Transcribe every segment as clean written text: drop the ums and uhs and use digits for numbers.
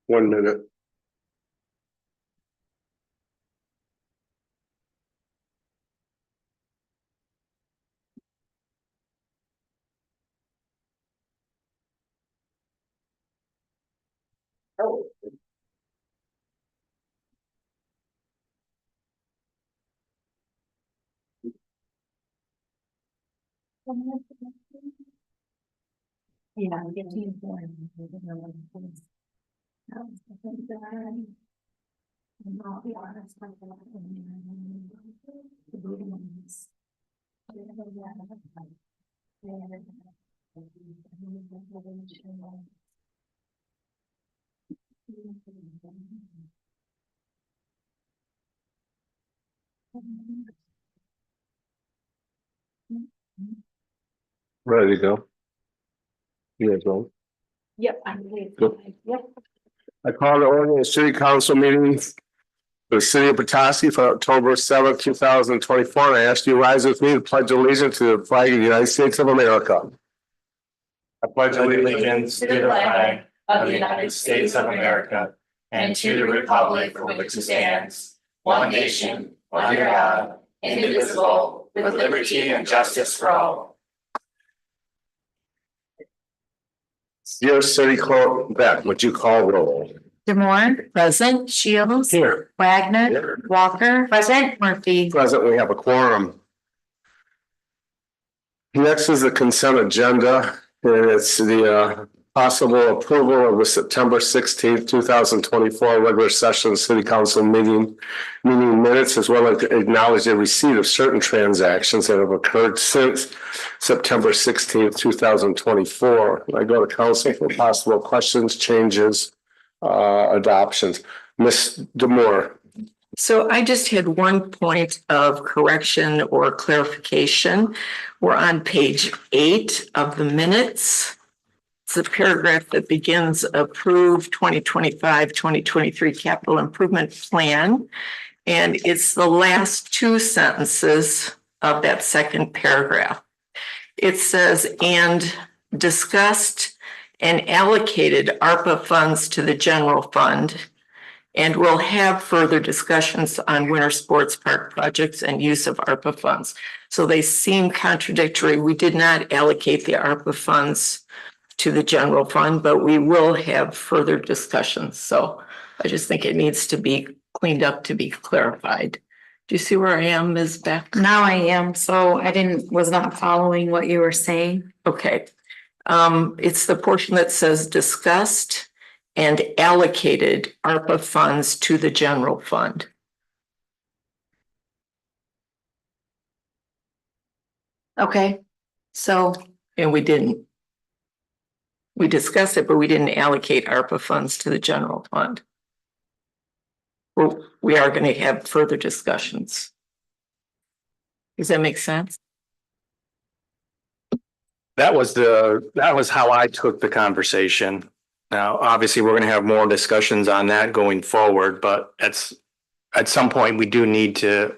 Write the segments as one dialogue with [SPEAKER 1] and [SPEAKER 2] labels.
[SPEAKER 1] 1 minute. Oh.
[SPEAKER 2] Yeah, get to inform. And I'll be honest, I feel the voting on this.
[SPEAKER 1] Ready to go. You guys go.
[SPEAKER 2] Yep, I believe.
[SPEAKER 1] Good.
[SPEAKER 2] Yep.
[SPEAKER 1] I call the ordinance city council meeting for the city of Petoskey for October 7th, 2024. I ask you to rise with me to pledge allegiance to the flag of the United States of America. I pledge
[SPEAKER 3] Allegiance to the flag of the United States of America and to the republic for which it stands, one nation, under God, indivisible, with liberty and justice for all.
[SPEAKER 1] Dear City Clerk Beck, would you call roll?
[SPEAKER 4] Demore, present. Shields,
[SPEAKER 1] Here.
[SPEAKER 4] Wagner,
[SPEAKER 1] Here.
[SPEAKER 4] Walker, present. Murphy.
[SPEAKER 1] Present, we have a quorum. Next is the consent agenda, and it's the possible approval of the September 16th, 2024 regular session city council meeting minutes, as well as acknowledge the receipt of certain transactions that have occurred since September 16th, 2024. I go to council for possible questions, changes, adoptions. Ms. Demore.
[SPEAKER 4] So I just had one point of correction or clarification. We're on page 8 of the minutes. It's a paragraph that begins approved 2025-2023 capital improvement plan. And it's the last 2 sentences of that second paragraph. It says, and discussed and allocated ARPA funds to the general fund, and we'll have further discussions on winter sports park projects and use of ARPA funds. So they seem contradictory. We did not allocate the ARPA funds to the general fund, but we will have further discussions. So I just think it needs to be cleaned up to be clarified. Do you see where I am, Ms. Beck?
[SPEAKER 5] Now I am, so was not following what you were saying.
[SPEAKER 4] Okay. It's the portion that says discussed and allocated ARPA funds to the general fund.
[SPEAKER 5] Okay, so
[SPEAKER 4] And we didn't. We discussed it, but we didn't allocate ARPA funds to the general fund. Well, we are going to have further discussions. Does that make sense?
[SPEAKER 3] That was how I took the conversation. Now, obviously, we're going to have more discussions on that going forward, but at some point, we do need to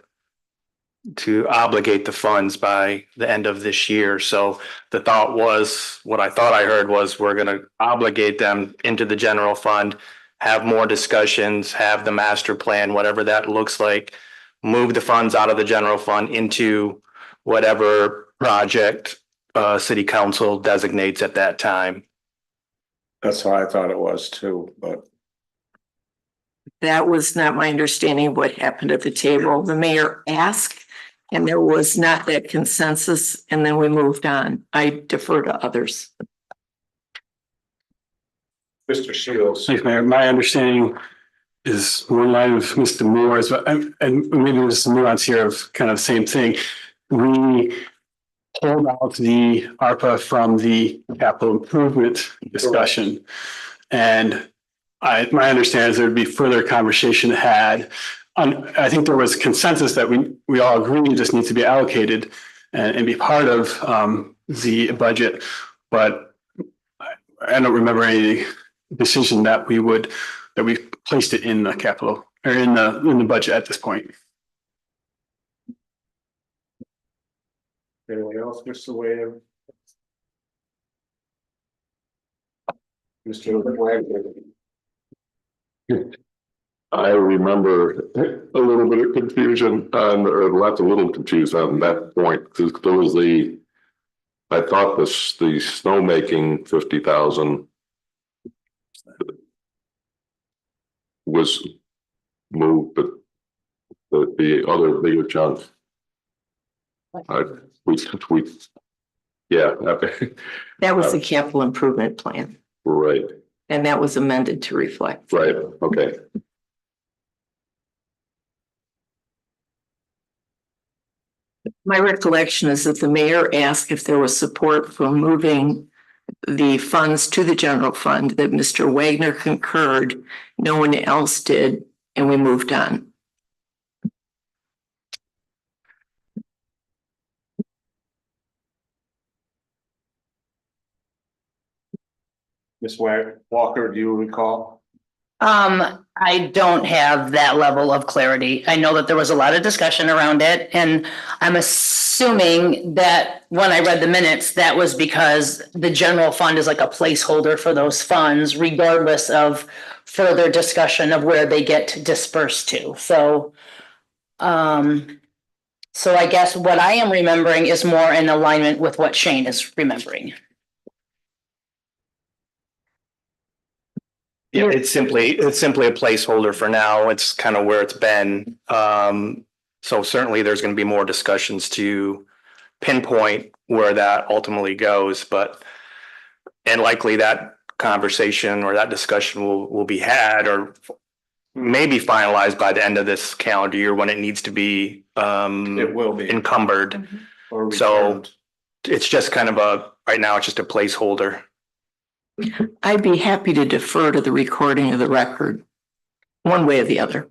[SPEAKER 3] obligate the funds by the end of this year. So the thought was, what I thought I heard was we're going to obligate them into the general fund, have more discussions, have the master plan, whatever that looks like, move the funds out of the general fund into whatever project city council designates at that time.
[SPEAKER 1] That's how I thought it was too, but.
[SPEAKER 4] That was not my understanding of what happened at the table. The mayor asked, and there was not that consensus, and then we moved on. I defer to others.
[SPEAKER 1] Mr. Shields.
[SPEAKER 6] Thanks, Mayor. My understanding is more in line with Mr. Moore's, and maybe there's some nuance here of kind of the same thing. We pulled out the ARPA from the capital improvement discussion. And my understanding is there would be further conversation had. I think there was consensus that we all agree it just needs to be allocated and be part of the budget. But I don't remember any decision that we placed it in the capital or in the budget at this point.
[SPEAKER 1] Anyone else, Mr. Wade? Mr. Wagner.
[SPEAKER 7] I remember a little bit of confusion on, or left a little confused on that point, because there was I thought the snowmaking 50,000 was moved, but the other bigger chunk. We, yeah, okay,
[SPEAKER 4] That was the capital improvement plan,
[SPEAKER 7] right,
[SPEAKER 4] and that was amended to reflect.
[SPEAKER 7] right, okay.
[SPEAKER 4] My recollection is that the mayor asked if there was support for moving the funds to the general fund, that Mr. Wagner concurred, no one else did, and we moved on.
[SPEAKER 1] Ms. Walker, do you recall?
[SPEAKER 8] I don't have that level of clarity. I know that there was a lot of discussion around it, and I'm assuming that when I read the minutes, that was because the general fund is like a placeholder for those funds, regardless of further discussion of where they get dispersed to. So I guess what I am remembering is more in alignment with what Shane is remembering.
[SPEAKER 3] Yeah, it's simply a placeholder for now. It's kind of where it's been. So certainly there's going to be more discussions to pinpoint where that ultimately goes, and likely that conversation or that discussion will be had or maybe finalized by the end of this calendar year when it needs to be
[SPEAKER 1] It will be.
[SPEAKER 3] encumbered.
[SPEAKER 1] Or
[SPEAKER 3] So
[SPEAKER 1] returned.
[SPEAKER 3] it's just kind of right now it's just a placeholder.
[SPEAKER 4] I'd be happy to defer to the recording of the record, one way or the other.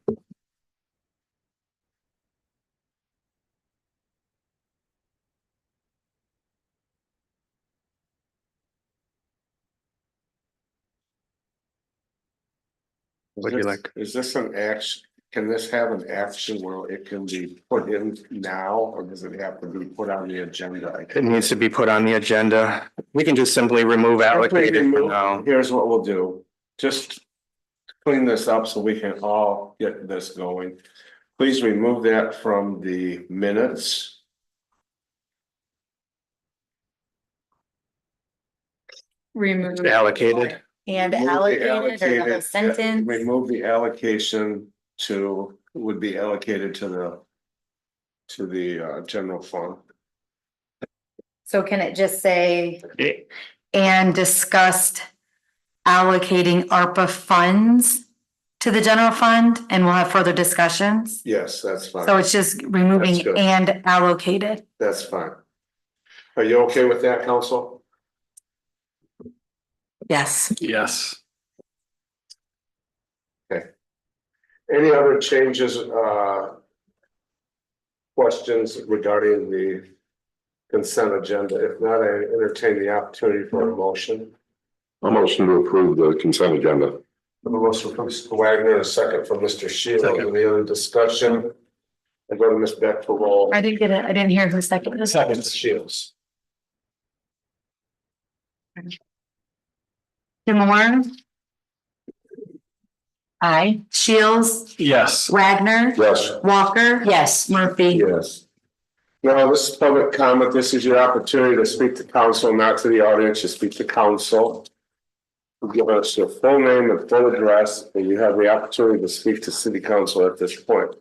[SPEAKER 3] Would you like?
[SPEAKER 1] Is this an action? Can this have an action where it can be put in now, or does it have to be put on the agenda?
[SPEAKER 3] It needs to be put on the agenda. We can just simply remove allocated for now.
[SPEAKER 1] Here's what we'll do, just clean this up so we can all get this going. Please remove that from the minutes.
[SPEAKER 5] Remove
[SPEAKER 3] Allocated.
[SPEAKER 5] and
[SPEAKER 1] Remove the
[SPEAKER 5] allocated or the whole
[SPEAKER 1] allocated,
[SPEAKER 5] sentence.
[SPEAKER 1] Remove the allocation would be allocated to the general fund.
[SPEAKER 5] So can it just say, and discussed allocating ARPA funds to the general fund, and we'll have further discussions?
[SPEAKER 1] Yes, that's fine.
[SPEAKER 5] So it's just removing
[SPEAKER 1] That's good.
[SPEAKER 5] and allocated.
[SPEAKER 1] That's fine. Are you okay with that, council?
[SPEAKER 4] Yes.
[SPEAKER 6] Yes.
[SPEAKER 1] Any other changes, questions regarding the consent agenda? If not, I entertain the opportunity for a motion.
[SPEAKER 7] A motion to approve the consent agenda.
[SPEAKER 1] A motion from Mr. Wagner, and a second from Mr. Shields.
[SPEAKER 6] Second.
[SPEAKER 1] Any other discussion? I go to Ms. Beck for roll.
[SPEAKER 5] I didn't get it. I didn't hear who seconded this.
[SPEAKER 1] Ms. Shields.
[SPEAKER 5] Moore. Aye. Shields,
[SPEAKER 6] Yes.
[SPEAKER 5] Wagner,
[SPEAKER 7] Yes.
[SPEAKER 5] Walker. Yes. Murphy.
[SPEAKER 1] Yes. Now, this is public comment. This is your opportunity to speak to council, not to the audience. You speak to council. Give us your full name and full address, and you have the opportunity to speak to city council at this point.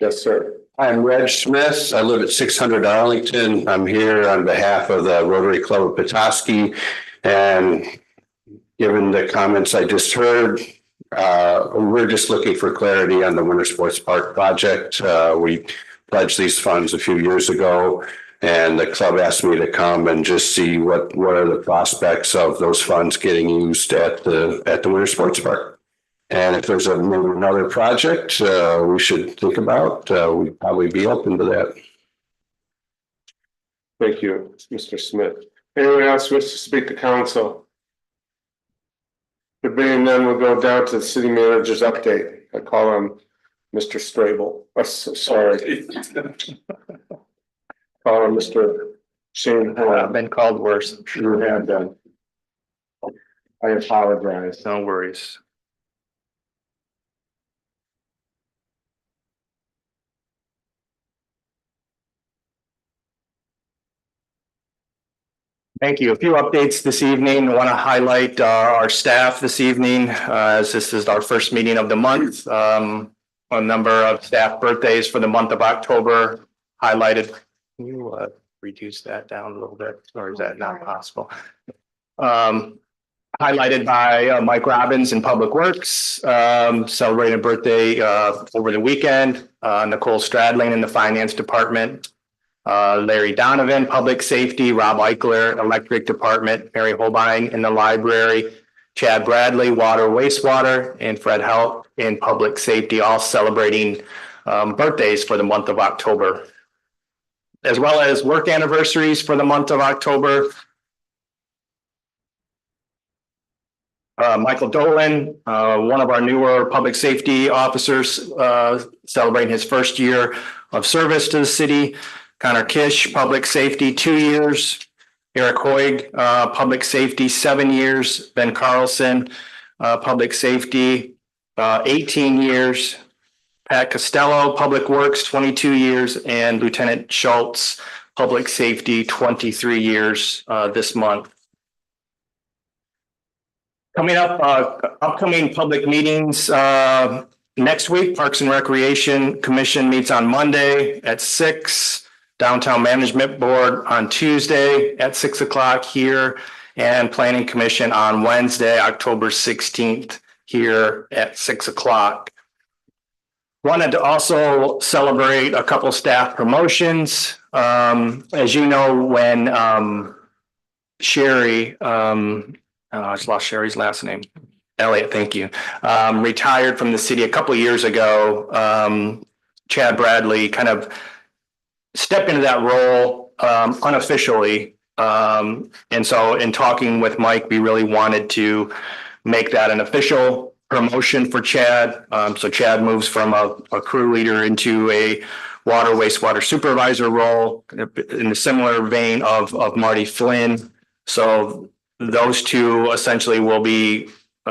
[SPEAKER 1] Yes, sir.
[SPEAKER 9] I'm Reg Smith. I live at 600 Arlington. I'm here on behalf of the Rotary Club of Petoskey. And given the comments I just heard, we're just looking for clarity on the Winter Sports Park project. We pledged these funds a few years ago, and the club asked me to come and just see what are the prospects of those funds getting used at the Winter Sports Park. And if there's maybe another project we should think about, we'd probably be open to that.
[SPEAKER 1] Thank you, Mr. Smith. Anyone else wish to speak to council? There being none, we'll go down to the city manager's update. I call on Mr. Strable. Sorry. Call on Mr. Shane.
[SPEAKER 3] I've been called worse.
[SPEAKER 1] You have done. I apologize.
[SPEAKER 3] No worries. Thank you. A few updates this evening. I want to highlight our staff this evening, as this is our first meeting of the month. A number of staff birthdays for the month of October highlighted. Can you reduce that down a little bit, or is that not possible? Highlighted by Mike Robbins in Public Works, celebrating a birthday over the weekend. Nicole Stradling in the Finance Department. Larry Donovan, Public Safety, Rob Eichler, Electric Department, Mary Holbein in the Library, Chad Bradley, Water, Wastewater, and Fred Help in Public Safety, all celebrating birthdays for the month of October. As well as work anniversaries for the month of October. Michael Dolan, one of our newer public safety officers, celebrating his first year of service to the city. Connor Kish, Public Safety, 2 years. Eric Hoig, Public Safety, 7 years. Ben Carlson, Public Safety, 18 years. Pat Costello, Public Works, 22 years. And Lieutenant Schultz, Public Safety, 23 years this month. Coming up, upcoming public meetings next week, Parks and Recreation Commission meets on Monday at 6. Downtown Management Board on Tuesday at 6 o'clock here, and Planning Commission on Wednesday, October 16th here at 6 o'clock. Wanted to also celebrate a couple staff promotions. As you know, when Sherry, I just lost Sherry's last name. Elliott, thank you. Retired from the city a couple of years ago. Chad Bradley kind of stepped into that role unofficially. And so in talking with Mike, we really wanted to make that an official promotion for Chad. So Chad moves from a crew leader into a water wastewater supervisor role in a similar vein of Marty Flynn. So those two essentially will be,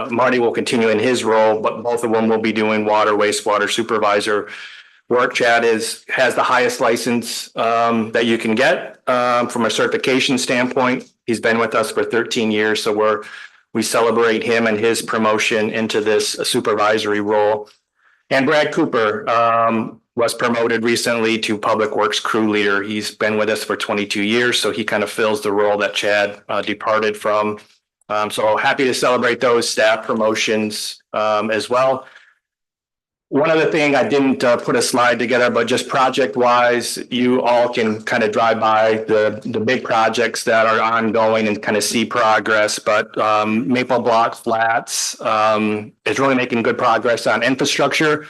[SPEAKER 3] Marty will continue in his role, but both of them will be doing water wastewater supervisor work. Chad has the highest license that you can get from a certification standpoint. He's been with us for 13 years, so we celebrate him and his promotion into this supervisory role. And Brad Cooper was promoted recently to Public Works crew leader. He's been with us for 22 years, so he kind of fills the role that Chad departed from. So happy to celebrate those staff promotions as well. One other thing, I didn't put a slide together, but just project wise, you all can kind of drive by the big projects that are ongoing and kind of see progress. But Maple Block Flats is really making good progress on infrastructure,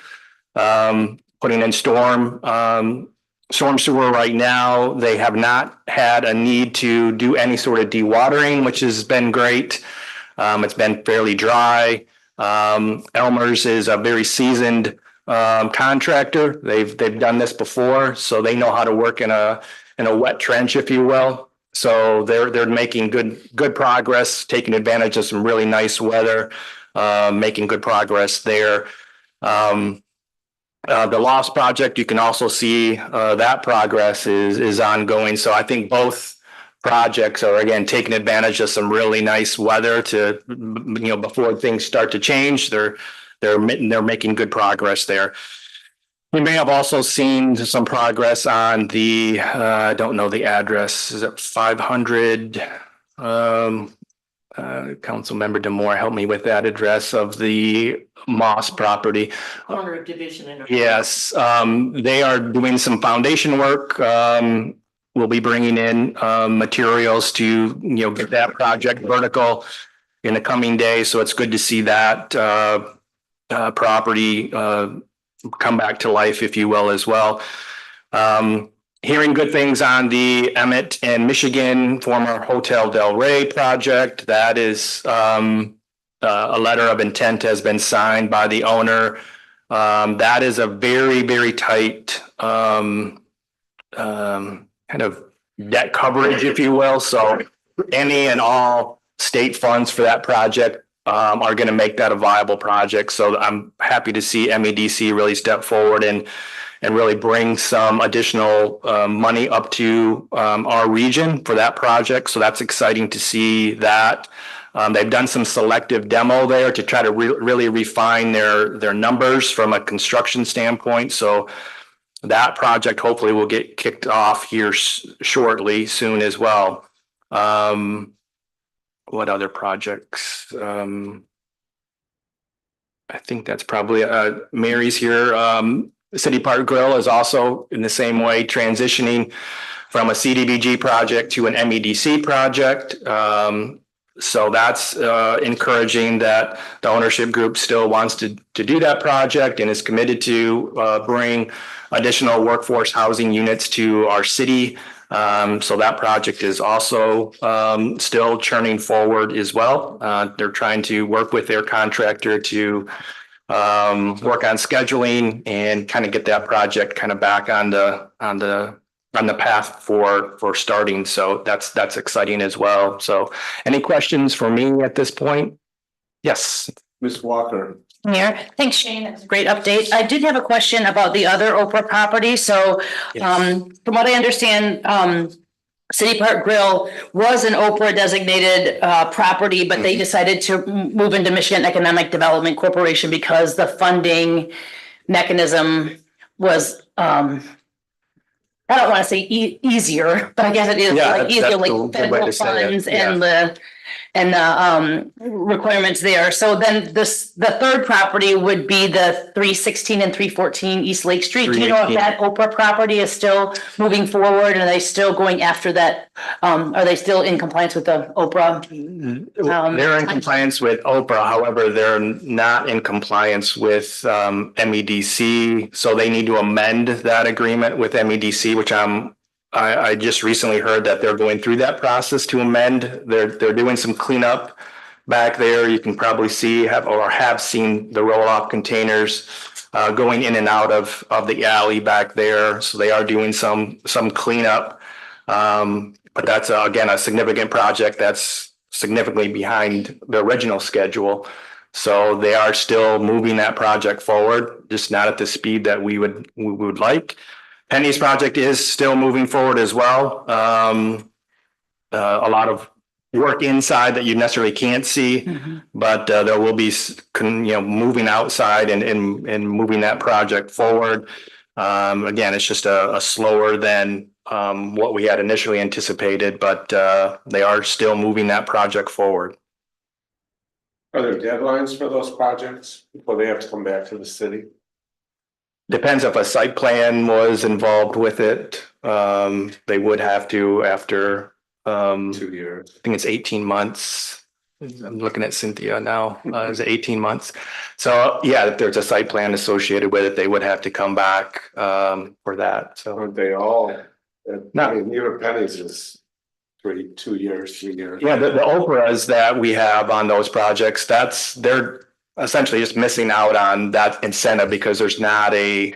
[SPEAKER 3] putting in storm sewer right now. They have not had a need to do any sort of dewatering, which has been great. It's been fairly dry. Elmer's is a very seasoned contractor. They've done this before, so they know how to work in a wet trench, if you will. So they're making good progress, taking advantage of some really nice weather, making good progress there. The Lost project, you can also see that progress is ongoing. So I think both projects are, again, taking advantage of some really nice weather to, before things start to change. They're making good progress there. We may have also seen some progress on the, I don't know the address, is it 500? Councilmember Demore, help me with that address of the Moss property.
[SPEAKER 4] Corner of Division and.
[SPEAKER 3] Yes, they are doing some foundation work. We'll be bringing in materials to, get that project vertical in the coming days. So it's good to see that property come back to life, if you will, as well. Hearing good things on the Emmett and Michigan former Hotel Del Rey project. That is a letter of intent has been signed by the owner. That is a very, very tight kind of debt coverage, if you will. So any and all state funds for that project are going to make that a viable project. So I'm happy to see MEDC really step forward and and really bring some additional money up to our region for that project. So that's exciting to see that. They've done some selective demo there to try to really refine their numbers from a construction standpoint. So that project hopefully will get kicked off here shortly, soon as well. What other projects? I think that's probably Mary's here. City Park Grill is also in the same way transitioning from a CDBG project to an MEDC project. So that's encouraging that the ownership group still wants to do that project and is committed to bring additional workforce housing units to our city. So that project is also still churning forward as well. They're trying to work with their contractor to work on scheduling and kind of get that project kind of back on the path for starting. So that's exciting as well. So any questions for me at this point? Yes.
[SPEAKER 1] Ms. Walker.
[SPEAKER 8] Mayor, thanks Shane, that's a great update. I did have a question about the other Oprah property. So from what I understand, City Park Grill was an Oprah designated property, but they decided to move into Michigan Economic Development Corporation because the funding mechanism was I don't want to say easier, but I guess it is like easier, like federal funds and the requirements there. So then the third property would be the 316 and 314 East Lake Street. Do you know if that Oprah property is still moving forward? And are they still going after that? Are they still in compliance with the Oprah?
[SPEAKER 3] They're in compliance with Oprah. However, they're not in compliance with MEDC. So they need to amend that agreement with MEDC, which I just recently heard that they're going through that process to amend. They're doing some cleanup back there. You can probably see have seen the roll-off containers going in and out of the alley back there. So they are doing some cleanup. But that's again a significant project that's significantly behind the original schedule. So they are still moving that project forward, just not at the speed that we would like. Penny's project is still moving forward as well. A lot of work inside that you necessarily can't see, but there will be, moving outside and moving that project forward. Again, it's just a slower than what we had initially anticipated, but they are still moving that project forward.
[SPEAKER 1] Are there deadlines for those projects before they have to come back to the city?
[SPEAKER 3] Depends if a site plan was involved with it. They would have to after
[SPEAKER 1] 2 years.
[SPEAKER 3] I think it's 18 months. I'm looking at Cynthia now. Is it 18 months? So yeah, if there's a site plan associated with it, they would have to come back for that. So
[SPEAKER 1] Aren't they all?
[SPEAKER 3] No.
[SPEAKER 1] I mean, even Penny's is 2 years, 3 years.
[SPEAKER 3] yeah, the Oprahs that we have on those projects, they're essentially just missing out on that incentive because there's not a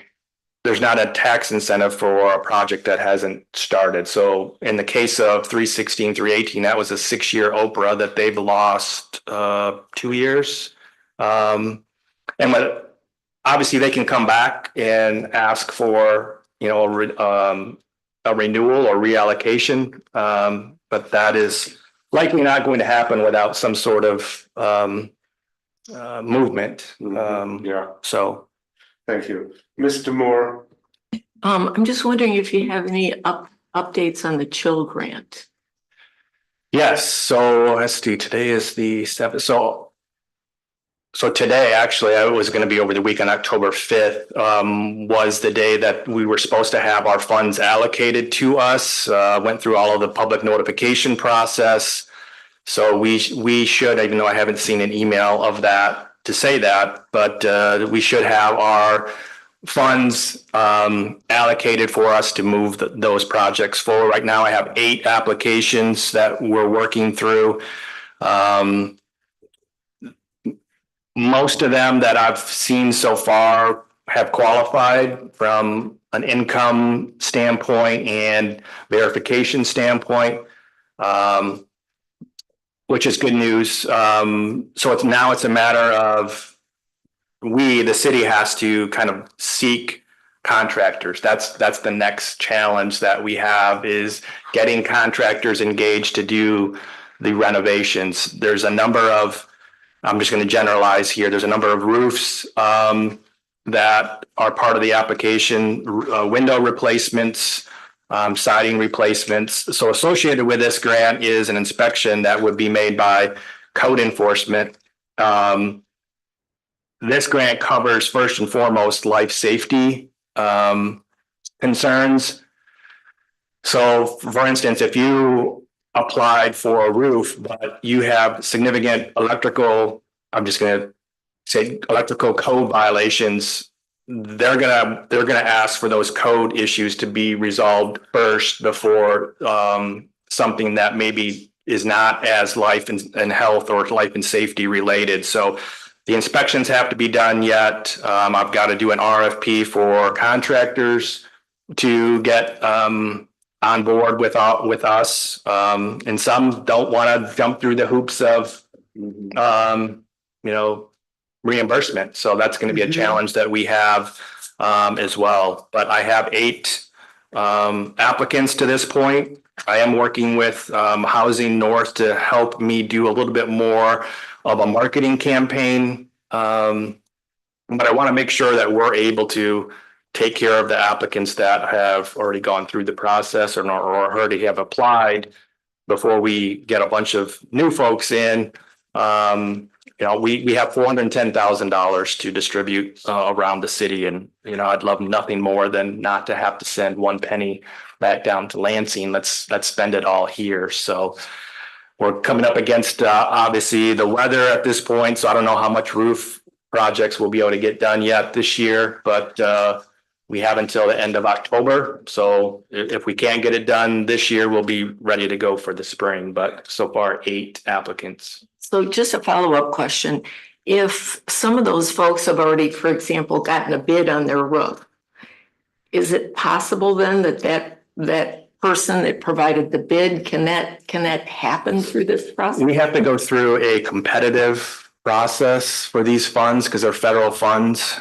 [SPEAKER 3] tax incentive for a project that hasn't started. So in the case of 316, 318, that was a 6-year Oprah that they've lost 2 years. And obviously they can come back and ask for, a renewal or reallocation. But that is likely not going to happen without some sort of movement.
[SPEAKER 1] Yeah,
[SPEAKER 3] So
[SPEAKER 1] thank you. Mr. Moore.
[SPEAKER 4] I'm just wondering if you have any updates on the Chill Grant.
[SPEAKER 3] yes, so let's see, today is the 7th. So today, actually, I was going to be over the weekend, October 5th, was the day that we were supposed to have our funds allocated to us. Went through all of the public notification process. So we should, even though I haven't seen an email of that to say that, but we should have our funds allocated for us to move those projects forward. Right now, I have 8 applications that we're working through. Most of them that I've seen so far have qualified from an income standpoint and verification standpoint, which is good news. So it's a matter of the city has to kind of seek contractors. That's the next challenge that we have, is getting contractors engaged to do the renovations. There's a number of, I'm just going to generalize here, there's a number of roofs that are part of the application, window replacements, siding replacements. So associated with this grant is an inspection that would be made by code enforcement. This grant covers first and foremost life safety concerns. So for instance, if you applied for a roof, but you have significant electrical, I'm just going to say electrical code violations, they're gonna ask for those code issues to be resolved first before something that maybe is not as life and health or life and safety related. So the inspections have to be done yet. I've got to do an RFP for contractors to get on board with us. And some don't want to jump through the hoops of reimbursement. So that's going to be a challenge that we have as well. But I have 8 applicants to this point. I am working with Housing North to help me do a little bit more of a marketing campaign. But I want to make sure that we're able to take care of the applicants that have already gone through the process or already have applied before we get a bunch of new folks in. We have $410,000 to distribute around the city, and I'd love nothing more than not to have to send 1 penny back down to Lansing. Let's spend it all here. So we're coming up against obviously the weather at this point, so I don't know how much roof projects we'll be able to get done yet this year, but we have until the end of October. So if we can't get it done this year, we'll be ready to go for the spring. But so far, 8 applicants.
[SPEAKER 4] So just a follow-up question. If some of those folks have already, for example, gotten a bid on their roof, is it possible then that person that provided the bid, can that happen through this process?
[SPEAKER 3] We have to go through a competitive process for these funds because they're federal funds.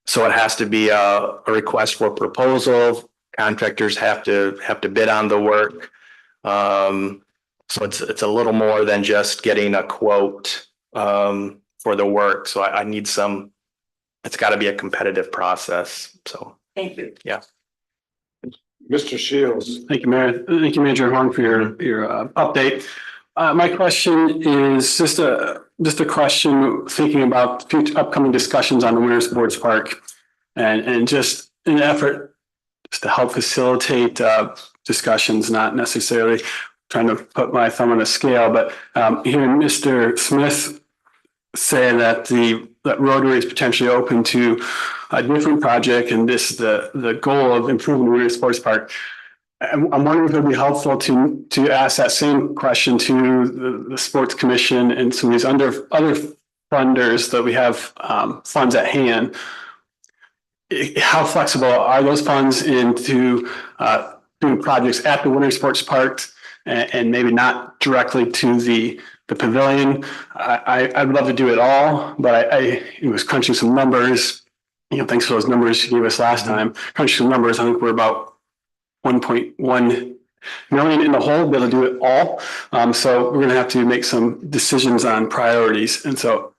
[SPEAKER 3] So it has to be a request for proposal. Contractors have to bid on the work. So it's a little more than just getting a quote for the work. So I need it's got to be a competitive process. So
[SPEAKER 4] Thank you.
[SPEAKER 3] Yeah.
[SPEAKER 1] Mr. Shields.
[SPEAKER 6] Thank you, Mayor. Thank you, Manager Horn, for your update. My question is just a question thinking about future upcoming discussions on the Winter Sports Park and just an effort just to help facilitate discussions, not necessarily trying to put my thumb on the scale, but hearing Mr. Smith say that that Rotary is potentially open to a different project and the goal of improving the Winter Sports Park. I'm wondering if it would be helpful to ask that same question to the Sports Commission and some of these other funders that we have funds at hand. How flexible are those funds into doing projects at the Winter Sports Park and maybe not directly to the pavilion? I'd love to do it all, but I was crunching some numbers. Thanks for those numbers you gave us last time. Crunching some numbers, I think we're about 1.1 million in the hole, be able to do it all. So we're going to have to make some decisions on priorities. And so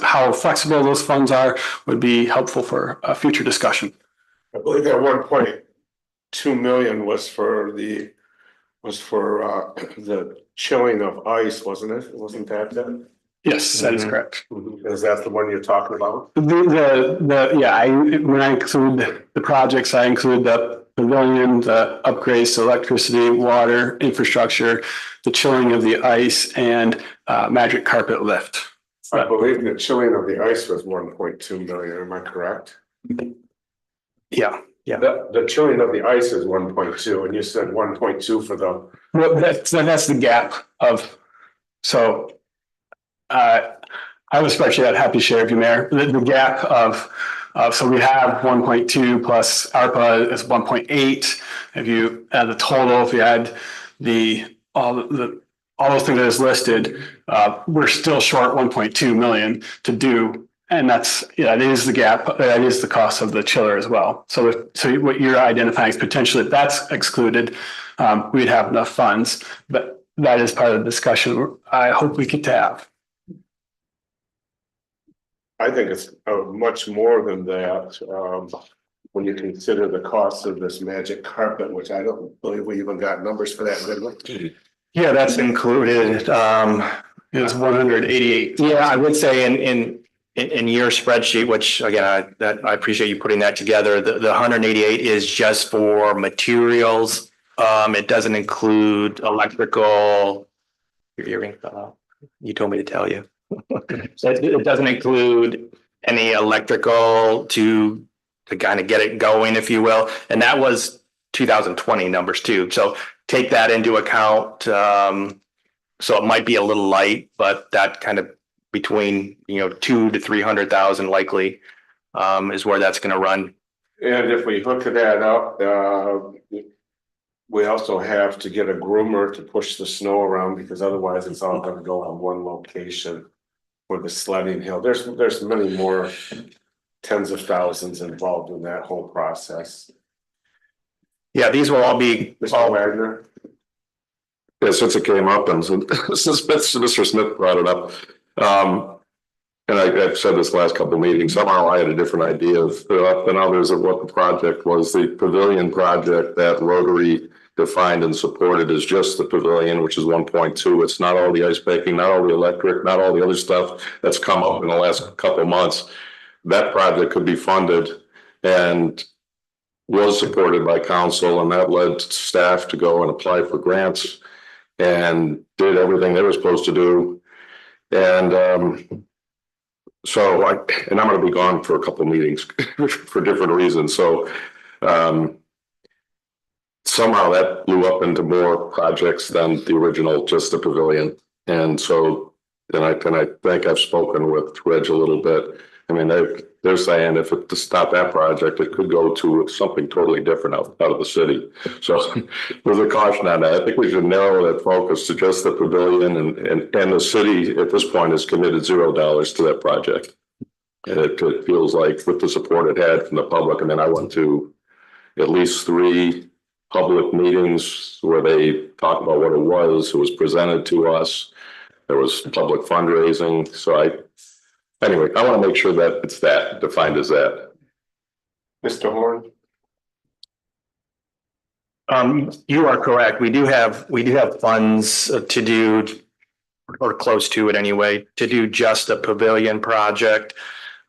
[SPEAKER 6] how flexible those funds are would be helpful for a future discussion.
[SPEAKER 1] I believe that 1.2 million was for the chilling of ice, wasn't it? Wasn't that then?
[SPEAKER 6] Yes, that is correct.
[SPEAKER 1] Is that the one you're talking about?
[SPEAKER 6] When I include the projects, I include the pavilion, the upgrades to electricity, water, infrastructure, the chilling of the ice, and magic carpet lift.
[SPEAKER 1] I believe the chilling of the ice was 1.2 million. Am I correct?
[SPEAKER 6] Yeah.
[SPEAKER 1] The chilling of the ice is 1.2, and you said 1.2 for the.
[SPEAKER 6] Well, that's the gap of. So, I have a spreadsheet I'd happy to share with you, Mayor. The gap of so we have 1.2 plus ARPA is 1.8. If you add the total, if you add all those things that is listed, we're still short 1.2 million to do And that's, yeah, that is the gap, that is the cost of the chiller as well. So what you're identifying is potentially if that's excluded, we'd have enough funds, but that is part of the discussion I hope we get to have.
[SPEAKER 1] I think it's much more than that, when you consider the cost of this magic carpet, which I don't believe we even got numbers for that, did we?
[SPEAKER 3] Yeah, that's included.
[SPEAKER 6] It was 188.
[SPEAKER 3] Yeah, I would say in your spreadsheet, which again, I appreciate you putting that together. The 188 is just for materials. It doesn't include electrical. Your earring fell out. You told me to tell you. It doesn't include any electrical to kind of get it going, if you will. And that was 2020 numbers too. So take that into account. So it might be a little light, but that kind of between, $200,000 to $300,000 likely is where that's going to run.
[SPEAKER 1] And if we hook that up, we also have to get a groomer to push the snow around because otherwise it's all going to go on one location for the sledding hill. There's many more tens of thousands involved in that whole process.
[SPEAKER 3] Yeah, these will all be.
[SPEAKER 1] Mr. Wagner?
[SPEAKER 7] Yeah, since it came up and since Mr. Smith brought it up, and I've said this last couple of meetings, somehow I had a different idea than others of what the project was. The pavilion project that Rotary defined and supported is just the pavilion, which is 1.2. It's not all the ice making, not all the electric, not all the other stuff that's come up in the last couple of months. That project could be funded and was supported by council, and that led staff to go and apply for grants and did everything they were supposed to do. And so I'm going to be gone for a couple of meetings for different reasons. So somehow that blew up into more projects than the original, just the pavilion. And so then I think I've spoken with Reg a little bit. I mean, they're saying if it to stop that project, it could go to something totally different out of the city. So there's a caution on that. I think we should narrow that focus to just the pavilion, and the city at this point has committed $0 to that project. And it feels like with the support it had from the public, I mean, I went to at least 3 public meetings where they talked about what it was presented to us. There was public fundraising. So anyway, I want to make sure that it's that defined as that.
[SPEAKER 1] Mr. Horn?
[SPEAKER 3] You are correct. We do have funds to do, or close to it anyway, to do just a pavilion project.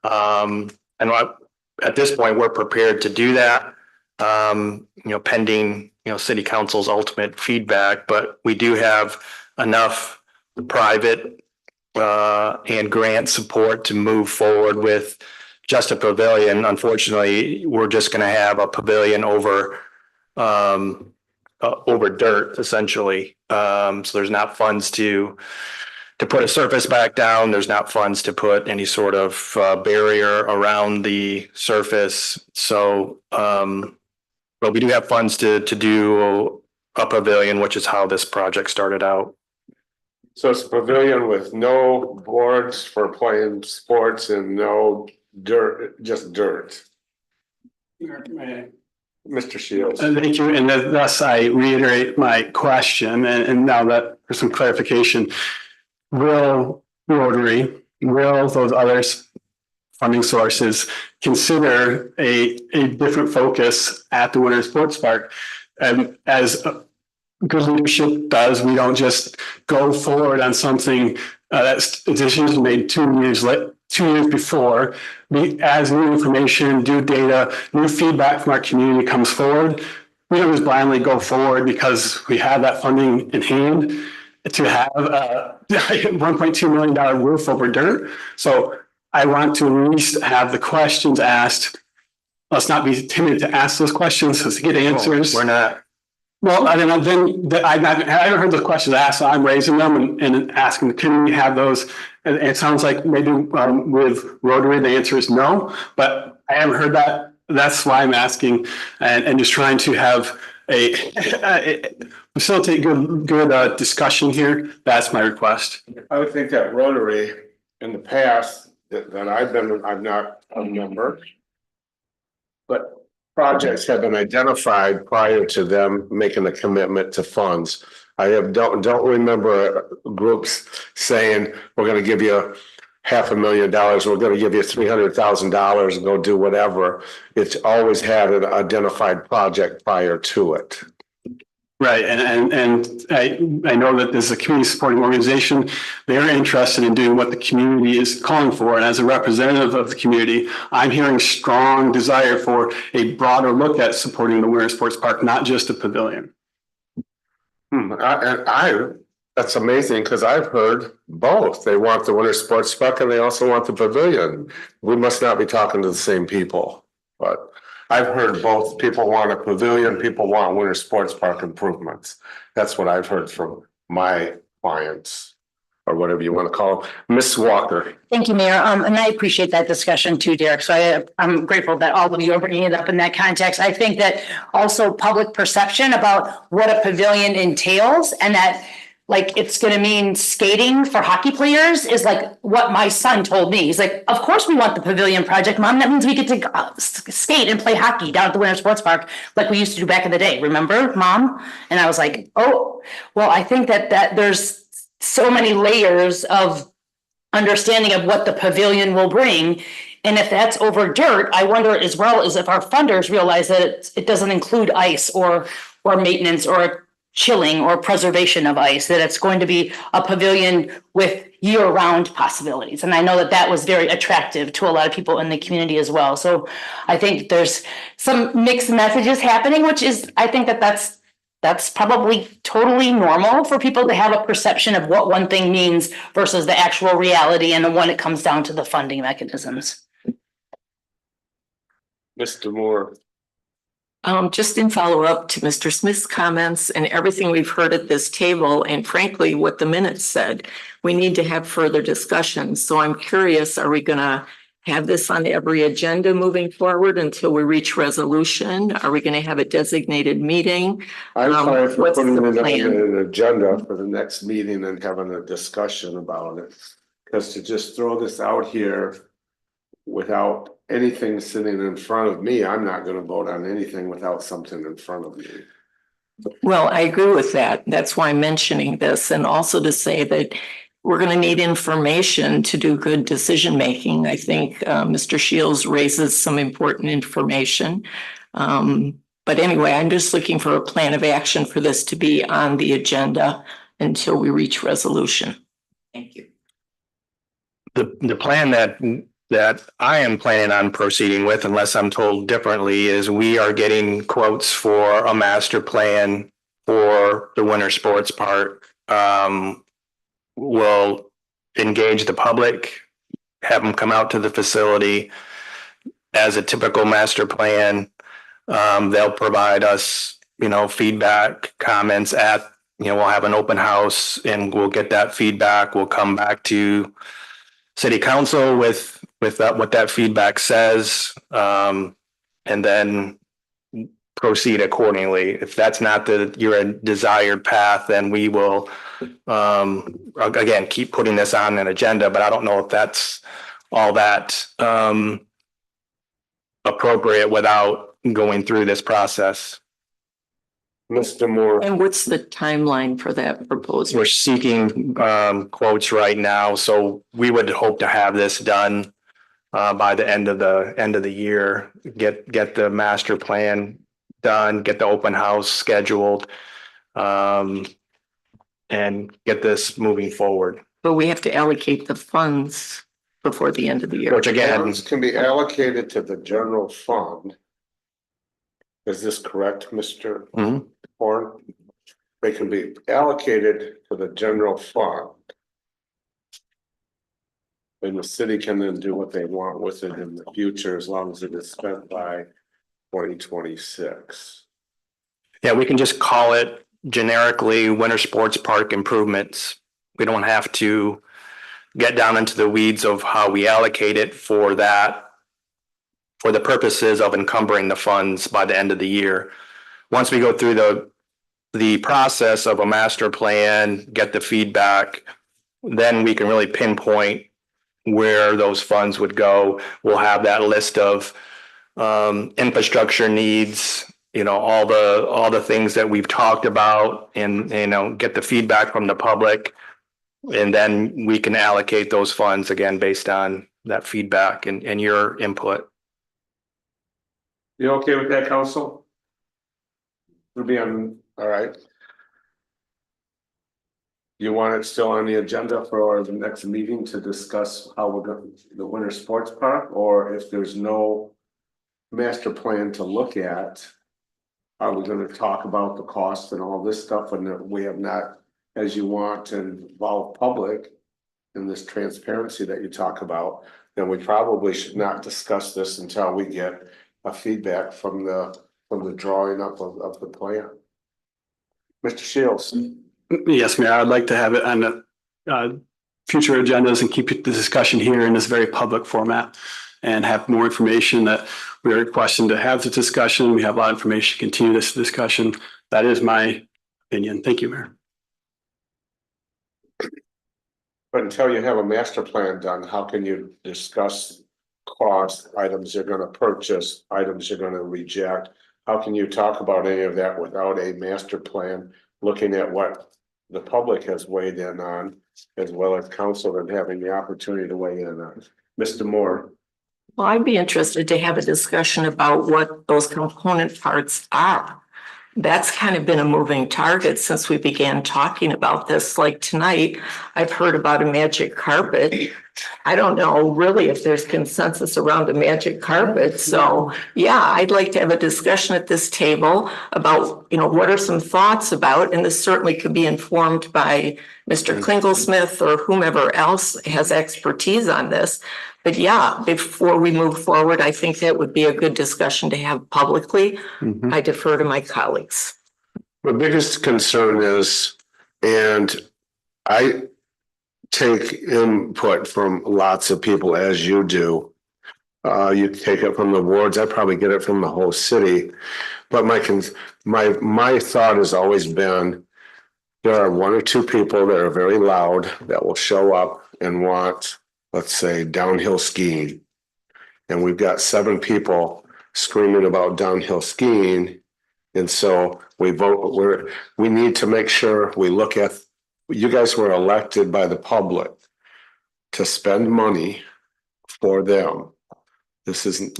[SPEAKER 3] And at this point, we're prepared to do that. Pending, city council's ultimate feedback, but we do have enough private and grant support to move forward with just a pavilion. Unfortunately, we're just going to have a pavilion over dirt essentially. So there's not funds to put a surface back down. There's not funds to put any sort of barrier around the surface. So, but we do have funds to do a pavilion, which is how this project started out.
[SPEAKER 1] So it's a pavilion with no boards for playing sports and no dirt, just dirt. Mr. Shields.
[SPEAKER 6] Thank you. And thus I reiterate my question. And now that for some clarification, will Rotary, will those other funding sources consider a different focus at the Winter Sports Park? And as good leadership does, we don't just go forward on something that's decisions made 2 years before. As new information, new data, new feedback from our community comes forward, we don't just blindly go forward because we have that funding in hand to have a $1.2 million roof over dirt. So I want to at least have the questions asked. Let's not be timid to ask those questions, let's get answers.
[SPEAKER 3] We're not.
[SPEAKER 6] Well, I haven't heard those questions asked, so I'm raising them and asking, can we have those? And it sounds like maybe with Rotary, the answer is no, but I haven't heard that. That's why I'm asking and just trying to have facilitate good discussion here. That's my request.
[SPEAKER 1] I would think that Rotary in the past that I've not a member. But projects have been identified prior to them making a commitment to funds. I don't remember groups saying, we're gonna give you $500,000, we're gonna give you $300,000 and go do whatever. It's always had an identified project prior to it.
[SPEAKER 6] Right, and I know that there's a community supporting organization. They're interested in doing what the community is calling for. And as a representative of the community, I'm hearing strong desire for a broader look at supporting the Winter Sports Park, not just a pavilion.
[SPEAKER 1] That's amazing because I've heard both. They want the Winter Sports Park and they also want the pavilion. We must not be talking to the same people, but I've heard both. People want a pavilion, people want Winter Sports Park improvements. That's what I've heard from my clients, or whatever you want to call them. Ms. Walker.
[SPEAKER 8] Thank you, Mayor. And I appreciate that discussion too, Derek. So I'm grateful that all of you are bringing it up in that context. I think that also public perception about what a pavilion entails and that like it's going to mean skating for hockey players is like what my son told me. He's like, of course we want the pavilion project, Mom. That means we get to skate and play hockey down at the Winter Sports Park like we used to do back in the day. Remember, Mom? And I was like, oh, well, I think that there's so many layers of understanding of what the pavilion will bring. And if that's over dirt, I wonder as well as if our funders realize that it doesn't include ice or maintenance or chilling or preservation of ice, that it's going to be a pavilion with year-round possibilities. And I know that that was very attractive to a lot of people in the community as well. So I think there's some mixed messages happening, which is, I think that's probably totally normal for people to have a perception of what one thing means versus the actual reality and when it comes down to the funding mechanisms.
[SPEAKER 1] Mr. Moore.
[SPEAKER 4] Just in follow-up to Mr. Smith's comments and everything we've heard at this table, and frankly, what the minutes said, we need to have further discussions. So I'm curious, are we gonna have this on every agenda moving forward until we reach resolution? Are we gonna have a designated meeting?
[SPEAKER 1] I'm sorry for
[SPEAKER 4] what's
[SPEAKER 1] putting
[SPEAKER 4] the
[SPEAKER 1] it on
[SPEAKER 4] plan?
[SPEAKER 1] an agenda for the next meeting and having a discussion about it. Because to just throw this out here without anything sitting in front of me, I'm not gonna vote on anything without something in front of me.
[SPEAKER 4] Well, I agree with that. That's why I'm mentioning this, and also to say that we're going to need information to do good decision-making. I think Mr. Shields raises some important information. But anyway, I'm just looking for a plan of action for this to be on the agenda until we reach resolution. Thank you.
[SPEAKER 3] The plan that I am planning on proceeding with, unless I'm told differently, is we are getting quotes for a master plan for the Winter Sports Park. We'll engage the public, have them come out to the facility as a typical master plan. They'll provide us, feedback, comments we'll have an open house and we'll get that feedback. We'll come back to City Council with what that feedback says, and then proceed accordingly. If that's not your desired path, then we will again keep putting this on an agenda, but I don't know if that's all that appropriate without going through this process.
[SPEAKER 1] Mr. Moore.
[SPEAKER 4] And what's the timeline for that proposal?
[SPEAKER 3] We're seeking quotes right now, so we would hope to have this done by the end of the year. Get the master plan done, get the open house scheduled, and get this moving forward.
[SPEAKER 4] But we have to allocate the funds before the end of the year.
[SPEAKER 3] Which again,
[SPEAKER 1] Funds can be allocated to the general fund. Is this correct, Mr.
[SPEAKER 3] Mhm.
[SPEAKER 1] Horn? They can be allocated to the general fund. And the city can then do what they want with it in the future as long as it is spent by 2026.
[SPEAKER 3] yeah, we can just call it generically Winter Sports Park improvements. We don't have to get down into the weeds of how we allocate it for that, for the purposes of encumbering the funds by the end of the year. Once we go through the process of a master plan, get the feedback, then we can really pinpoint where those funds would go. We'll have that list of infrastructure needs, all the things that we've talked about and, get the feedback from the public. And then we can allocate those funds again based on that feedback and your input.
[SPEAKER 1] You okay with that, council? We'll be on, all right. You want it still on the agenda for the next meeting to discuss how we're going, the winter sports park, or if there's no master plan to look at, are we gonna talk about the cost and all this stuff, and that we have not, as you want to involve public in this transparency that you talk about, then we probably should not discuss this until we get a feedback from the drawing up of the plan. Mr. Shields.
[SPEAKER 6] Yes, Mayor, I'd like to have it on the future agendas and keep the discussion here in this very public format and have more information that we are requesting to have the discussion. We have a lot of information to continue this discussion. That is my opinion. Thank you, Mayor.
[SPEAKER 1] But until you have a master plan done, how can you discuss cost, items you're gonna purchase, items you're gonna reject? How can you talk about any of that without a master plan, looking at what the public has weighed in on, as well as council and having the opportunity to weigh in on? Mr. Moore.
[SPEAKER 4] Well, I'd be interested to have a discussion about what those component parts are. That's kind of been a moving target since we began talking about this. Like tonight, I've heard about a magic carpet. I don't know really if there's consensus around a magic carpet. So yeah, I'd like to have a discussion at this table about, what are some thoughts about, and this certainly could be informed by Mr. Klingelsmith or whomever else has expertise on this. But yeah, before we move forward, I think that would be a good discussion to have publicly. I defer to my colleagues.
[SPEAKER 1] My biggest concern is, and I take input from lots of people as you do. You take it from the wards, I probably get it from the whole city. But my thought has always been, there are one or two people that are very loud that will show up and want, let's say, downhill skiing. And we've got 7 people screaming about downhill skiing. And so we need to make sure we look at, you guys were elected by the public to spend money for them. This is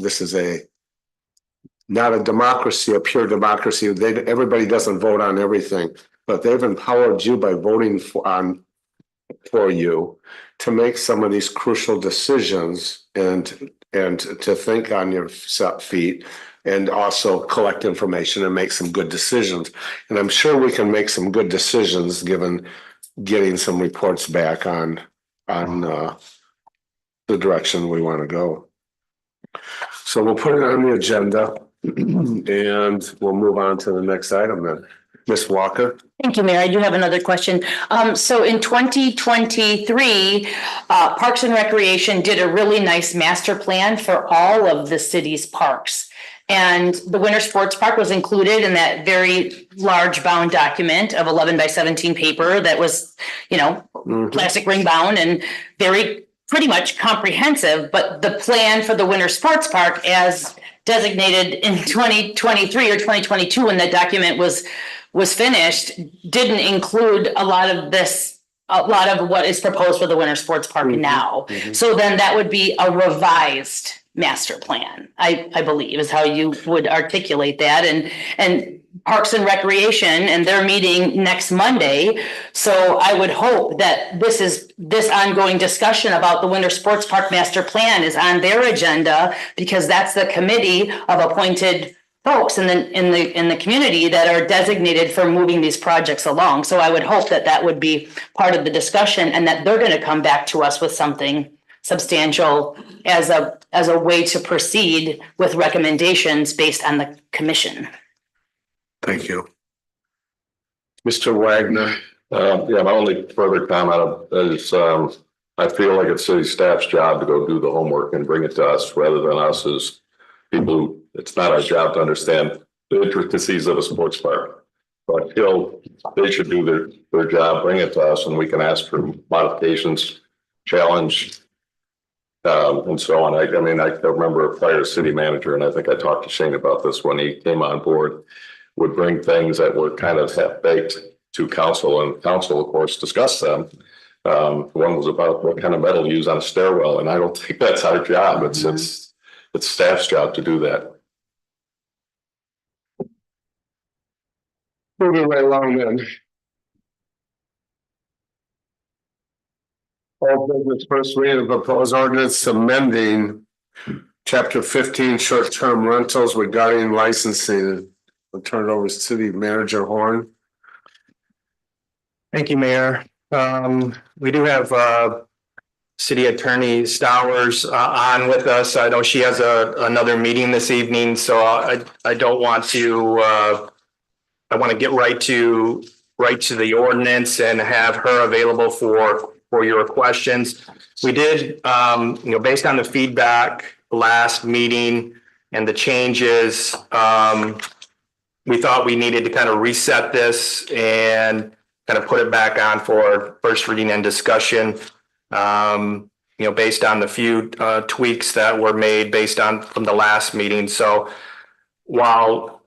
[SPEAKER 1] not a democracy, a pure democracy. Everybody doesn't vote on everything, but they've empowered you by voting for you to make some of these crucial decisions and to think on your feet and also collect information and make some good decisions. And I'm sure we can make some good decisions given getting some reports back on the direction we want to go. So we'll put it on the agenda and we'll move on to the next item then. Ms. Walker?
[SPEAKER 8] Thank you, Mayor. I do have another question. So in 2023, Parks and Recreation did a really nice master plan for all of the city's parks. And the Winter Sports Park was included in that very large bound document of 11 by 17 paper that was, plastic ring bound and pretty much comprehensive. But the plan for the Winter Sports Park as designated in 2023 or 2022, when that document was finished, didn't include a lot of what is proposed for the Winter Sports Park now. So then that would be a revised master plan, I believe, is how you would articulate that. And Parks and Recreation, and they're meeting next Monday. So I would hope that this ongoing discussion about the Winter Sports Park master plan is on their agenda, because that's the committee of appointed folks in the community that are designated for moving these projects along. So I would hope that would be part of the discussion, and that they're going to come back to us with something substantial as a way to proceed with recommendations based on the commission.
[SPEAKER 1] Thank you. Mr. Wagner?
[SPEAKER 7] Yeah, my only further comment is, I feel like it's city staff's job to go do the homework and bring it to us, rather than us as people who, it's not our job to understand the intricacies of a sports park. So I feel they should do their job, bring it to us, and we can ask for modifications, challenge And so on. I mean, I remember a prior city manager, and I think I talked to Shane about this when he came on board, would bring things that were kind of half-baked to council, and council, of course, discussed them. One was about what kind of metal to use on a stairwell, and I don't think that's our job. It's staff's job to do that.
[SPEAKER 1] Moving right along then. All business first reading of proposed ordinance amending chapter 15 short-term rentals regarding licensing. I'll turn it over to City Manager Horn.
[SPEAKER 3] Thank you, Mayor. We do have City Attorney Stowers on with us. I know she has another meeting this evening, so I don't want to, I want to get right to the ordinance and have her available for your questions. We did, based on the feedback last meeting and the changes, we thought we needed to kind of reset this and kind of put it back on for first reading and discussion. Based on the few tweaks that were made from the last meeting. So while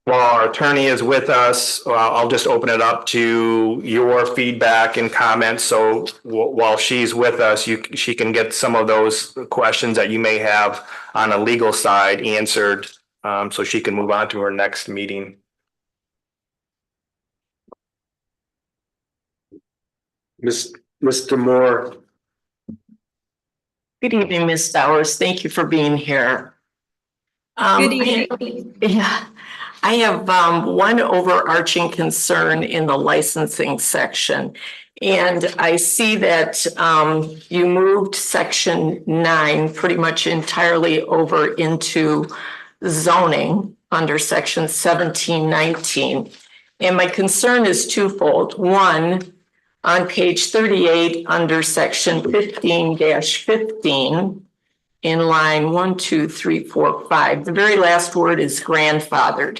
[SPEAKER 3] our attorney is with us, I'll just open it up to your feedback and comments. So while she's with us, she can get some of those questions that you may have on a legal side answered, so she can move on to her next meeting.
[SPEAKER 1] Mr. Moore.
[SPEAKER 4] Good evening, Ms. Stowers. Thank you for being here.
[SPEAKER 2] Good evening.
[SPEAKER 4] Yeah, I have one overarching concern in the licensing section. And I see that you moved section 9 pretty much entirely over into zoning under section 1719. And my concern is twofold. One, on page 38 under section 15-15 in line 1, 2, 3, 4, 5, the very last word is grandfathered.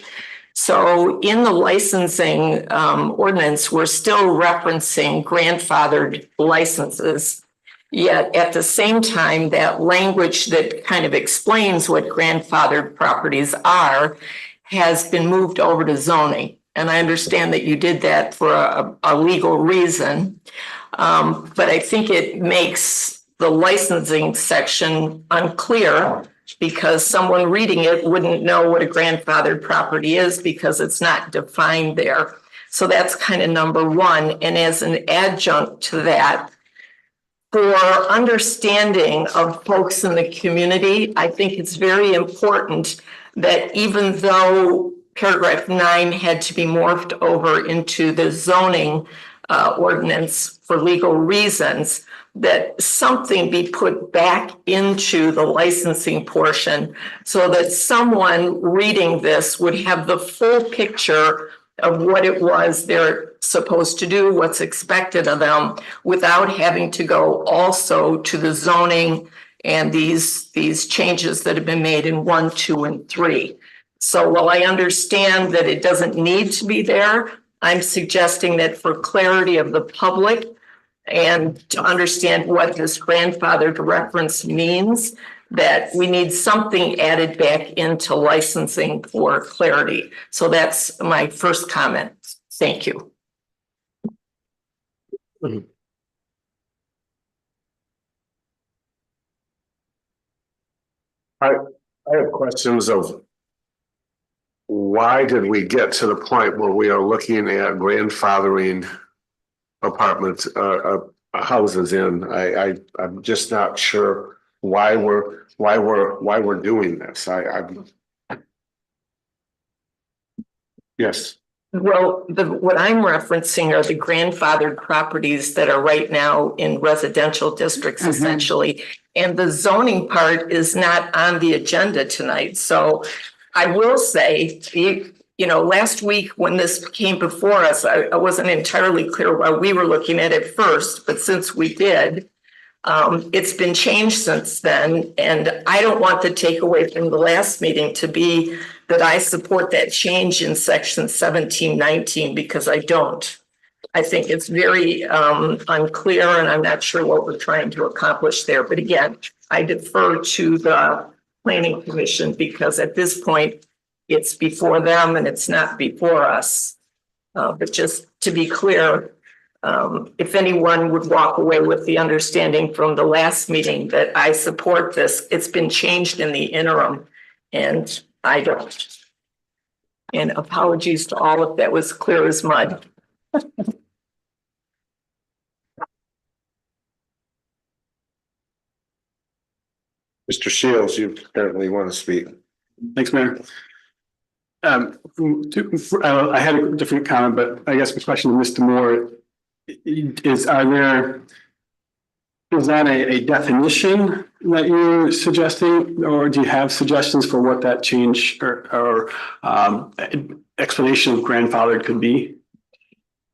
[SPEAKER 4] So in the licensing ordinance, we're still referencing grandfathered licenses. Yet at the same time, that language that kind of explains what grandfathered properties are has been moved over to zoning. And I understand that you did that for a legal reason. But I think it makes the licensing section unclear because someone reading it wouldn't know what a grandfathered property is because it's not defined there. So that's kind of number one. And as an adjunct to that, for understanding of folks in the community, I think it's very important that even though paragraph 9 had to be morphed over into the zoning ordinance for legal reasons, that something be put back into the licensing portion so that someone reading this would have the full picture of what it was they're supposed to do, what's expected of them, without having to go also to the zoning and these changes that have been made in 1, 2, and 3. So while I understand that it doesn't need to be there, I'm suggesting that for clarity of the public and to understand what this grandfathered reference means, that we need something added back into licensing for clarity. So that's my first comment. Thank you.
[SPEAKER 1] I have questions of why did we get to the point where we are looking at grandfathering apartments, houses in? I'm just not sure why we're doing this. Yes.
[SPEAKER 4] Well, what I'm referencing are the grandfathered properties that are right now in residential districts, essentially. And the zoning part is not on the agenda tonight. So I will say, last week when this came before us, I wasn't entirely clear why we were looking at it first, but since we did, it's been changed since then. And I don't want the takeaway from the last meeting to be that I support that change in section 1719 because I don't. I think it's very unclear, and I'm not sure what we're trying to accomplish there. But again, I defer to the planning commission because at this point, it's before them and it's not before us. But just to be clear, if anyone would walk away with the understanding from the last meeting that I support this, it's been changed in the interim and I don't. And apologies to all if that was clear as mud.
[SPEAKER 1] Mr. Shields, you apparently want to speak.
[SPEAKER 6] Thanks, Mayor. I had a different comment, but I guess my question to Mr. Moore is, is that a definition that you're suggesting, or do you have suggestions for what that change or explanation of grandfathered could be?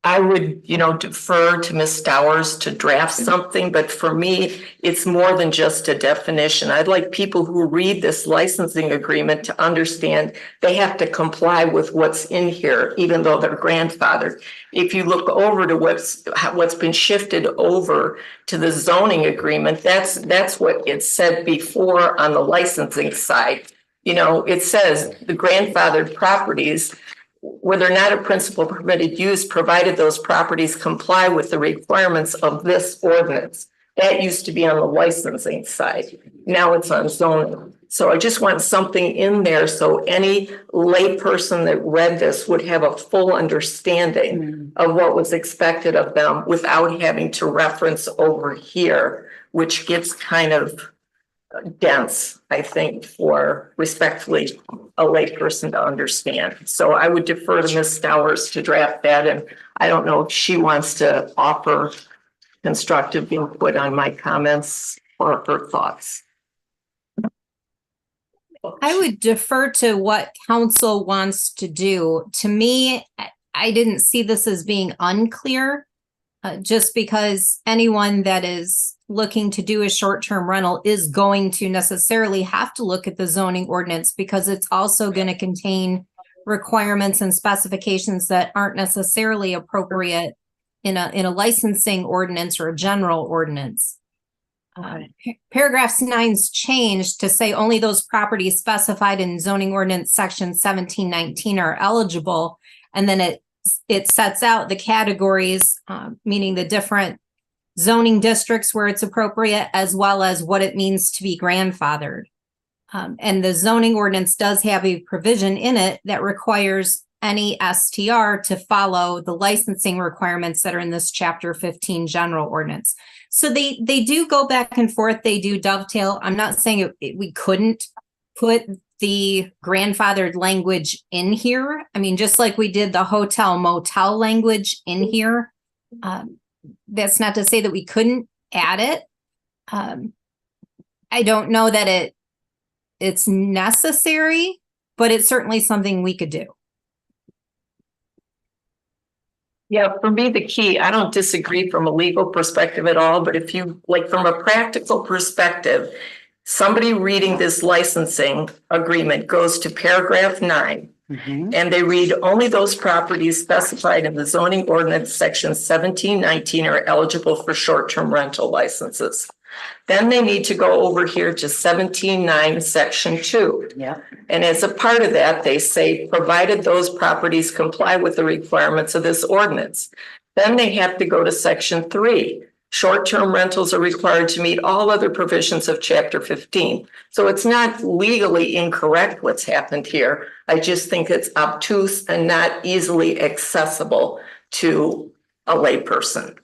[SPEAKER 4] I would, defer to Ms. Stowers to draft something, but for me, it's more than just a definition. I'd like people who read this licensing agreement to understand they have to comply with what's in here, even though they're grandfathered. If you look over to what's been shifted over to the zoning agreement, that's what it said before on the licensing side. It says the grandfathered properties where they're not a principal permitted use, provided those properties comply with the requirements of this ordinance. That used to be on the licensing side. Now it's on zoning. So I just want something in there so any lay person that read this would have a full understanding of what was expected of them without having to reference over here, which gets kind of dense, I think, for respectfully a lay person to understand. So I would defer to Ms. Stowers to draft that, and I don't know if she wants to offer constructive input on my comments or her thoughts.
[SPEAKER 10] I would defer to what council wants to do. To me, I didn't see this as being unclear, just because anyone that is looking to do a short-term rental is going to necessarily have to look at the zoning ordinance because it's also going to contain requirements and specifications that aren't necessarily appropriate in a licensing ordinance or a general ordinance. Paragraph 9's changed to say only those properties specified in zoning ordinance section 1719 are eligible, and then it sets out the categories, meaning the different zoning districts where it's appropriate, as well as what it means to be grandfathered. And the zoning ordinance does have a provision in it that requires any STR to follow the licensing requirements that are in this chapter 15 general ordinance. So they do go back and forth. They do dovetail. I'm not saying we couldn't put the grandfathered language in here. I mean, just like we did the hotel motel language in here. That's not to say that we couldn't add it. I don't know that it's necessary, but it's certainly something we could do.
[SPEAKER 4] Yeah, for me, the key, I don't disagree from a legal perspective at all, but if you, like, from a practical perspective, somebody reading this licensing agreement goes to paragraph 9. And they read only those properties specified in the zoning ordinance section 1719 are eligible for short-term rental licenses. Then they need to go over here to 17.9 section 2.
[SPEAKER 8] Yeah.
[SPEAKER 4] And as a part of that, they say, provided those properties comply with the requirements of this ordinance. Then they have to go to section 3. Short-term rentals are required to meet all other provisions of chapter 15. So it's not legally incorrect what's happened here. I just think it's obtuse and not easily accessible to a layperson.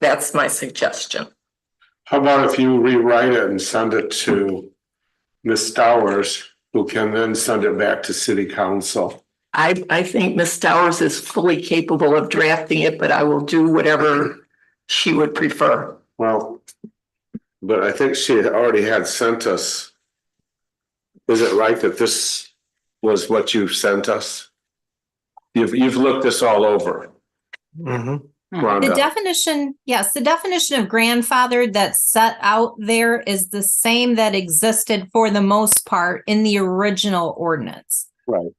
[SPEAKER 4] That's my suggestion.
[SPEAKER 1] How about if you rewrite it and send it to Ms. Stowers, who can then send it back to city council?
[SPEAKER 4] I think Ms. Stowers is fully capable of drafting it, but I will do whatever she would prefer.
[SPEAKER 1] Well, but I think she already had sent us. Is it right that this was what you sent us? You've looked this all over.
[SPEAKER 10] The definition, yes, the definition of grandfathered that's set out there is the same that existed for the most part in the original ordinance.
[SPEAKER 1] Right.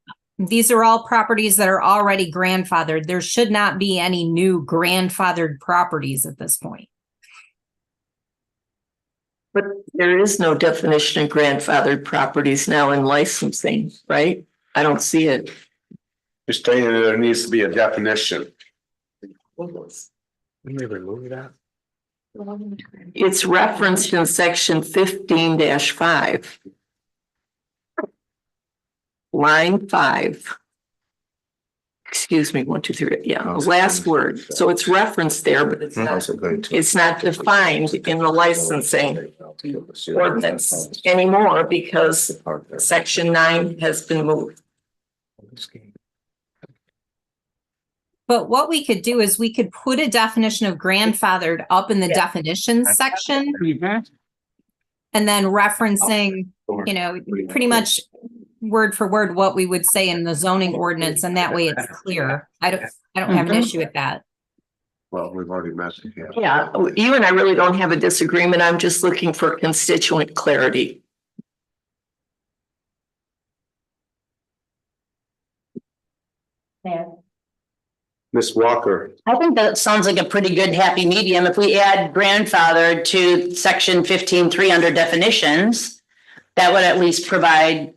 [SPEAKER 10] These are all properties that are already grandfathered. There should not be any new grandfathered properties at this point.
[SPEAKER 4] But there is no definition of grandfathered properties now in licensing, right? I don't see it.
[SPEAKER 1] You're stating that there needs to be a definition.
[SPEAKER 4] It's referenced in section 15-5. Line 5. Excuse me, 1, 2, 3, yeah, the last word. So it's referenced there, but it's not defined in the licensing ordinance anymore because section 9 has been moved.
[SPEAKER 10] But what we could do is we could put a definition of grandfathered up in the definitions section. And then referencing, you know, pretty much word for word what we would say in the zoning ordinance, and that way it's clear. I don't have an issue with that.
[SPEAKER 1] Well, we've already met.
[SPEAKER 4] Yeah, you and I really don't have a disagreement. I'm just looking for constituent clarity.
[SPEAKER 8] Yeah.
[SPEAKER 1] Ms. Walker,
[SPEAKER 8] I think that sounds like a pretty good happy medium. If we add grandfather to section 15.3 under definitions, that would at least provide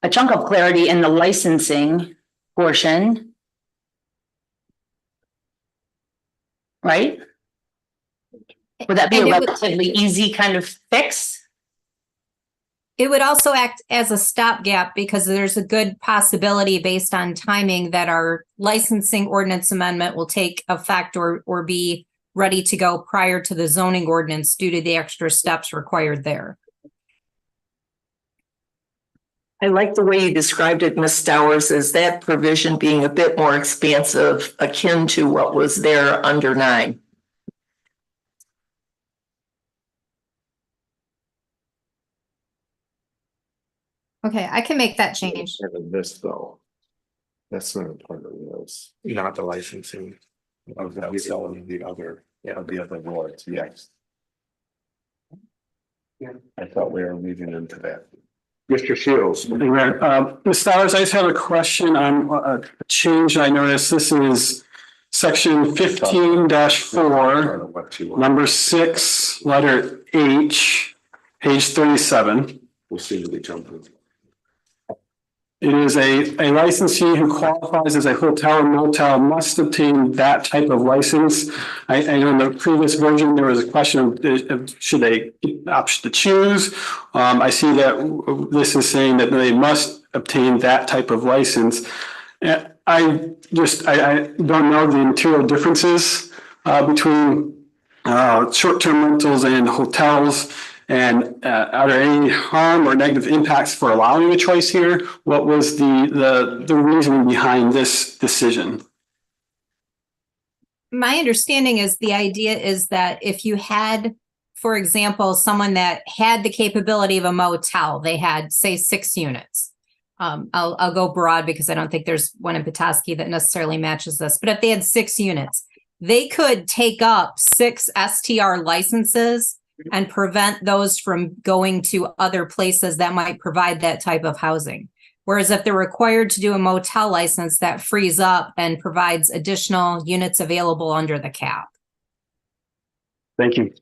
[SPEAKER 8] a chunk of clarity in the licensing portion. Right? Would that be a
[SPEAKER 10] And it would-
[SPEAKER 8] relatively easy kind of fix?
[SPEAKER 10] It would also act as a stopgap because there's a good possibility based on timing that our licensing ordinance amendment will take effect or be ready to go prior to the zoning ordinance due to the extra steps required there.
[SPEAKER 4] I like the way you described it, Ms. Stowers, as that provision being a bit more expansive, akin to what was there under 9.
[SPEAKER 10] Okay, I can make that change.
[SPEAKER 1] this though. That's not a part of this.
[SPEAKER 3] Not the licensing.
[SPEAKER 1] Of the other, of the other words, yes. I thought we were moving into that. Mr. Shields.
[SPEAKER 6] Ms. Stowers, I just have a question on a change I noticed. This is section 15-4, number 6, letter H, page 37.
[SPEAKER 1] We'll see what we jump in.
[SPEAKER 6] It is a licensee who qualifies as a hotel or motel must obtain that type of license. I know in the previous version, there was a question of should they opt to choose? I see that this is saying that they must obtain that type of license. I don't know the material differences between short-term rentals and hotels. And are there any harm or negative impacts for allowing the choice here? What was the reasoning behind this decision?
[SPEAKER 10] My understanding is the idea is that if you had, for example, someone that had the capability of a motel, they had, say, 6 units. I'll go broad because I don't think there's one in Petoskey that necessarily matches this. But if they had 6 units, they could take up 6 STR licenses and prevent those from going to other places that might provide that type of housing. Whereas if they're required to do a motel license, that frees up and provides additional units available under the cap.
[SPEAKER 6] Thank you.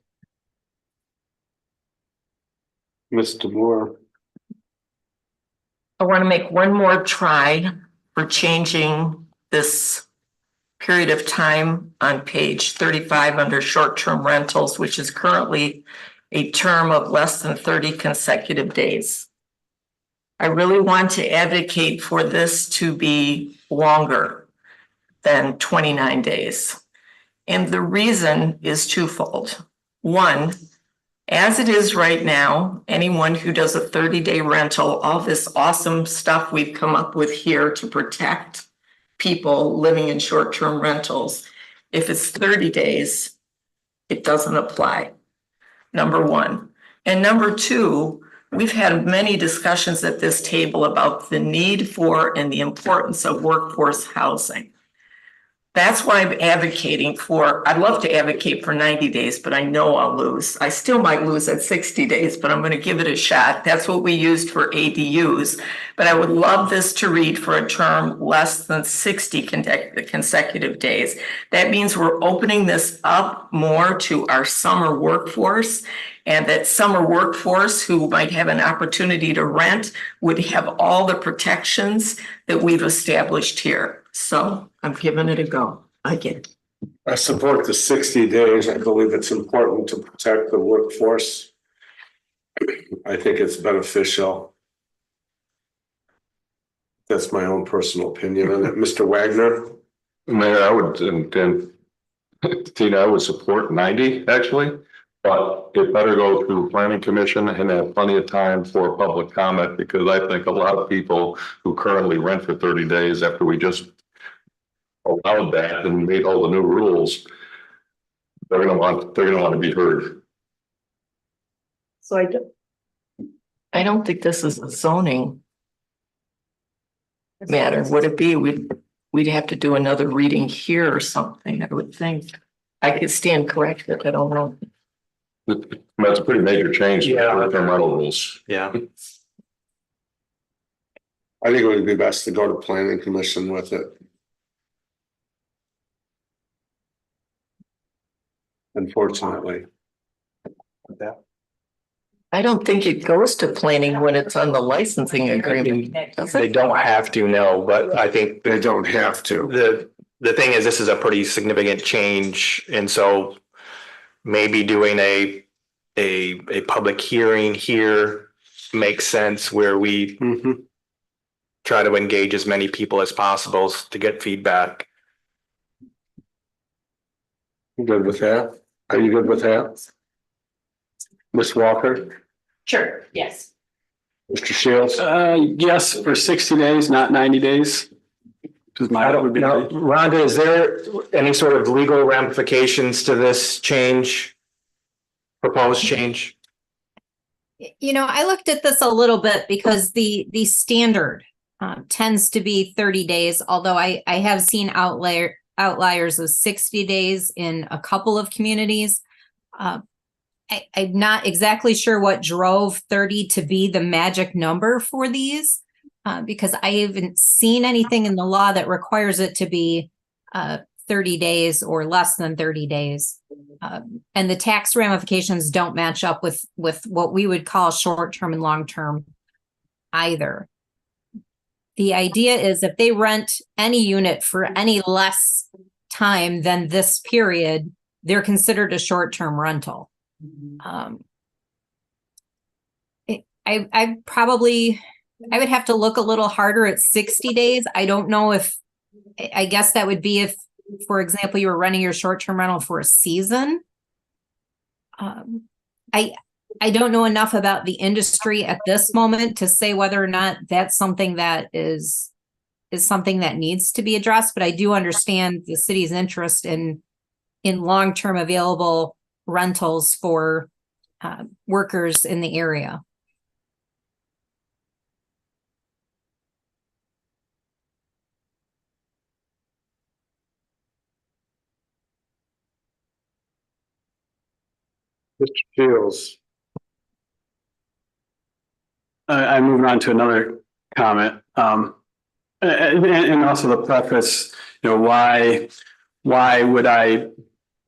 [SPEAKER 1] Mr. Moore.
[SPEAKER 4] I want to make one more try for changing this period of time on page 35 under short-term rentals, which is currently a term of less than 30 consecutive days. I really want to advocate for this to be longer than 29 days. And the reason is twofold. One, as it is right now, anyone who does a 30-day rental, all this awesome stuff we've come up with here to protect people living in short-term rentals, if it's 30 days, it doesn't apply. Number one. And number two, we've had many discussions at this table about the need for and the importance of workforce housing. That's why I'm advocating for, I'd love to advocate for 90 days, but I know I'll lose. I still might lose at 60 days, but I'm going to give it a shot. That's what we used for ADUs. But I would love this to read for a term less than 60 consecutive days. That means we're opening this up more to our summer workforce, and that summer workforce who might have an opportunity to rent would have all the protections that we've established here. So I'm giving it a go. I get it.
[SPEAKER 1] I support the 60 days. I believe it's important to protect the workforce. I think it's beneficial. That's my own personal opinion on it. Mr. Wagner?
[SPEAKER 7] Mayor, I would, and Tina, I would support 90 actually, but it better go through planning commission and have plenty of time for public comment, because I think a lot of people who currently rent for 30 days after we just allowed that and made all the new rules, they're gonna want to be heard.
[SPEAKER 4] So I don't think this is a zoning matter. Would it be? We'd have to do another reading here or something, I would think. I could stand corrected. I don't know.
[SPEAKER 7] That's a pretty major change.
[SPEAKER 3] Yeah.
[SPEAKER 7] Short-term rental rules.
[SPEAKER 3] Yeah.
[SPEAKER 1] I think it would be best to go to planning commission with it. Unfortunately.
[SPEAKER 4] I don't think it goes to planning when it's on the licensing agreement, does
[SPEAKER 3] They
[SPEAKER 4] it?
[SPEAKER 3] don't have to, no, but I think
[SPEAKER 1] They don't have to.
[SPEAKER 3] the thing is, this is a pretty significant change, and so maybe doing a public hearing here makes sense, where we try to engage as many people as possible to get feedback.
[SPEAKER 1] You good with that? Are you good with that? Ms. Walker,
[SPEAKER 8] Sure, yes.
[SPEAKER 1] Mr. Shields?
[SPEAKER 6] Yes, for 60 days, not 90 days. Because
[SPEAKER 3] I don't know, Rhonda, is there any sort of legal ramifications to this change? Proposed change?
[SPEAKER 10] You know, I looked at this a little bit because the standard tends to be 30 days, although I have seen outliers of 60 days in a couple of communities. I'm not exactly sure what drove 30 to be the magic number for these, because I haven't seen anything in the law that requires it to be 30 days or less than 30 days. And the tax ramifications don't match up with what we would call short-term and long-term either. The idea is if they rent any unit for any less time than this period, they're considered a short-term rental. I would have to look a little harder at 60 days. I don't know if, I guess that would be if, for example, you were renting your short-term rental for a season. I don't know enough about the industry at this moment to say whether or not that's something that is something that needs to be addressed, but I do understand the city's interest in long-term available rentals for workers in the area.
[SPEAKER 1] Mr. Shields?
[SPEAKER 6] I move on to another comment. And also the preface, why would I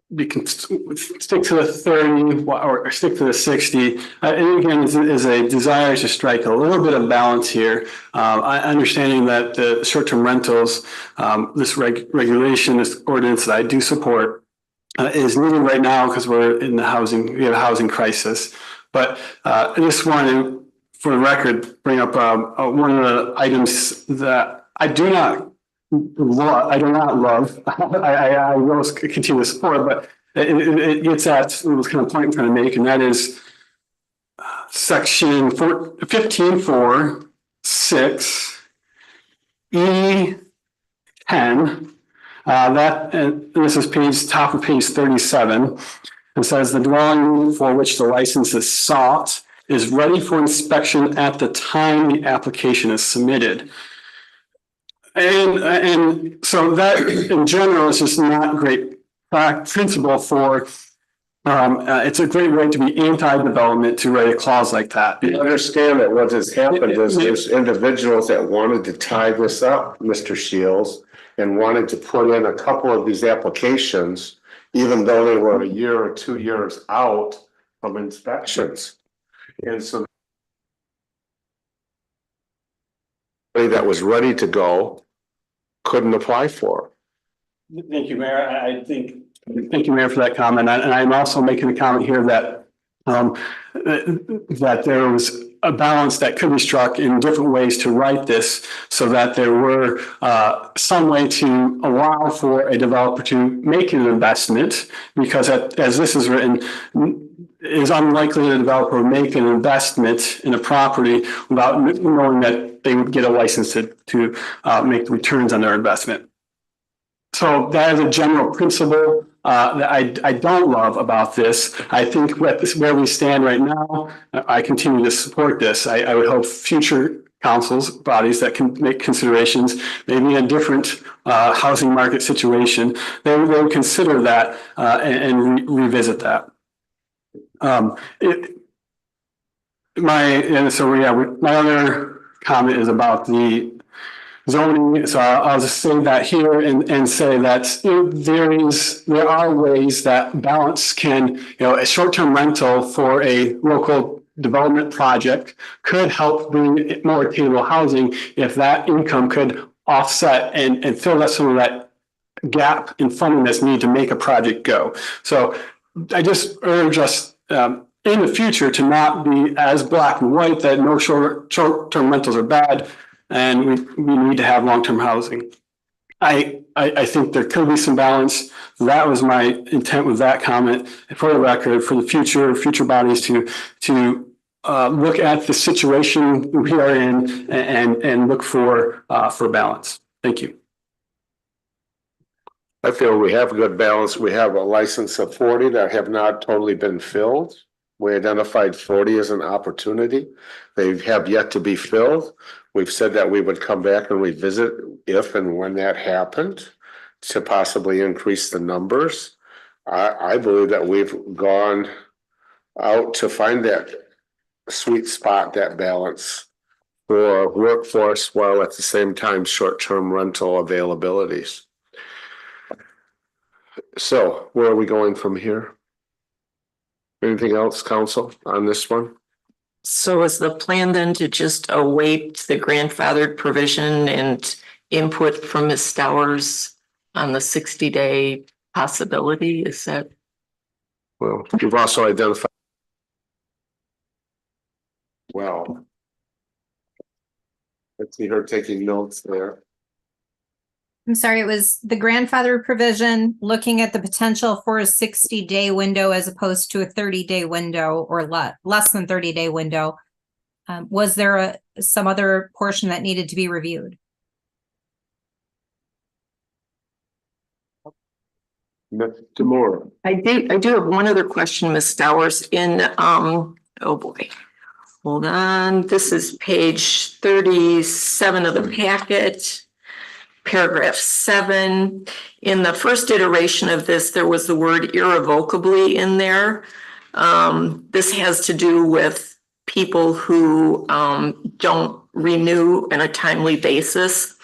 [SPEAKER 6] stick to the 30 or stick to the 60? And again, is a desire to strike a little bit of balance here. Understanding that the short-term rentals, this regulation, this ordinance that I do support, is needed right now because we have a housing crisis. But this one, for the record, bring up one of the items that I do not love. I will continue to support, but it gets at it was kind of point I'm trying to make, and that is section 15.4.6 E10. And this is top of page 37. It says the dwelling for which the license is sought is ready for inspection at the time the application is submitted. And so that in general is just not great principle for, it's a great way to be anti-development to write a clause like that.
[SPEAKER 1] You understand that what has happened is there's individuals that wanted to tie this up, Mr. Shields, and wanted to put in a couple of these applications, even though they were a year or 2 years out from inspections. And so that was ready to go couldn't apply for.
[SPEAKER 6] Thank you, Mayor. Thank you, Mayor, for that comment. And I'm also making a comment here that that there was a balance that could be struck in different ways to write this so that there were some way to allow for a developer to make an investment, because as this is written, it is unlikely the developer would make an investment in a property without knowing that they would get a license to make returns on their investment. So that is a general principle that I don't love about this. I think where we stand right now, I continue to support this. I would hope future councils, bodies that can make considerations, maybe in a different housing market situation, they would consider that and revisit that. My other comment is about the zoning. So I'll just say that here and say that there are ways that balance can, a short-term rental for a local development project could help bring more attainable housing if that income could offset and fill that some of that gap in funding that's needed to make a project go. So I just urge us in the future to not be as black and white that no short-term rentals are bad and we need to have long-term housing. I think there could be some balance. That was my intent with that comment. For the record, for the future bodies to look at the situation we are in and look for balance. Thank you.
[SPEAKER 1] I feel we have a good balance. We have a license of 40 that have not totally been filled. We identified 40 as an opportunity. They have yet to be filled. We've said that we would come back and revisit if and when that happened to possibly increase the numbers. I believe that we've gone out to find that sweet spot, that balance for workforce, while at the same time short-term rental availabilities. So where are we going from here? Anything else, council, on this one?
[SPEAKER 4] So is the plan then to just await the grandfathered provision and input from Ms. Stowers on the 60-day possibility? Is that?
[SPEAKER 1] Well, you've also identified. Well. Let's see her taking notes there.
[SPEAKER 10] I'm sorry, it was the grandfather provision, looking at the potential for a 60-day window as opposed to a 30-day window or less than 30-day window. Was there some other portion that needed to be reviewed?
[SPEAKER 1] Mr. Moore.
[SPEAKER 4] I do have one other question, Ms. Stowers, in, oh boy. Hold on, this is page 37 of the packet. Paragraph 7, in the first iteration of this, there was the word irrevocably in there. This has to do with people who don't renew on a timely basis.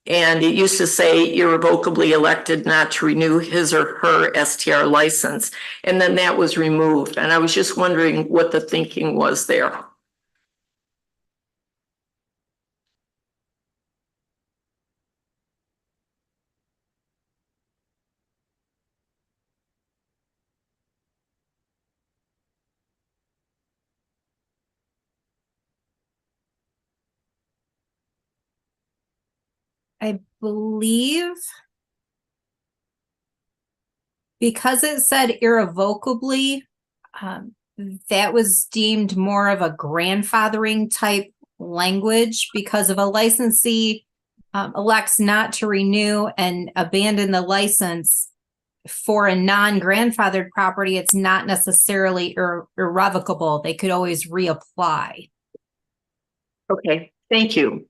[SPEAKER 4] And it used to say irrevocably elected not to renew his or her STR license. And then that was removed. And I was just wondering what the thinking was there.
[SPEAKER 10] I believe because it said irrevocably, that was deemed more of a grandfathering type language, because if a licensee elects not to renew and abandon the license for a non-grandfathered property, it's not necessarily irrevocable. They could always reapply.
[SPEAKER 4] Okay, thank you.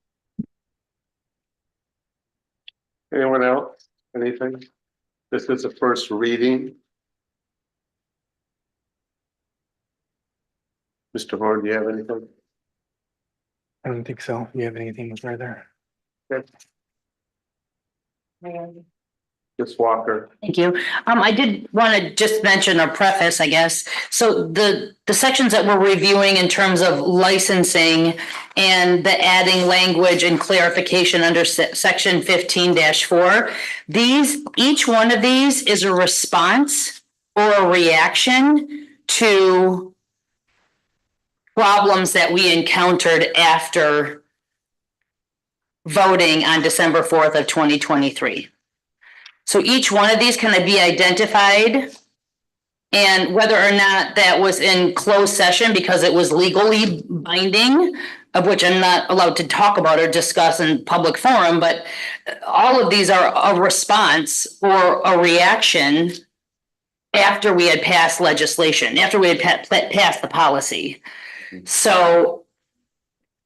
[SPEAKER 1] Anyone else? Anything? This is the first reading. Mr. Horn, do you have anything?
[SPEAKER 3] I don't think so. You have anything further?
[SPEAKER 1] Ms. Walker.
[SPEAKER 8] Thank you. I did want to just mention or preface, I guess. So the sections that we're reviewing in terms of licensing and the adding language and clarification under section 15-4, each one of these is a response or a reaction to problems that we encountered after voting on December 4th of 2023. So each one of these can be identified, and whether or not that was in closed session because it was legally binding, of which I'm not allowed to talk about or discuss in public forum, but all of these are a response or a reaction after we had passed legislation, after we had passed the policy. So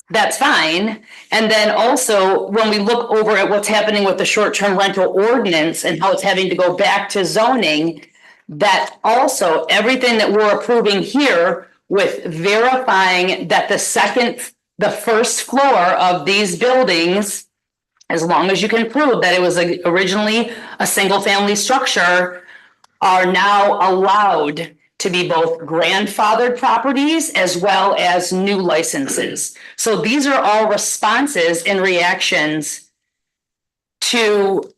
[SPEAKER 8] that's fine. And then also, when we look over at what's happening with the short-term rental ordinance and how it's having to go back to zoning, that also everything that we're approving here with verifying that the first floor of these buildings, as long as you can prove that it was originally a single-family structure, are now allowed to be both grandfathered properties as well as new licenses. So these are all responses and reactions to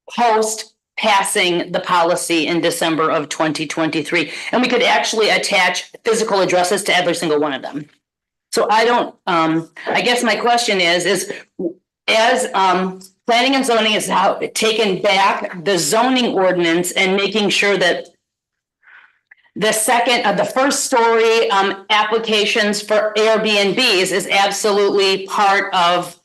[SPEAKER 8] post passing the policy in December of 2023. And we could actually attach physical addresses to every single one of them. So I guess my question is as planning and zoning is now taken back the zoning ordinance and making sure that the first story applications for Airbnbs is absolutely part of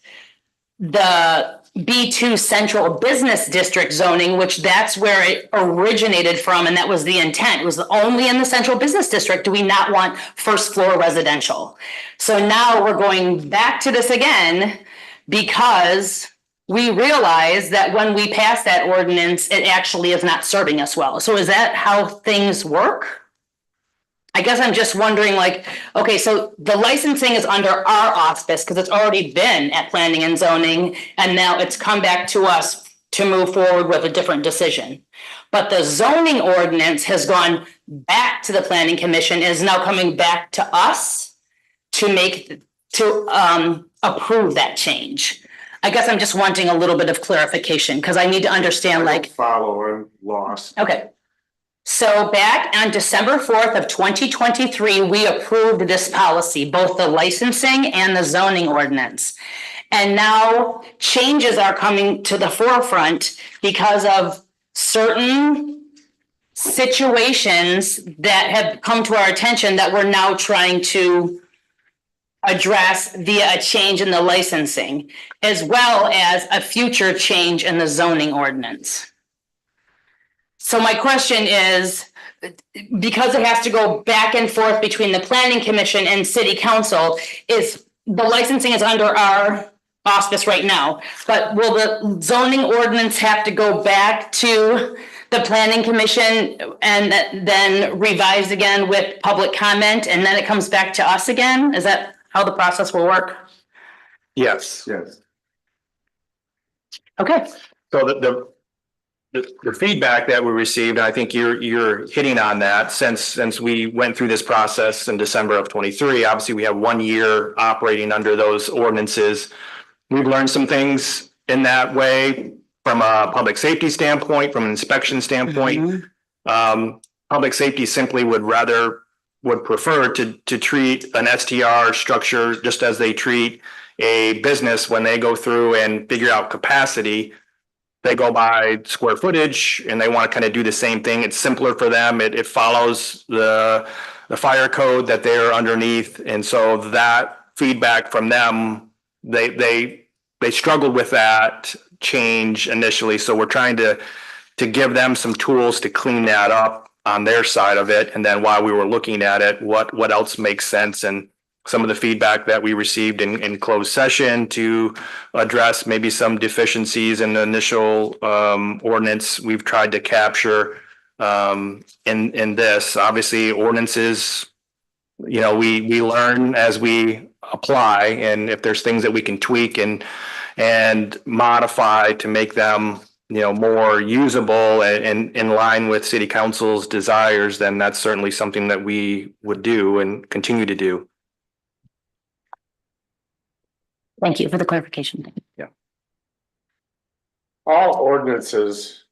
[SPEAKER 8] the B2 Central Business District zoning, which that's where it originated from, and that was the intent. It was only in the Central Business District do we not want first floor residential. So now we're going back to this again because we realize that when we pass that ordinance, it actually is not serving us well. So is that how things work? I guess I'm just wondering, like, okay, so the licensing is under our auspice because it's already been at planning and zoning, and now it's come back to us to move forward with a different decision. But the zoning ordinance has gone back to the planning commission, is now coming back to us to approve that change. I guess I'm just wanting a little bit of clarification because I need to understand, like.
[SPEAKER 1] Follow, I'm lost.
[SPEAKER 8] Okay. So back on December 4th of 2023, we approved this policy, both the licensing and the zoning ordinance. And now changes are coming to the forefront because of certain situations that have come to our attention that we're now trying to address via a change in the licensing, as well as a future change in the zoning ordinance. So my question is, because it has to go back and forth between the planning commission and city council, is the licensing is under our auspice right now, but will the zoning ordinance have to go back to the planning commission and then revised again with public comment, and then it comes back to us again? Is that how the process will work?
[SPEAKER 3] Yes.
[SPEAKER 1] Yes.
[SPEAKER 8] Okay.
[SPEAKER 3] So the feedback that we received, I think you're hitting on that since we went through this process in December of 23. Obviously, we have 1 year operating under those ordinances. We've learned some things in that way from a public safety standpoint, from an inspection standpoint. Public safety simply would prefer to treat an STR structure just as they treat a business when they go through and figure out capacity. They go by square footage and they want to kind of do the same thing. It's simpler for them. It follows the fire code that they're underneath. And so that feedback from them, they struggled with that change initially. So we're trying to give them some tools to clean that up on their side of it. And then while we were looking at it, what else makes sense? And some of the feedback that we received in closed session to address maybe some deficiencies in the initial ordinance we've tried to capture in this. Obviously, ordinances, we learn as we apply, and if there's things that we can tweak and modify to make them more usable and in line with city council's desires, then that's certainly something that we would do and continue to do.
[SPEAKER 8] Thank you for the clarification.
[SPEAKER 1] All ordinances,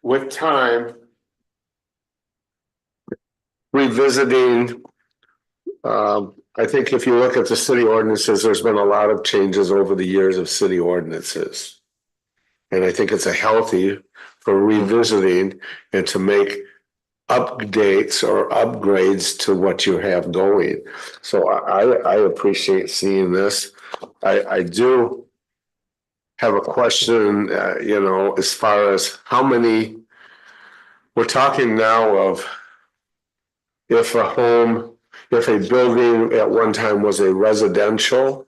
[SPEAKER 1] with time, revisiting, I think if you look at the city ordinances, there's been a lot of changes over the years of city ordinances. And I think it's a healthy for revisiting and to make updates or upgrades to what you have going. So I appreciate seeing this. I do have a question, as far as how many, we're talking now of if a building at one time was a residential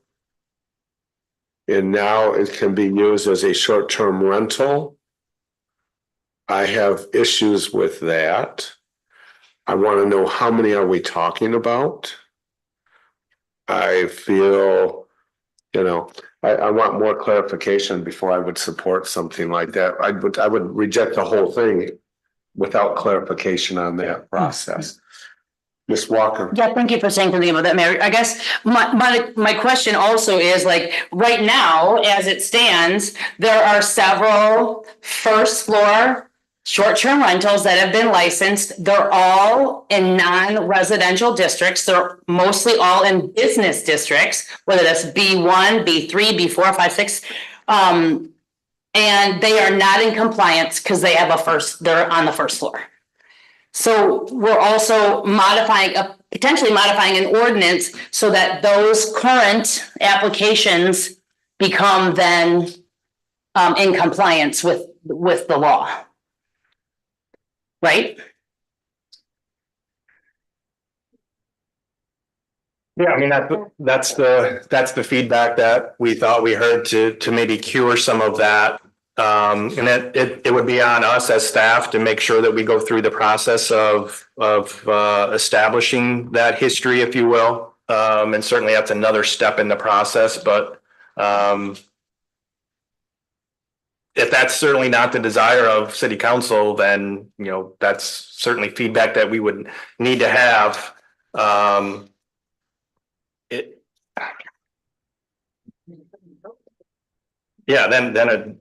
[SPEAKER 1] and now it can be used as a short-term rental. I have issues with that. I want to know how many are we talking about? I feel, I want more clarification before I would support something like that. I would reject the whole thing without clarification on that process. Ms. Walker.
[SPEAKER 8] Yeah, thank you for saying something about that, Mary. I guess my question also is right now, as it stands, there are several first floor short-term rentals that have been licensed. They're all in non-residential districts. They're mostly all in business districts, whether that's B1, B3, B4, 5, 6. And they are not in compliance because they have they're on the first floor. So we're also potentially modifying an ordinance so that those current applications become then in compliance with the law. Right?
[SPEAKER 3] Yeah, I mean, that's the feedback that we thought we heard to maybe cure some of that. And it would be on us as staff to make sure that we go through the process of establishing that history, if you will. And certainly that's another step in the process, but if that's certainly not the desire of city council, then, that's certainly feedback that we would need to have. Then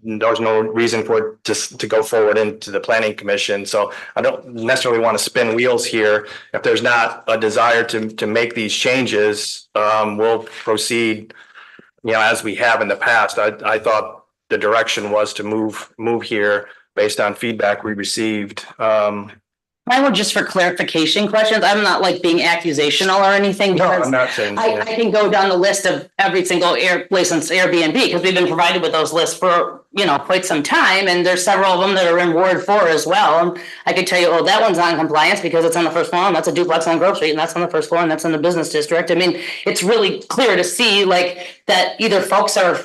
[SPEAKER 3] there's no reason for it just to go forward into the planning commission. So I don't necessarily want to spin wheels here. If there's not a desire to make these changes, we'll proceed, as we have in the past. I thought the direction was to move here based on feedback we received.
[SPEAKER 8] I would just for clarification questions. I'm not being accusational or anything.
[SPEAKER 3] No, I'm not saying.
[SPEAKER 8] I can go down the list of every single licensed Airbnb because we've been provided with those lists for, quite some time. And there's several of them that are in Ward 4 as well. And I could tell you, oh, that one's on compliance because it's on the first floor and that's a duplex on Grove Street and that's on the first floor and that's in the business district. I mean, it's really clear to see that either folks are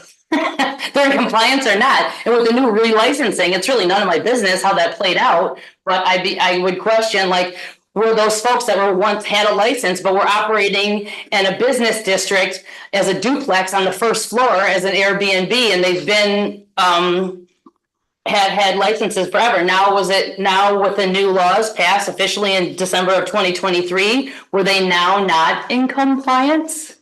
[SPEAKER 8] they're in compliance or not. And with the new relicensing, it's really none of my business how that played out. But I would question, were those folks that were once had a license, but were operating in a business district as a duplex on the first floor as an Airbnb, and they've been had licenses forever. Now with the new laws passed officially in December of 2023, were they now not in compliance?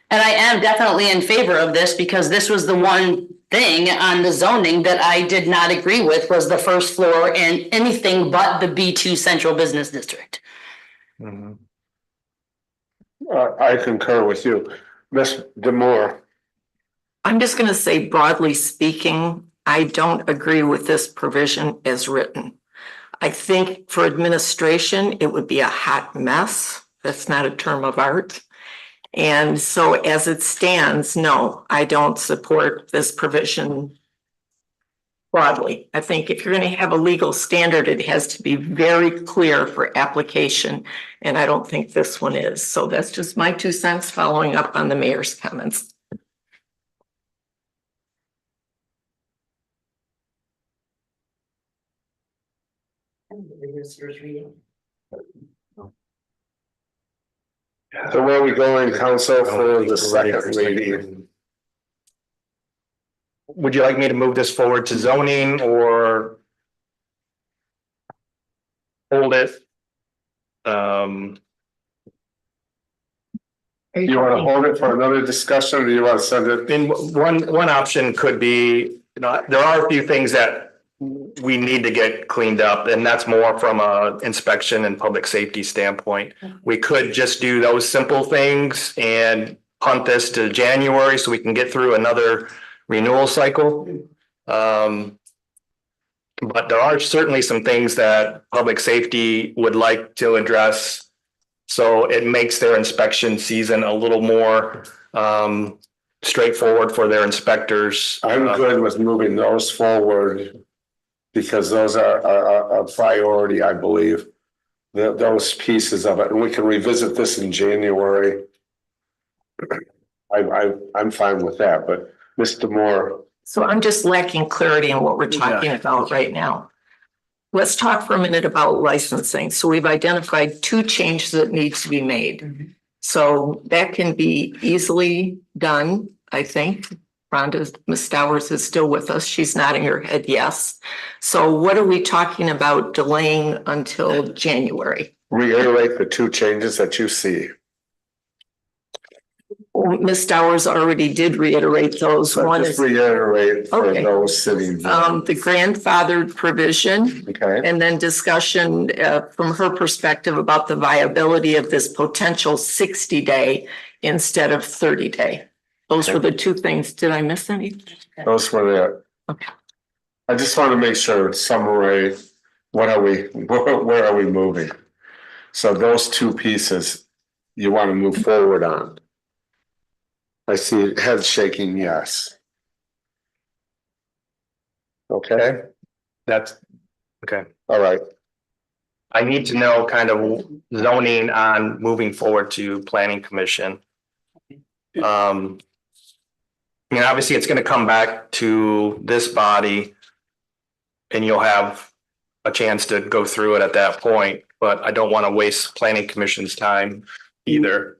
[SPEAKER 8] And I am definitely in favor of this because this was the one thing on the zoning that I did not agree with was the first floor and anything but the B2 Central Business District.
[SPEAKER 1] I concur with you. Ms. Demore.
[SPEAKER 4] I'm just going to say, broadly speaking, I don't agree with this provision as written. I think for administration, it would be a hot mess. That's not a term of art. And so as it stands, no, I don't support this provision broadly. I think if you're going to have a legal standard, it has to be very clear for application. And I don't think this one is. So that's just my 2 cents following up on the mayor's comments.
[SPEAKER 1] So where are we going, council, for the second reading?
[SPEAKER 3] Would you like me to move this forward to zoning or hold it?
[SPEAKER 1] Do you want to hold it for another discussion, or do you want to send it?
[SPEAKER 3] In one option could be, there are a few things that we need to get cleaned up, and that's more from a inspection and public safety standpoint. We could just do those simple things and punt this to January so we can get through another renewal cycle. But there are certainly some things that public safety would like to address. So it makes their inspection season a little more straightforward for their inspectors.
[SPEAKER 1] I'm good with moving those forward because those are a priority, I believe. Those pieces of it, and we can revisit this in January. I'm fine with that, but Mr. Moore.
[SPEAKER 4] So I'm just lacking clarity in what we're talking about right now. Let's talk for a minute about licensing. So we've identified 2 changes that need to be made. So that can be easily done, I think. Rhonda, Ms. Stowers is still with us. She's nodding her head yes. So what are we talking about delaying until January?
[SPEAKER 1] Reiterate the 2 changes that you see.
[SPEAKER 4] Well, Ms. Stowers already did reiterate those.
[SPEAKER 1] So
[SPEAKER 4] One
[SPEAKER 1] just
[SPEAKER 4] is
[SPEAKER 1] reiterate for
[SPEAKER 4] Okay.
[SPEAKER 1] those sitting.
[SPEAKER 4] the grandfathered provision.
[SPEAKER 1] Okay,
[SPEAKER 4] And then discussion from her perspective about the viability of this potential 60-day instead of 30-day. Those were the 2 things. Did I miss any?
[SPEAKER 1] those were the.
[SPEAKER 4] Okay.
[SPEAKER 1] I just want to make sure, summary, where are we moving? So those 2 pieces you want to move forward on. I see head shaking, yes. Okay,
[SPEAKER 3] That's okay.
[SPEAKER 1] all right.
[SPEAKER 3] I need to know kind of zoning on moving forward to planning commission. I mean, obviously, it's gonna come back to this body. And you'll have a chance to go through it at that point, but I don't want to waste planning commission's time either.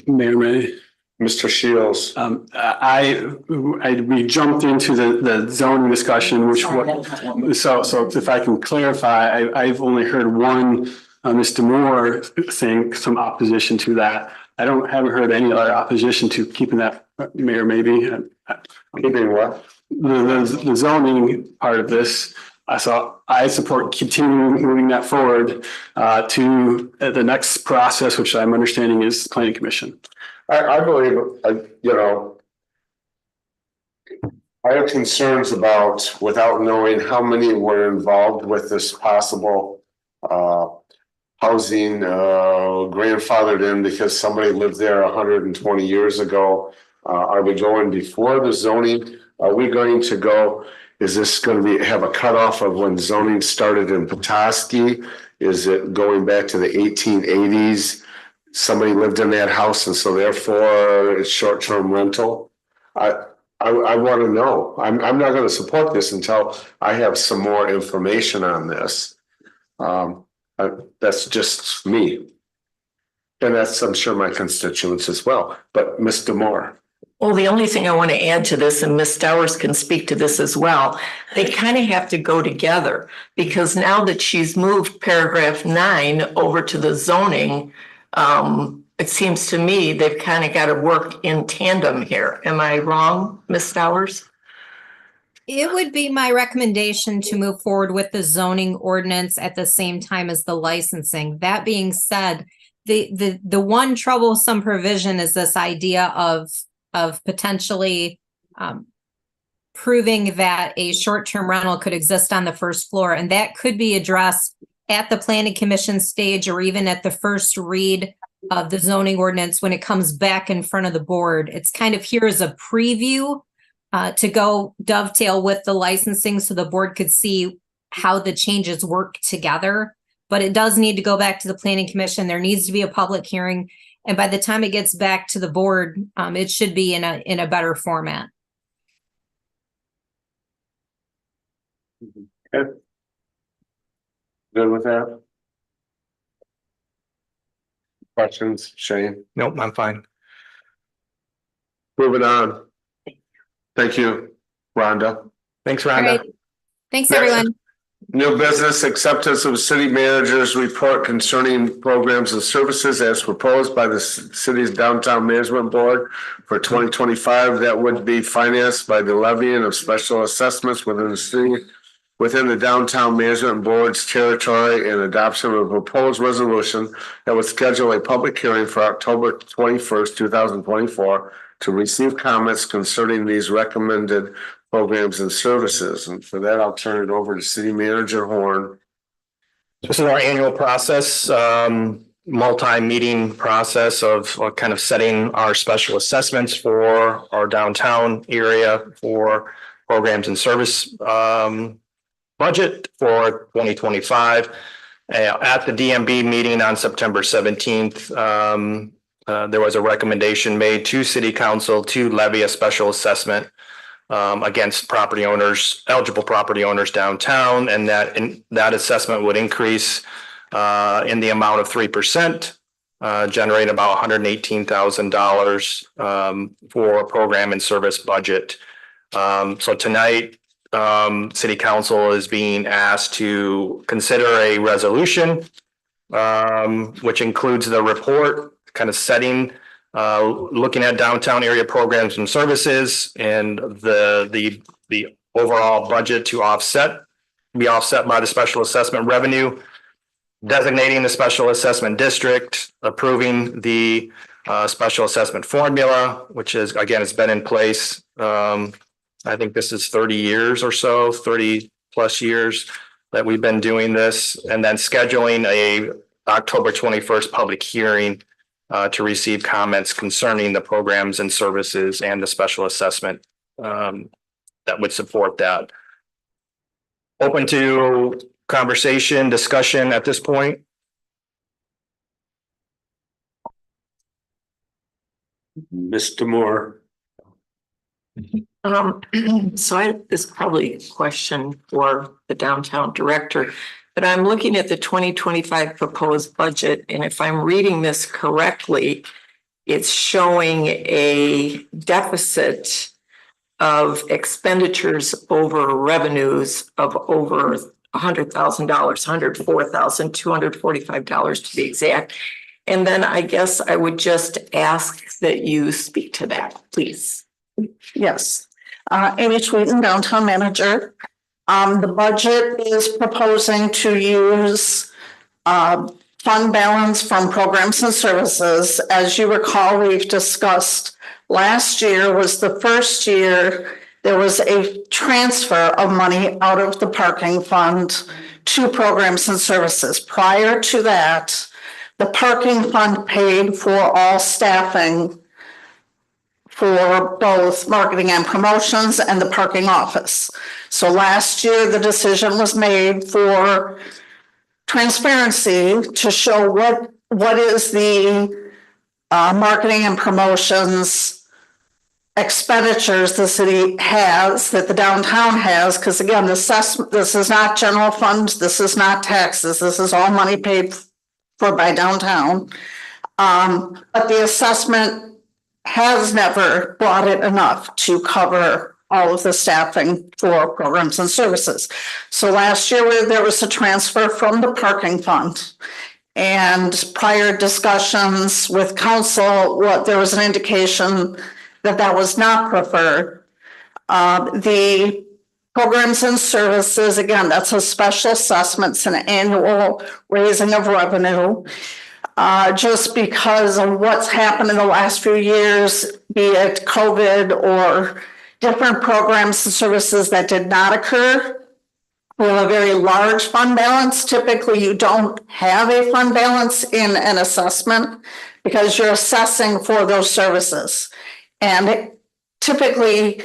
[SPEAKER 6] Mayor, May.
[SPEAKER 1] Mr. Shields.
[SPEAKER 6] We jumped into the zoning discussion, which so if I can clarify, I've only heard one, Mr. Moore saying some opposition to that. Haven't heard any other opposition to keeping that, Mayor, maybe.
[SPEAKER 1] Keeping what?
[SPEAKER 6] The zoning part of this. So I support continuing moving that forward to the next process, which I'm understanding is planning commission.
[SPEAKER 1] I believe, I have concerns about, without knowing how many were involved with this possible housing grandfathered in because somebody lived there 120 years ago. Are we going before the zoning? Are we going to go, is this going to have a cutoff of when zoning started in Petoskey? Is it going back to the 1880s? Somebody lived in that house and so therefore it's short-term rental. I want to know. I'm not going to support this until I have some more information on this. That's just me. And that's, I'm sure, my constituents as well. But Mr. Moore.
[SPEAKER 4] Well, the only thing I want to add to this, and Ms. Stowers can speak to this as well, they kind of have to go together because now that she's moved paragraph 9 over to the zoning, it seems to me they've kind of got to work in tandem here. Am I wrong, Ms. Stowers?
[SPEAKER 10] It would be my recommendation to move forward with the zoning ordinance at the same time as the licensing. That being said, the one troublesome provision is this idea of potentially proving that a short-term rental could exist on the first floor, and that could be addressed at the planning commission stage or even at the first read of the zoning ordinance when it comes back in front of the board. It's kind of here as a preview to go dovetail with the licensing so the board could see how the changes work together. But it does need to go back to the planning commission. There needs to be a public hearing. And by the time it gets back to the board, it should be in a better format.
[SPEAKER 1] Okay. Good with that? Questions, Shane?
[SPEAKER 3] Nope, I'm fine.
[SPEAKER 1] Moving on. Thank you, Rhonda.
[SPEAKER 3] Thanks,
[SPEAKER 10] All right.
[SPEAKER 3] Rhonda.
[SPEAKER 10] Thanks,
[SPEAKER 1] Next.
[SPEAKER 10] everyone.
[SPEAKER 1] New business acceptance of city manager's report concerning programs and services as proposed by the city's downtown management board for 2025. That would be financed by the levying of special assessments within the city, within the downtown management board's territory, and adoption of a proposed resolution that would schedule a public hearing for October 21st, 2024 to receive comments concerning these recommended programs and services. And for that, I'll turn it over to City Manager Horn.
[SPEAKER 3] This is our annual process, multi-meeting process of kind of setting our special assessments for our downtown area for programs and service budget for 2025. At the DMB meeting on September 17th, there was a recommendation made to City Council to levy a special assessment against property owners, eligible property owners downtown, and that assessment would increase in the amount of 3%, generate about $118,000 for a program and service budget. So tonight, City Council is being asked to consider a resolution, which includes the report, kind of setting looking at downtown area programs and services and the overall budget to be offset by the special assessment revenue, designating the special assessment district, approving the special assessment formula, which is, again, it's been in place. I think this is 30 years or so, 30 plus years that we've been doing this, and then scheduling a October 21st public hearing to receive comments concerning the programs and services and the special assessment that would support that. Open to conversation, discussion at this point.
[SPEAKER 1] Mr. Moore.
[SPEAKER 4] So this is probably a question for the downtown director, but I'm looking at the 2025 proposed budget, and if I'm reading this correctly, it's showing a deficit of expenditures over revenues of over $100,000, $104,245 to be exact. And then I guess I would just ask that you speak to that, please.
[SPEAKER 11] Yes, Amy Tweeten, downtown manager. The budget is proposing to use fund balance from programs and services. As you recall, we've discussed last year was the first year there was a transfer of money out of the parking fund to programs and services. Prior to that, the parking fund paid for all staffing for both marketing and promotions and the parking office. So last year, the decision was made for transparency to show what is the marketing and promotions expenditures the city has, that the downtown has, because again, this is not general fund, this is not taxes, this is all money paid for by downtown. But the assessment has never brought it enough to cover all of the staffing for programs and services. So last year there was a transfer from the parking fund, and prior discussions with council, there was an indication that was not preferred. The programs and services, again, that's a special assessment, it's an annual raising of revenue. Just because of what's happened in the last few years, be it COVID or different programs and services that did not occur. We have a very large fund balance. Typically, you don't have a fund balance in an assessment because you're assessing for those services. And typically,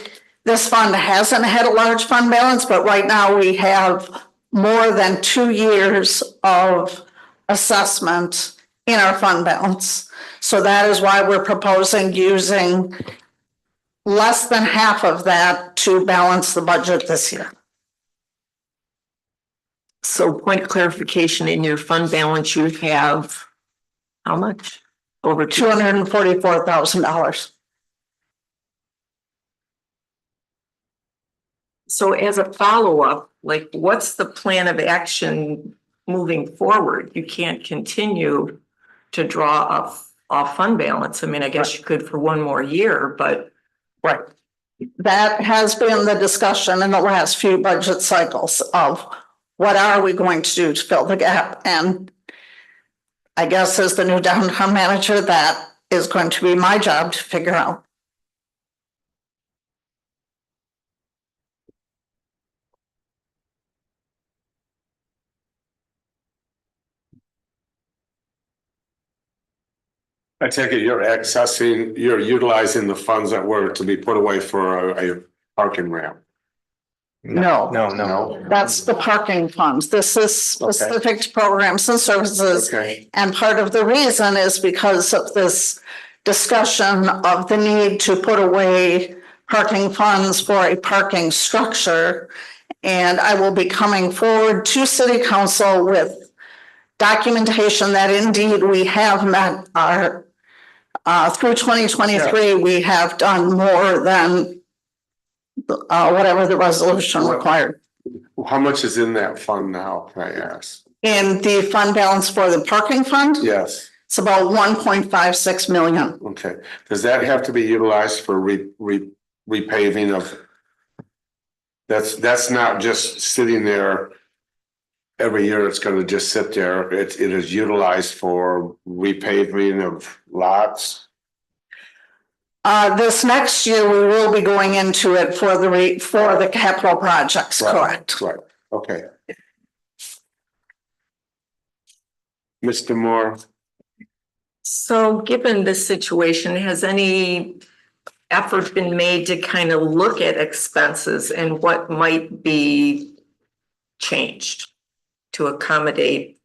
[SPEAKER 11] this fund hasn't had a large fund balance, but right now we have more than 2 years of assessment in our fund balance. So that is why we're proposing using less than half of that to balance the budget this year.
[SPEAKER 4] So point of clarification, in your fund balance, you have how much? Over
[SPEAKER 11] $244,000.
[SPEAKER 4] So as a follow-up, like what's the plan of action moving forward? You can't continue to draw off fund balance. I mean, I guess you could for one more year, but.
[SPEAKER 11] Right. That has been the discussion in the last few budget cycles of what are we going to do to fill the gap? And I guess as the new downtown manager, that is going to be my job to figure out.
[SPEAKER 1] I take it you're utilizing the funds that were to be put away for a parking ramp.
[SPEAKER 11] No, that's the parking funds. This is specific to programs and services.
[SPEAKER 1] Okay,
[SPEAKER 11] And part of the reason is because of this discussion of the need to put away parking funds for a parking structure. And I will be coming forward to city council with documentation that indeed we have met our, through 2023, we have done more than whatever the resolution required.
[SPEAKER 1] how much is in that fund now, can I ask?
[SPEAKER 11] In the fund balance for the parking fund,
[SPEAKER 1] Yes,
[SPEAKER 11] it's about 1.56 million.
[SPEAKER 1] okay. Does that have to be utilized for repaving of? That's not just sitting there. Every year it's gonna just sit there. It is utilized for repaving of lots.
[SPEAKER 11] This next year, we will be going into it for the capital projects, correct?
[SPEAKER 1] Right, okay. Mr. Moore,
[SPEAKER 4] So given this situation, has any effort been made to kind of look at expenses and what might be changed to accommodate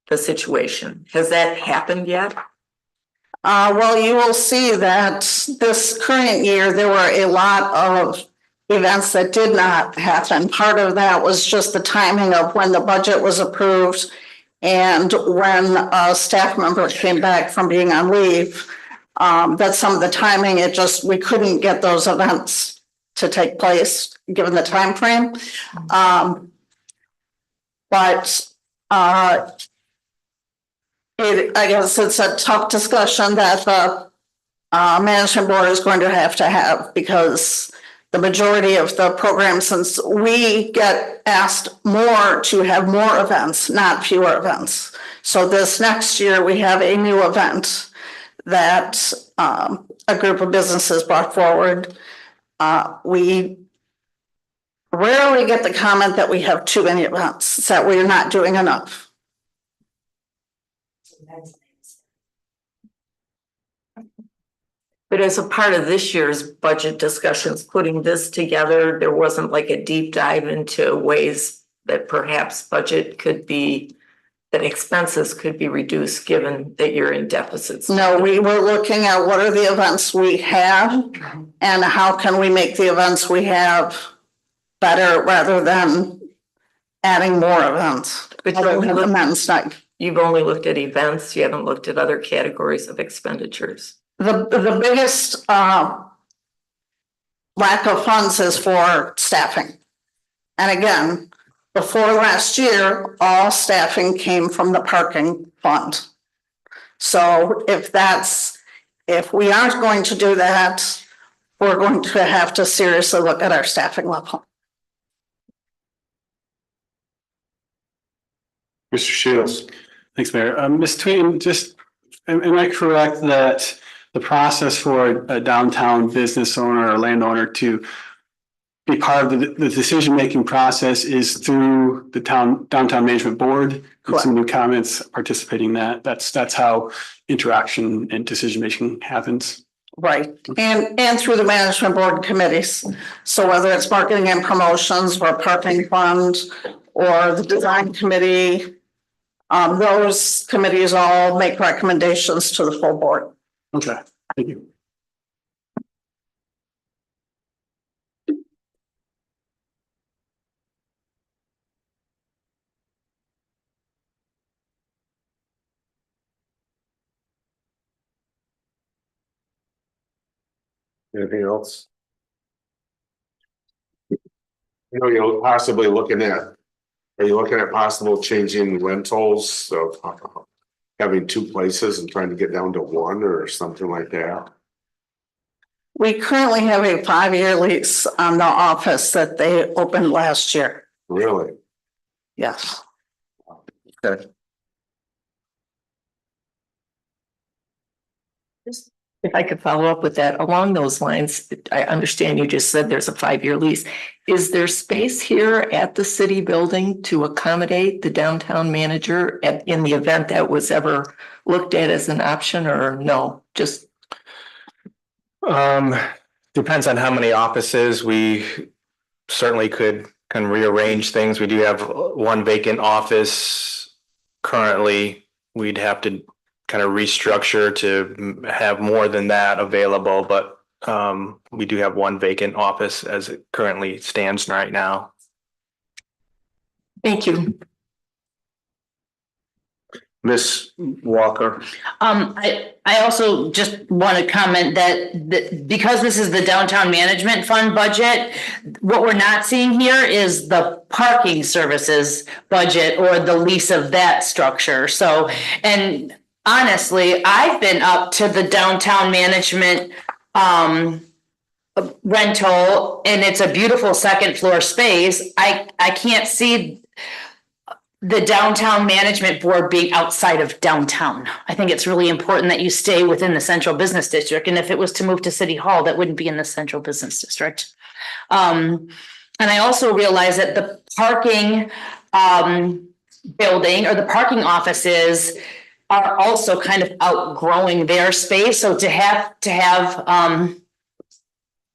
[SPEAKER 4] the situation? Has that happened yet?
[SPEAKER 11] Well, you will see that this current year, there were a lot of events that did not happen. Part of that was just the timing of when the budget was approved and when a staff member came back from being on leave. That's some of the timing. We couldn't get those events to take place given the time frame. I guess it's a tough discussion that the management board is going to have because the majority of the programs, since we get asked more to have more events, not fewer events. So this next year, we have a new event that a group of businesses brought forward. We rarely get the comment that we have too many events, that we're not doing enough.
[SPEAKER 4] But as a part of this year's budget discussions, putting this together, there wasn't like a deep dive into ways that perhaps that expenses could be reduced given that you're in deficits.
[SPEAKER 11] No, we were looking at what are the events we have and how can we make the events we have better rather than adding more events.
[SPEAKER 4] But
[SPEAKER 11] Other than the men's night.
[SPEAKER 4] you've only looked at events, you haven't looked at other categories of expenditures.
[SPEAKER 11] The biggest lack of funds is for staffing. And again, before last year, all staffing came from the parking fund. So if we aren't going to do that, we're going to have to seriously look at our staffing level.
[SPEAKER 1] Mr. Shields.
[SPEAKER 6] Thanks, Mayor. Ms. Tweeden, am I correct that the process for a downtown business owner or landowner to be part of the decision-making process is through the downtown management board?
[SPEAKER 11] Correct.
[SPEAKER 6] Some new comments participating in that. That's how interaction and decision-making happens.
[SPEAKER 11] Right, and through the management board committees. So whether it's marketing and promotions or parking fund or the design committee, those committees all make recommendations to the full board.
[SPEAKER 6] Okay, thank you.
[SPEAKER 1] Anything else? You know, you're possibly looking at, are you looking at possible changing rentals of having two places and trying to get down to one or something like that?
[SPEAKER 11] We currently have a 5-year lease on the office that they opened last year.
[SPEAKER 1] Really?
[SPEAKER 11] Yes.
[SPEAKER 1] Okay.
[SPEAKER 4] If I could follow up with that, along those lines, I understand you just said there's a 5-year lease. Is there space here at the city building to accommodate the downtown manager in the event that was ever looked at as an option, or no? Just
[SPEAKER 3] Depends on how many offices. We certainly can rearrange things. We do have one vacant office currently. We'd have to kind of restructure to have more than that available, but we do have one vacant office as it currently stands right now.
[SPEAKER 4] thank you.
[SPEAKER 1] Miss Walker?
[SPEAKER 8] I also just want to comment that because this is the downtown management fund budget, what we're not seeing here is the parking services budget or the lease of that structure. So, and honestly, I've been up to the downtown management rental, and it's a beautiful second floor space. I can't see the downtown management board being outside of downtown. I think it's really important that you stay within the central business district. And if it was to move to City Hall, that wouldn't be in the central business district. And I also realize that the parking building or the parking offices are also kind of outgrowing their space. So to have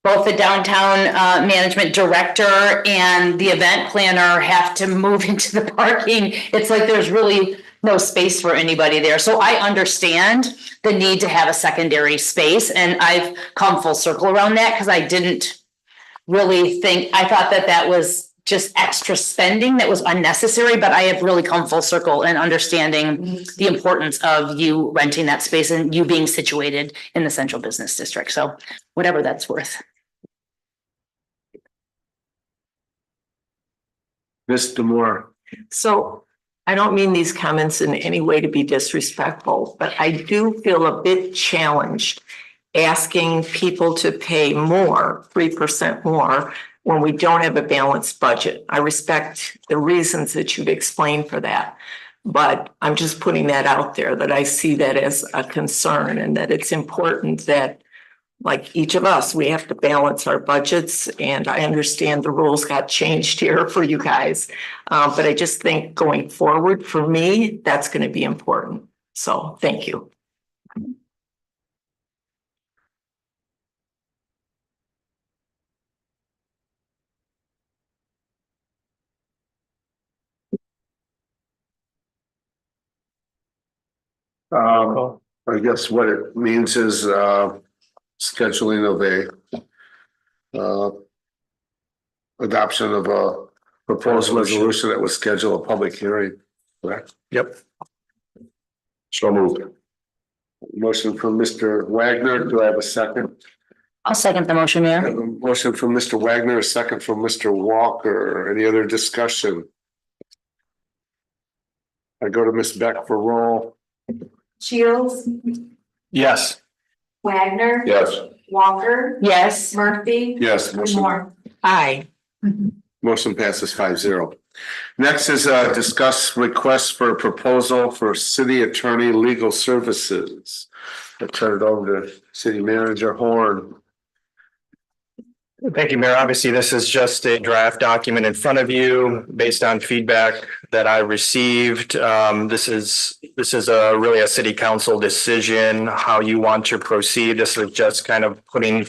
[SPEAKER 8] both the downtown management director and the event planner have to move into the parking, it's like there's really no space for anybody there. So I understand the need to have a secondary space, and I've come full circle around that because I didn't really think, I thought that that was just extra spending that was unnecessary, but I have really come full circle in understanding the importance of you renting that space and you being situated in the central business district. So whatever that's worth.
[SPEAKER 1] Ms. Demore?
[SPEAKER 4] So I don't mean these comments in any way to be disrespectful, but I do feel a bit challenged asking people to pay more, 3% more, when we don't have a balanced budget. I respect the reasons that you've explained for that, but I'm just putting that out there, that I see that as a concern, and that it's important that, like each of us, we have to balance our budgets. And I understand the rules got changed here for you guys. But I just think going forward, for me, that's going to be important. So thank you.
[SPEAKER 1] I guess what it means is scheduling of a adoption of a proposed resolution that would schedule a public hearing, correct?
[SPEAKER 3] Yep.
[SPEAKER 1] So moved. Motion from Mr. Wagner. Do I have a second?
[SPEAKER 8] I'll second the motion,
[SPEAKER 1] I have
[SPEAKER 8] Mayor.
[SPEAKER 1] a motion from Mr. Wagner, a second from Mr. Walker. Any other discussion? I go to Ms. Beck for roll.
[SPEAKER 2] Shields,
[SPEAKER 3] Yes.
[SPEAKER 2] Wagner.
[SPEAKER 7] Yes.
[SPEAKER 2] Walker.
[SPEAKER 8] Yes.
[SPEAKER 2] Murphy.
[SPEAKER 1] Yes.
[SPEAKER 2] Moore.
[SPEAKER 4] Aye.
[SPEAKER 1] Motion passes 5-0. Next is discuss requests for a proposal for city attorney legal services. I turn it over to City Manager Horn.
[SPEAKER 3] Thank you, Mayor. Obviously, this is just a draft document in front of you based on feedback that I received. This is really a city council decision, how you want to proceed. This is just kind of putting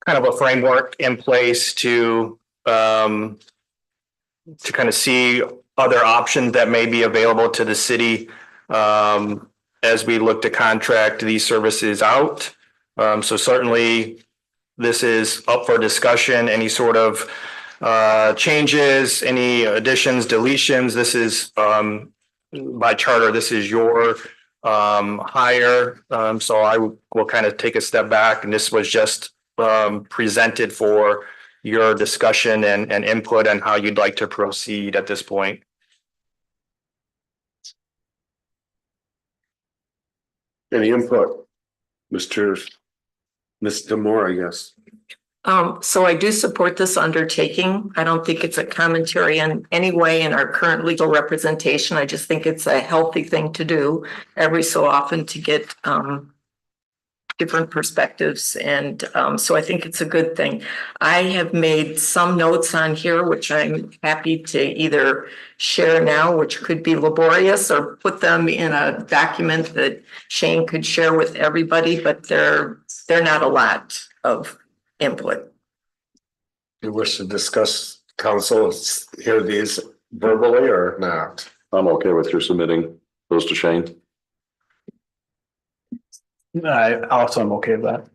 [SPEAKER 3] kind of a framework in place to kind of see other options that may be available to the city as we look to contract these services out. So certainly this is up for discussion, any sort of changes, any additions, deletions. This is by charter, this is your hire. So I will kind of take a step back, and this was just presented for your discussion and input on how you'd like to proceed at this point.
[SPEAKER 1] Any input? Ms. Demore, I guess.
[SPEAKER 4] So I do support this undertaking. I don't think it's a commentary in any way in our current legal representation. I just think it's a healthy thing to do every so often to get different perspectives. And so I think it's a good thing. I have made some notes on here, which I'm happy to either share now, which could be laborious, or put them in a document that Shane could share with everybody, but they're not a lot of input.
[SPEAKER 1] You wish to discuss, council, hear these verbally or not?
[SPEAKER 7] I'm okay with your submitting those to Shane.
[SPEAKER 6] I also am okay with that.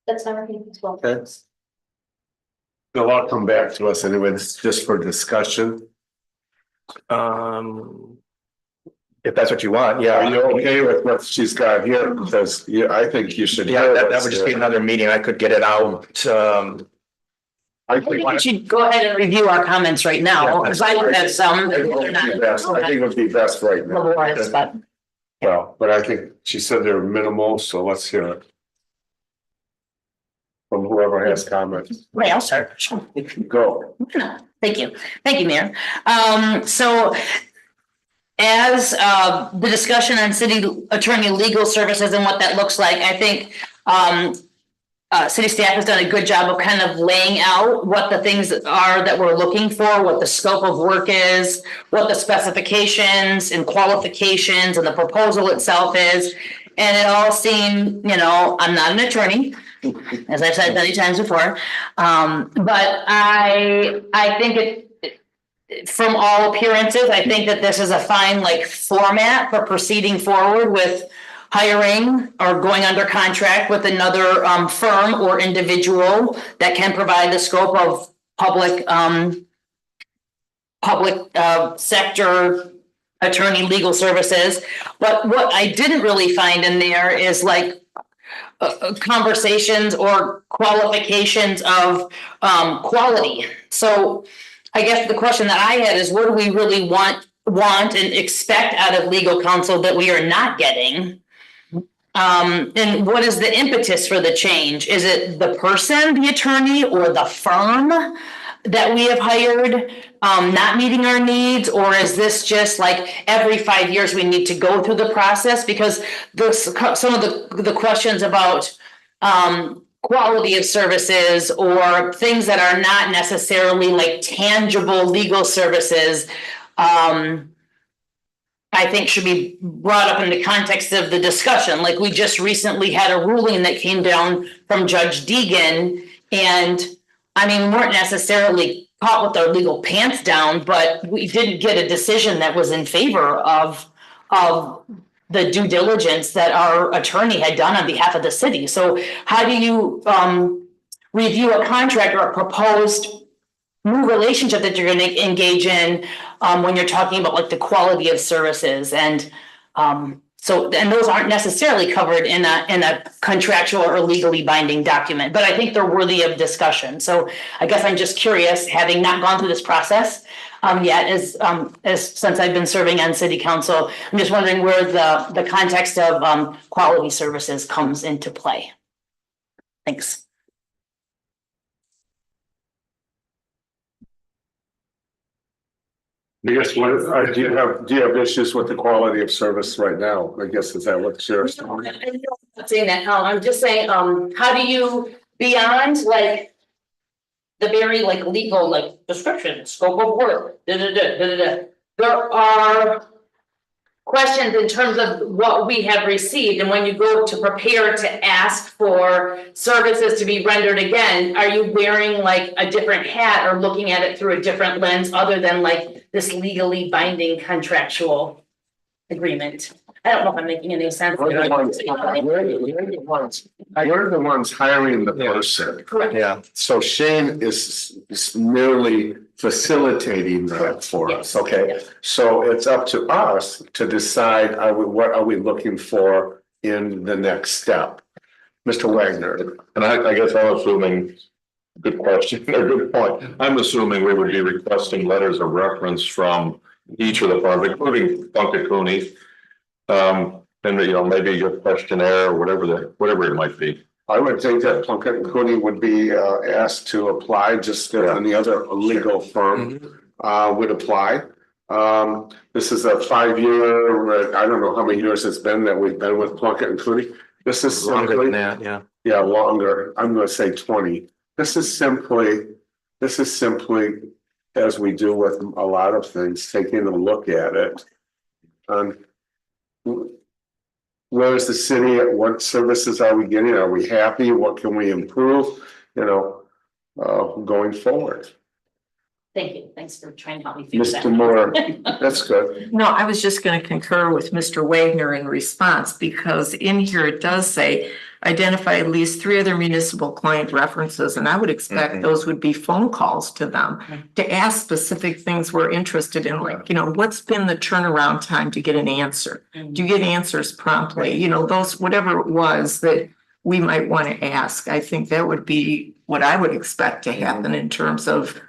[SPEAKER 2] That's not okay as well.
[SPEAKER 1] Okay. They'll all come back to us anyway. This is just for discussion.
[SPEAKER 3] If that's what you want, yeah.
[SPEAKER 1] Are you okay with what she's got here? Because I think you should.
[SPEAKER 3] Yeah, that would just be another meeting. I could get it out.
[SPEAKER 8] I think we should go ahead and review our comments right now, because I would have some.
[SPEAKER 1] I think it would be best right now.
[SPEAKER 8] Laborious, but
[SPEAKER 1] Well, but I think she said they're minimal, so let's hear it. From whoever has comments.
[SPEAKER 8] wait, I'll start. Sure.
[SPEAKER 1] Go.
[SPEAKER 8] Thank you. Thank you, Mayor. So as the discussion on city attorney legal services and what that looks like, I think city staff has done a good job of kind of laying out what the things are that we're looking for, what the scope of work is, what the specifications and qualifications and the proposal itself is. And it all seemed, I'm not an attorney, as I've said many times before. But I think from all appearances, I think that this is a fine format for proceeding forward with hiring or going under contract with another firm or individual that can provide the scope of public sector attorney legal services. But what I didn't really find in there is conversations or qualifications of quality. So I guess the question that I had is, what do we really want and expect out of legal counsel that we are not getting? And what is the impetus for the change? Is it the person, the attorney, or the firm that we have hired not meeting our needs? Or is this just every 5 years we need to go through the process? Because some of the questions about quality of services or things that are not necessarily tangible legal services, I think should be brought up in the context of the discussion. We just recently had a ruling that came down from Judge Deegan, and we weren't necessarily caught with our legal pants down, but we didn't get a decision that was in favor of the due diligence that our attorney had done on behalf of the city. So how do you review a contract or a proposed new relationship that you're going to engage in when you're talking about the quality of services? And and those aren't necessarily covered in a contractual or legally binding document, but I think they're worthy of discussion. So I guess I'm just curious, having not gone through this process yet, as since I've been serving on city council, I'm just wondering where the context of quality services comes into play. Thanks.
[SPEAKER 1] I guess do you have issues with the quality of service right now? I guess is that what you're
[SPEAKER 8] I'm not saying that. I'm just saying, how do you beyond like the very like legal like description, scope of work, there are questions in terms of what we have received, and when you go to prepare to ask for services to be rendered again, are you wearing like a different hat or looking at it through a different lens other than like this legally binding contractual agreement? I don't know if I'm making any sense.
[SPEAKER 1] We're the ones hiring the person.
[SPEAKER 8] Correct.
[SPEAKER 3] Yeah.
[SPEAKER 1] So Shane is merely facilitating that for us, okay?
[SPEAKER 8] Yes.
[SPEAKER 1] So it's up to us to decide, what are we looking for in the next step? Mr. Wagner,
[SPEAKER 7] And I guess I'm assuming, good question, or good point. I'm assuming we would be requesting letters of reference from each of the firms, including Plunkett Cooney. And maybe your questionnaire or whatever it might be.
[SPEAKER 1] I would think that Plunkett and Cooney would be asked to apply just as any other legal firm would apply. This is a 5-year, I don't know how many years it's been that we've been with Plunkett and Cooney. This is
[SPEAKER 3] Longer than
[SPEAKER 1] simply,
[SPEAKER 3] that, yeah.
[SPEAKER 1] yeah, longer. I'm gonna say 20. This is simply, as we do with a lot of things, taking a look at it. Where is the city? What services are we getting? Are we happy? What can we improve? Going forward.
[SPEAKER 8] Thank you. Thanks for trying to help me figure that.
[SPEAKER 1] Mr. Moore, that's good.
[SPEAKER 4] No, I was just going to concur with Mr. Wagner in response, because in here it does say identify at least 3 other municipal client references, and I would expect those would be phone calls to them to ask specific things we're interested in, like, what's been the turnaround time to get an answer? Do you get answers promptly? Those, whatever it was that we might want to ask. I think that would be what I would expect to happen in terms of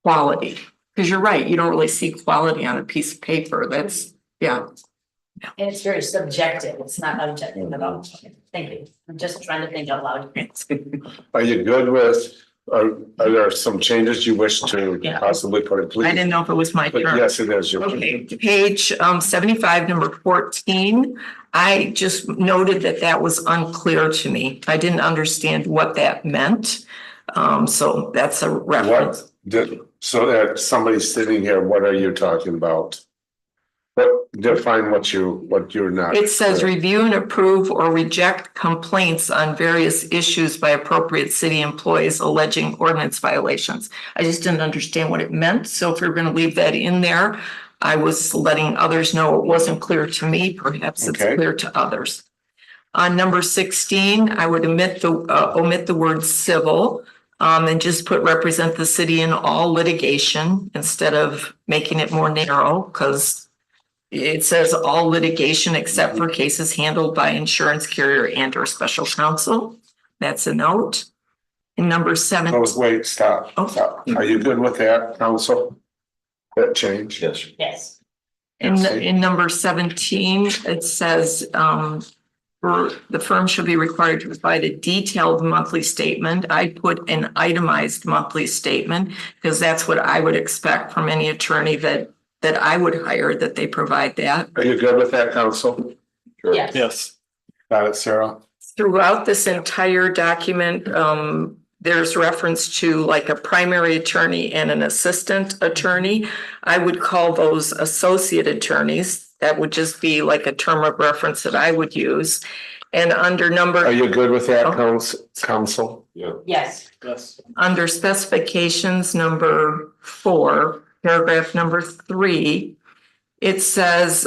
[SPEAKER 4] quality. Because you're right, you don't really see quality on a piece of paper. That's, yeah.
[SPEAKER 8] And it's very subjective. It's not objective at all. Thank you. I'm just trying to think out loud.
[SPEAKER 1] Are you good with, are there some changes you wish to
[SPEAKER 4] Yeah.
[SPEAKER 1] possibly put in, please?
[SPEAKER 4] I didn't know if it was my
[SPEAKER 1] But
[SPEAKER 4] turn.
[SPEAKER 1] yes, it is.
[SPEAKER 4] Okay, page 75, number 14. I just noted that was unclear to me. I didn't understand what that meant. So that's a reference.
[SPEAKER 1] So that somebody's sitting here, what are you talking about? But define what you're not.
[SPEAKER 4] It says review and approve or reject complaints on various issues by appropriate city employees alleging ordinance violations. I just didn't understand what it meant. So if we're going to leave that in there, I was letting others know it wasn't clear to me. Perhaps it's
[SPEAKER 1] Okay.
[SPEAKER 4] clear to others. On number 16, I would omit the word civil. And just put represent the city in all litigation instead of making it more narrow, because it says all litigation except for cases handled by insurance carrier and or special counsel. That's a note. In number 7.
[SPEAKER 1] Oh, wait, stop.
[SPEAKER 4] Oh.
[SPEAKER 1] Stop. Are you good with that, council? That change?
[SPEAKER 7] Yes.
[SPEAKER 8] Yes.
[SPEAKER 4] In number 17, it says, the firm should be required to provide a detailed monthly statement. I put an itemized monthly statement because that's what I would expect from any attorney that I would hire, that they provide that.
[SPEAKER 1] Are you good with that, council?
[SPEAKER 8] Yes.
[SPEAKER 6] Yes.
[SPEAKER 1] Got it, Sarah?
[SPEAKER 4] Throughout this entire document, there's reference to like a primary attorney and an assistant attorney. I would call those associate attorneys. That would just be like a term of reference that I would use. And under
[SPEAKER 1] Are you good with that, council?
[SPEAKER 8] Yes.
[SPEAKER 4] under specifications number 4, paragraph number 3, it says,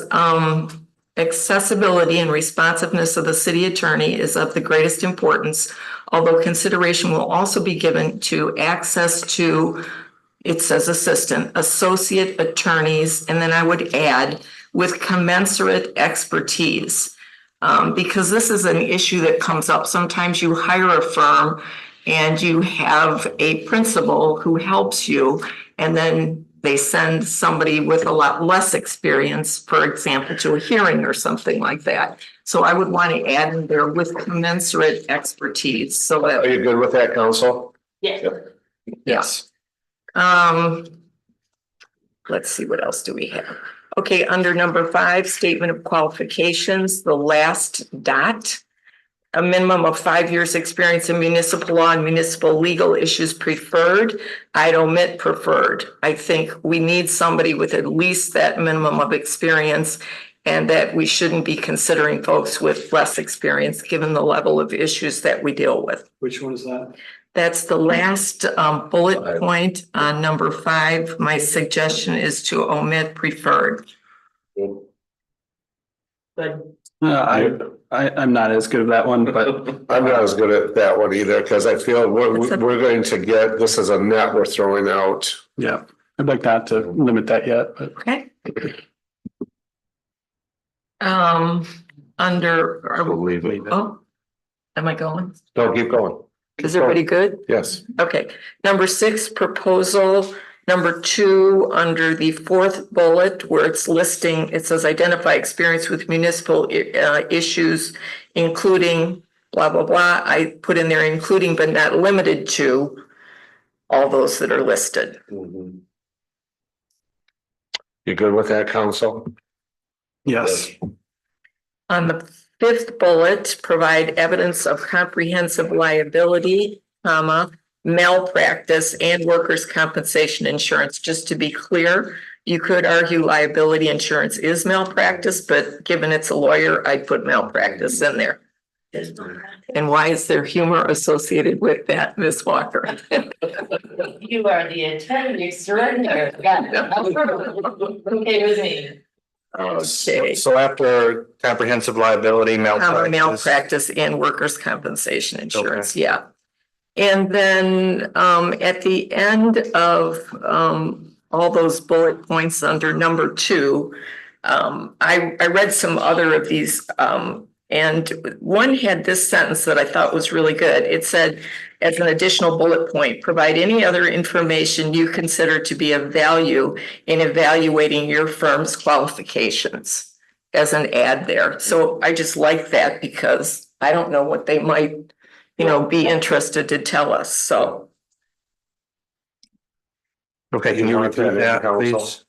[SPEAKER 4] accessibility and responsiveness of the city attorney is of the greatest importance, although consideration will also be given to access to, it says associate attorneys, and then I would add with commensurate expertise. Because this is an issue that comes up. Sometimes you hire a firm and you have a principal who helps you, and then they send somebody with a lot less experience, for example, to a hearing or something like that. So I would want to add in there with commensurate expertise, so
[SPEAKER 1] Are
[SPEAKER 4] that,
[SPEAKER 1] you good with that, council?
[SPEAKER 8] Yes.
[SPEAKER 4] yes. Let's see, what else do we have? Okay, under number 5, statement of qualifications, the last dot. a minimum of 5 years' experience in municipal law and municipal legal issues preferred. I'd omit preferred. I think we need somebody with at least that minimum of experience, and that we shouldn't be considering folks with less experience, given the level of issues that we deal with.
[SPEAKER 6] Which one is that?
[SPEAKER 4] That's the last bullet point on number 5. My suggestion is to omit preferred. But
[SPEAKER 6] I'm not as good at that one, but
[SPEAKER 1] I'm not as good at that one either, because I feel we're going to get, this is a net we're throwing out.
[SPEAKER 6] yeah, I'd like not to limit that yet, but.
[SPEAKER 4] okay. Under,
[SPEAKER 1] Leave it.
[SPEAKER 4] oh, am I going?
[SPEAKER 1] Don't keep going.
[SPEAKER 4] Is everybody good?
[SPEAKER 1] Yes.
[SPEAKER 4] Okay, number 6, proposal. Number 2, under the 4th bullet where it's listing, it says identify experience with municipal issues, including blah, blah, blah. I put in there including but not limited to all those that are listed.
[SPEAKER 1] You good with that, council?
[SPEAKER 6] Yes.
[SPEAKER 4] On the 5th bullet, provide evidence of comprehensive liability, comma, malpractice and workers' compensation insurance. Just to be clear, you could argue liability insurance is malpractice, but given it's a lawyer, I'd put malpractice in there. And why is there humor associated with that, Ms. Walker?
[SPEAKER 2] You are the attorney extraordinary. Okay with me.
[SPEAKER 4] Okay.
[SPEAKER 3] So after comprehensive liability,
[SPEAKER 4] Malpractice and workers' compensation insurance, yeah. And then at the end of all those bullet points under number 2, I read some other of these and one had this sentence that I thought was really good. It said, as an additional bullet point, provide any other information you consider to be of value in evaluating your firm's qualifications, as an add there. So I just like that because I don't know what they might, be interested to tell us. So.
[SPEAKER 3] Okay, can you repeat that, please?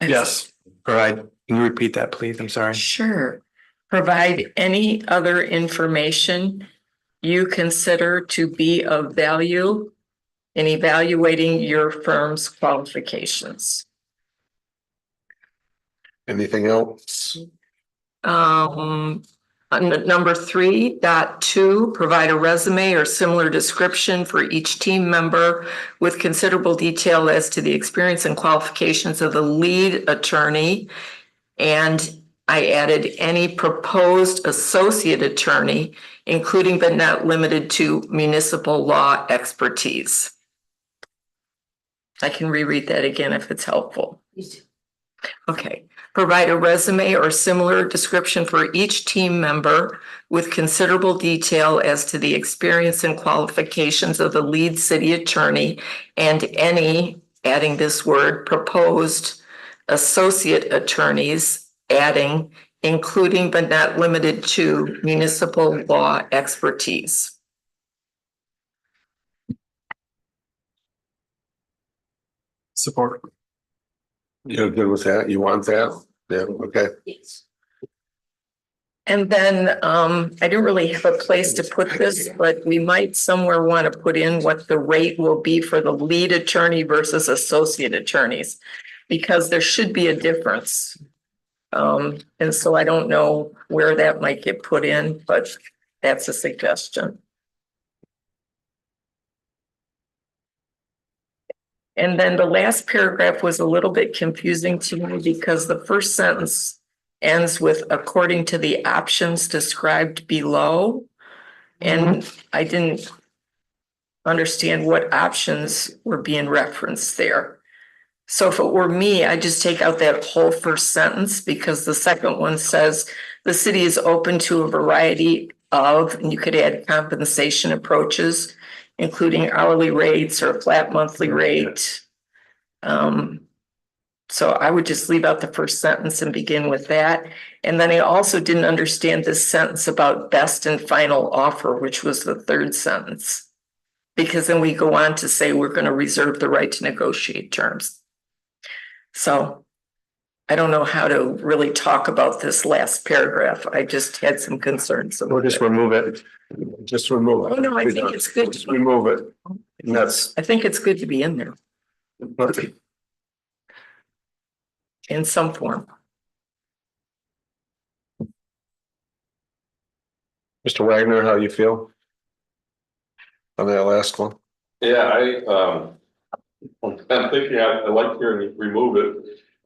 [SPEAKER 6] Yes.
[SPEAKER 3] All right, can you repeat that, please? I'm sorry.
[SPEAKER 4] Sure. Provide any other information you consider to be of value in evaluating your firm's qualifications.
[SPEAKER 1] Anything else?
[SPEAKER 4] On number 3.2, provide a resume or similar description for each team member with considerable detail as to the experience and qualifications of the lead attorney. And I added any proposed associate attorney, including but not limited to municipal law expertise. I can reread that again if it's helpful. Okay. Provide a resume or similar description for each team member with considerable detail as to the experience and qualifications of the lead city attorney and any, adding this word, proposed associate attorneys, adding, including but not limited to municipal law expertise.
[SPEAKER 6] Support.
[SPEAKER 1] You're good with that? You want that? Yeah, okay.
[SPEAKER 2] Yes.
[SPEAKER 4] And then I didn't really have a place to put this, but we might somewhere want to put in what the rate will be for the lead attorney versus associate attorneys, because there should be a difference. And so I don't know where that might get put in, but that's a suggestion. And then the last paragraph was a little bit confusing to me because the first sentence ends with according to the options described below. And I didn't understand what options were being referenced there. So if it were me, I'd just take out that whole first sentence because the second one says the city is open to a variety of, and you could add compensation approaches, including hourly rates or a flat monthly rate. So I would just leave out the first sentence and begin with that. And then I also didn't understand this sentence about best and final offer, which was the third sentence. Because then we go on to say we're going to reserve the right to negotiate terms. So I don't know how to really talk about this last paragraph. I just had some concerns.
[SPEAKER 3] We'll just remove it.
[SPEAKER 1] Just remove it.
[SPEAKER 4] Oh, no, I think it's good.
[SPEAKER 1] Just remove it. And that's,
[SPEAKER 4] I think it's good to be in there in some form.
[SPEAKER 1] Mr. Wagner, how you feel? On that last one?
[SPEAKER 7] Yeah, I'm thinking, I like hearing remove it.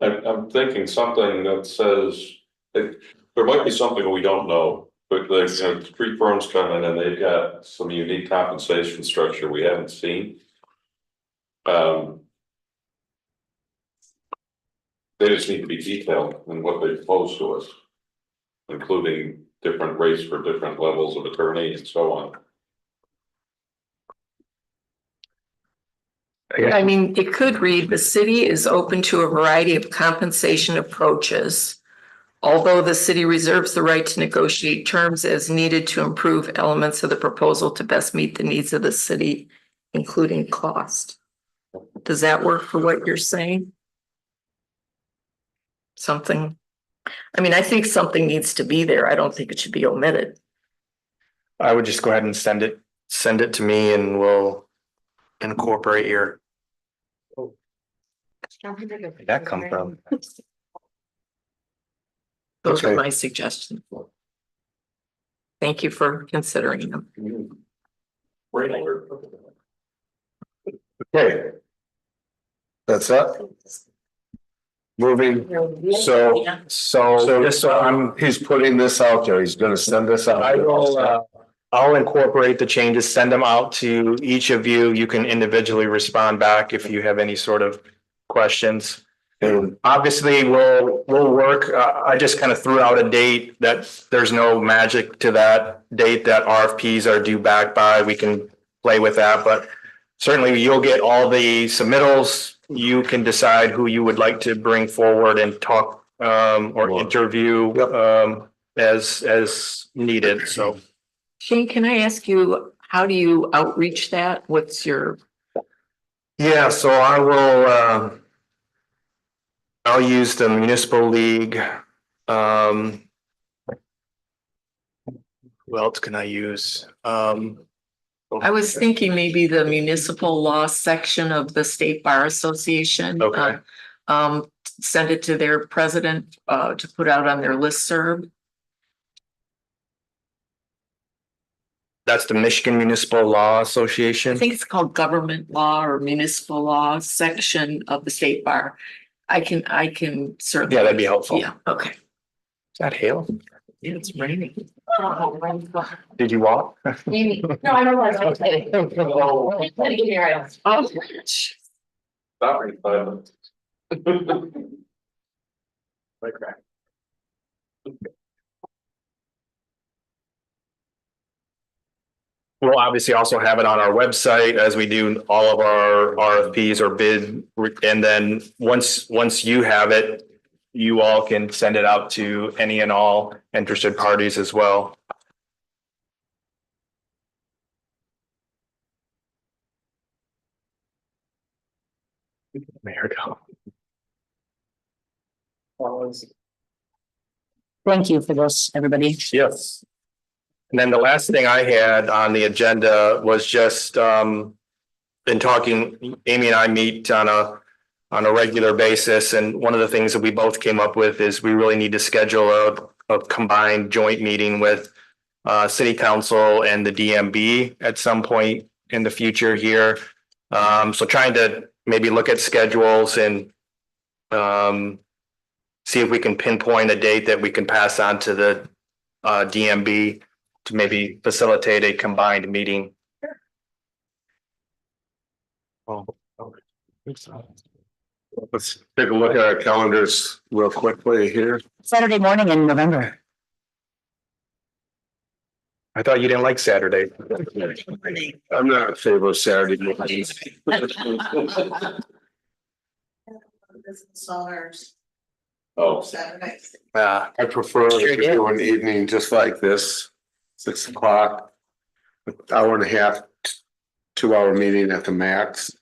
[SPEAKER 7] I'm thinking something that says, there might be something we don't know, but the street firms come in and they've got some unique compensation structure we haven't seen. They just need to be detailed in what they propose to us, including different rates for different levels of attorney and so on.
[SPEAKER 4] I mean, it could read, the city is open to a variety of compensation approaches. Although the city reserves the right to negotiate terms as needed to improve elements of the proposal to best meet the needs of the city, including cost. Does that work for what you're saying? Something, I mean, I think something needs to be there. I don't think it should be omitted.
[SPEAKER 3] I would just go ahead and send it to me and we'll incorporate your. Where'd that come from?
[SPEAKER 4] Those are
[SPEAKER 1] Okay.
[SPEAKER 4] my suggestions. Thank you for considering them.
[SPEAKER 1] Okay. That's it? Moving, so
[SPEAKER 3] Just so
[SPEAKER 1] he's putting this out there, he's gonna send this out.
[SPEAKER 3] I will, I'll incorporate the changes, send them out to each of you. You can individually respond back if you have any sort of questions. And obviously, we'll work, I just kind of threw out a date that there's no magic to that date that RFPs are due back by. We can play with that, but certainly you'll get all the submittals. You can decide who you would like to bring forward and talk or interview as needed, so.
[SPEAKER 4] Shane, can I ask you, how do you outreach that? What's your?
[SPEAKER 3] Yeah, so I will, I'll use the municipal league. Who else can I use?
[SPEAKER 4] I was thinking maybe the municipal law section of the State Bar Association.
[SPEAKER 3] Okay.
[SPEAKER 4] Send it to their president to put out on their listserv.
[SPEAKER 3] That's the Michigan Municipal Law
[SPEAKER 4] I
[SPEAKER 3] Association.
[SPEAKER 4] think it's called government law or municipal law section of the State Bar. I can certainly.
[SPEAKER 3] Yeah, that'd be helpful.
[SPEAKER 4] Yeah, okay.
[SPEAKER 3] Is that hail?
[SPEAKER 4] Yeah, it's raining.
[SPEAKER 3] Did you walk?
[SPEAKER 2] Amy, no, I don't want to say it. Let me give you your items.
[SPEAKER 4] Oh,
[SPEAKER 7] Stop right 5 minutes.
[SPEAKER 3] We'll obviously also have it on our website as we do all of our RFPs or bid. And then once you have it, you all can send it out to any and all interested parties as well. There we go.
[SPEAKER 8] Thank you for this, everybody.
[SPEAKER 3] Yes. And then the last thing I had on the agenda was just in talking, Amy and I meet on a regular basis, and one of the things that we both came up with is we really need to schedule a combined joint meeting with city council and the DMB at some point in the future here. So trying to maybe look at schedules and see if we can pinpoint a date that we can pass on to the DMB to maybe facilitate a combined meeting.
[SPEAKER 1] Let's take a look at our calendars real quickly here.
[SPEAKER 8] Saturday morning in November.
[SPEAKER 3] I thought you didn't like Saturday.
[SPEAKER 1] I'm not in favor of Saturday mornings.
[SPEAKER 11] Business owners,
[SPEAKER 7] Oh,
[SPEAKER 11] Saturdays.
[SPEAKER 1] I prefer if you're doing evening just like this, 6 o'clock. Hour and a half, 2 hour meeting at the max.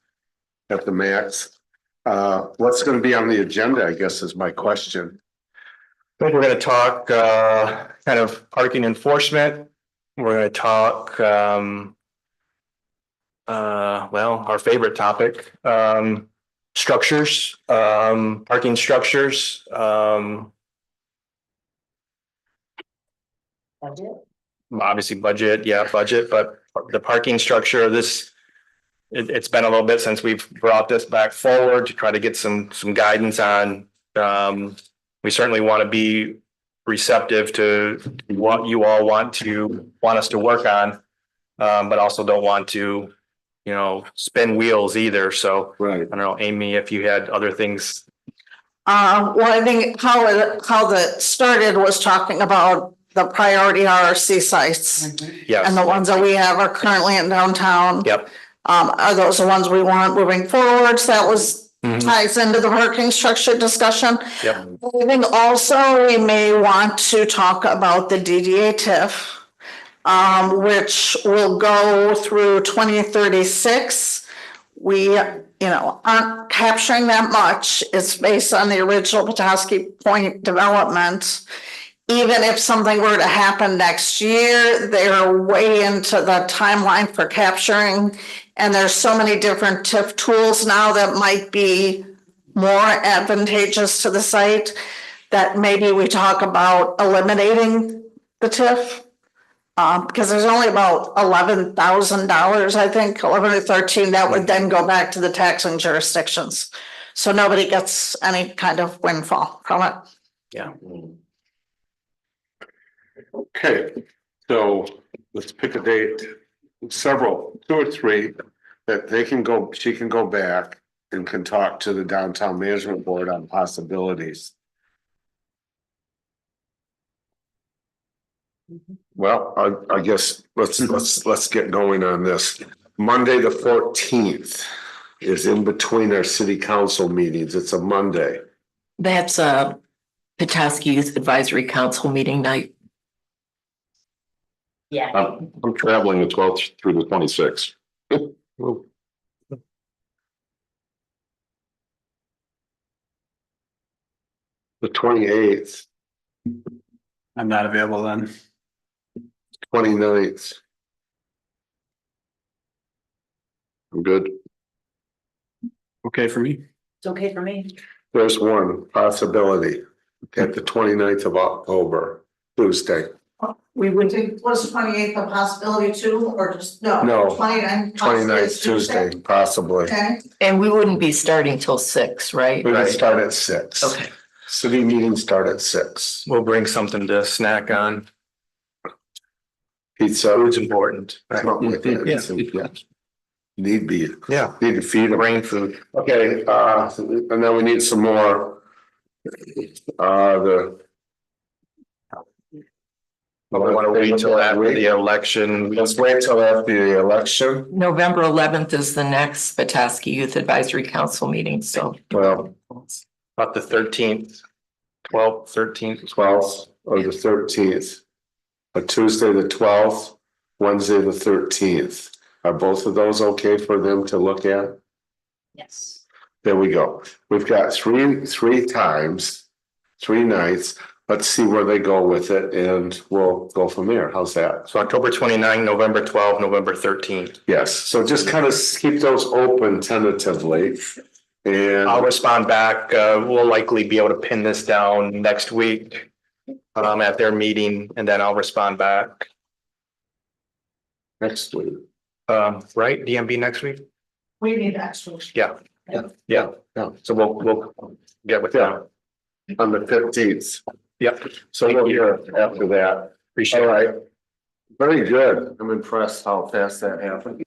[SPEAKER 1] What's gonna be on the agenda, I guess is my question.
[SPEAKER 3] I think we're gonna talk kind of parking enforcement. We're gonna talk well, our favorite topic, structures, parking structures, obviously budget, but the parking structure, it's been a little bit since we've brought this back forward to try to get some guidance on. We certainly want to be receptive to what you all want us to work on, but also don't want to, spin wheels either. So
[SPEAKER 1] Right.
[SPEAKER 3] I don't know, Amy, if you had other things.
[SPEAKER 11] Well, I think how that started was talking about the priority RRC sites.
[SPEAKER 3] Yes.
[SPEAKER 11] And the ones that we have are currently in downtown.
[SPEAKER 3] Yep.
[SPEAKER 11] Are those the ones we want moving forward? So that was
[SPEAKER 3] Mhm.
[SPEAKER 11] ties into the parking structure discussion.
[SPEAKER 3] Yep.
[SPEAKER 11] I think also we may want to talk about the DDA TIF, which will go through 2036. We, aren't capturing that much. It's based on the original Petoskey Point development. Even if something were to happen next year, they're way into the timeline for capturing. And there's so many different TIF tools now that might be more advantageous to the site that maybe we talk about eliminating the TIF. Because there's only about $11,000, I think, 11 or 13, that would then go back to the taxing jurisdictions. So nobody gets any kind of windfall from it.
[SPEAKER 3] Yeah.
[SPEAKER 1] Okay, so let's pick a date, two or three, that she can go back and can talk to the downtown management board on possibilities. Well, I guess let's get going on this. Monday, the 14th is in between our city council meetings. It's a Monday.
[SPEAKER 4] That's a Petoskey Youth Advisory Council meeting night.
[SPEAKER 8] Yeah.
[SPEAKER 7] I'm traveling the 12th through the 26th.
[SPEAKER 1] The 28th,
[SPEAKER 6] I'm not available then.
[SPEAKER 1] 29th.
[SPEAKER 7] I'm good.
[SPEAKER 6] Okay for me.
[SPEAKER 8] It's okay for me.
[SPEAKER 1] There's one possibility at the 29th of October, Tuesday.
[SPEAKER 11] We would think, was 28th a possibility too, or just, no?
[SPEAKER 1] No.
[SPEAKER 11] 29th.
[SPEAKER 1] 29th Tuesday, possibly.
[SPEAKER 11] Okay.
[SPEAKER 4] And we wouldn't be starting till 6, right?
[SPEAKER 1] We would start at 6.
[SPEAKER 4] Okay.
[SPEAKER 1] City meetings start at 6.
[SPEAKER 3] We'll bring something to snack on.
[SPEAKER 1] Pizza.
[SPEAKER 3] Food's important.
[SPEAKER 1] Something like that.
[SPEAKER 3] Yeah.
[SPEAKER 1] Need be.
[SPEAKER 3] Yeah.
[SPEAKER 1] Need to feed them.
[SPEAKER 3] Brain food.
[SPEAKER 1] Okay, and then we need some more.
[SPEAKER 3] I want to wait till after the election.
[SPEAKER 1] Let's wait till after the election.
[SPEAKER 4] November 11th is the next Petoskey Youth Advisory Council meeting, so.
[SPEAKER 1] Well,
[SPEAKER 3] About the 13th, 12th, 13th.
[SPEAKER 1] 12th or the 13th. A Tuesday, the 12th, Wednesday, the 13th. Are both of those okay for them to look at?
[SPEAKER 8] Yes.
[SPEAKER 1] There we go. We've got three times, 3 nights. Let's see where they go with it and we'll go from there. How's that?
[SPEAKER 3] So October 29, November 12, November 13th.
[SPEAKER 1] Yes, so just kind of keep those open tentatively. And
[SPEAKER 3] I'll respond back. We'll likely be able to pin this down next week at their meeting, and then I'll respond back.
[SPEAKER 1] next week.
[SPEAKER 3] Right? DMB next week?
[SPEAKER 11] We need extra.
[SPEAKER 3] Yeah.
[SPEAKER 1] Yeah.
[SPEAKER 3] So we'll get with them.
[SPEAKER 1] On the 15th.
[SPEAKER 3] Yep.
[SPEAKER 1] So we'll hear after that.
[SPEAKER 3] Appreciate
[SPEAKER 1] All
[SPEAKER 3] it.
[SPEAKER 1] right. Very good. I'm impressed how fast that happened.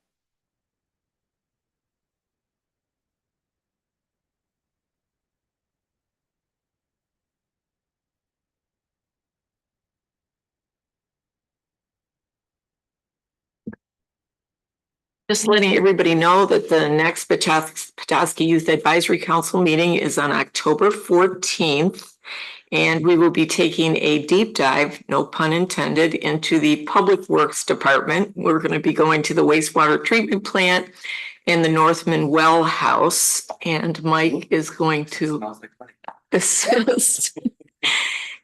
[SPEAKER 4] Just letting everybody know that the next Petoskey Youth Advisory Council meeting is on October 14th. And we will be taking a deep dive, no pun intended, into the Public Works Department. We're going to be going to the wastewater treatment plant in the Northman Well House, and Mike is going to assist.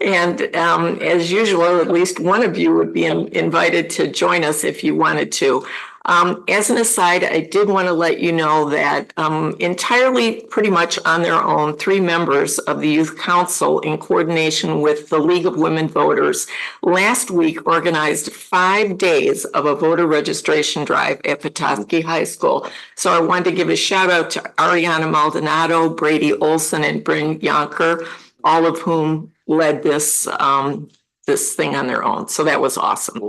[SPEAKER 4] And as usual, at least one of you would be invited to join us if you wanted to. As an aside, I did want to let you know that entirely pretty much on their own, 3 members of the Youth Council in coordination with the League of Women Voters last week organized 5 days of a voter registration drive at Petoskey High School. So I wanted to give a shout out to Ariana Maldonado, Brady Olson, and Bryn Yonker, all of whom led this thing on their own. So that was awesome.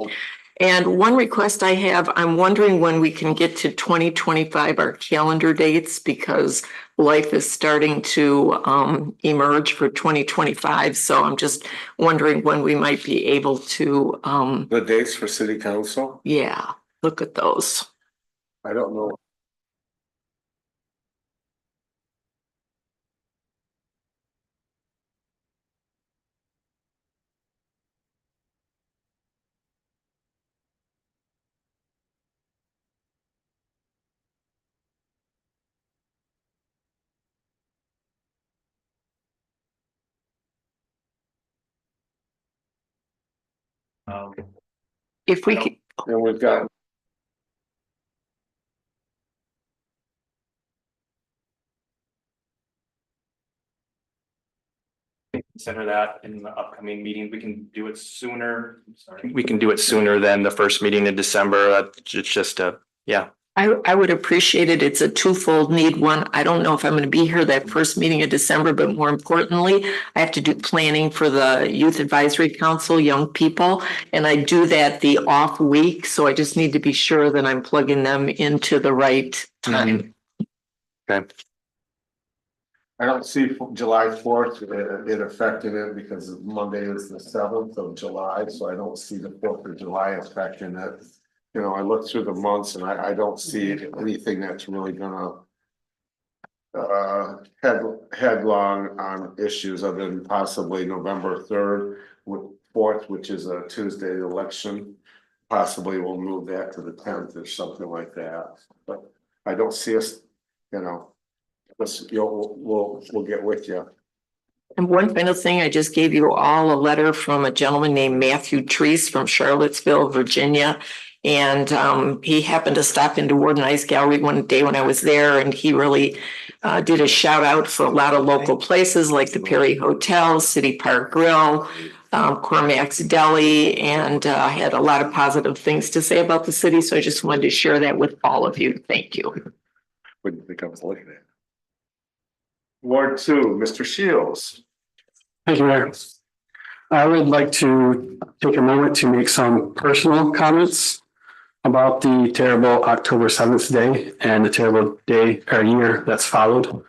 [SPEAKER 4] And one request I have, I'm wondering when we can get to 2025, our calendar dates, because life is starting to emerge for 2025. So I'm just wondering when we might be able to,
[SPEAKER 1] The dates for city council?
[SPEAKER 4] yeah, look at those.
[SPEAKER 1] I don't know.
[SPEAKER 4] If we could,
[SPEAKER 1] And we've got,
[SPEAKER 3] Consider that in the upcoming meeting. We can do it sooner. Sorry. We can do it sooner than the first meeting in December. It's just
[SPEAKER 4] I would appreciate it. It's a twofold need. One, I don't know if I'm going to be here that first meeting in December, but more importantly, I have to do planning for the Youth Advisory Council, young people, and I do that the off week. So I just need to be sure that I'm plugging them into the right time.
[SPEAKER 3] okay.
[SPEAKER 1] I don't see July 4th it affecting it because Monday is the 7th of July, so I don't see the 4th of July affecting it. You know, I look through the months and I don't see anything that's really gonna headlong on issues other than possibly November 3rd with 4th, which is a Tuesday election. Possibly we'll move that to the 10th or something like that, but I don't see us, you know. We'll get with you.
[SPEAKER 4] And one final thing, I just gave you all a letter from a gentleman named Matthew Treese from Charlottesville, Virginia. And he happened to stop into Warden Ice Gallery one day when I was there, and he really did a shout out for a lot of local places like the Perry Hotel, City Park Grill, Cormac's Deli, and had a lot of positive things to say about the city. So I just wanted to share that with all of you. Thank you.
[SPEAKER 1] Wouldn't think I was looking at it. Ward 2, Mr. Shields.
[SPEAKER 6] Thank you, Mayor. I would like to take a moment to make some personal comments about the terrible October 7th day and the terrible day or year that's followed.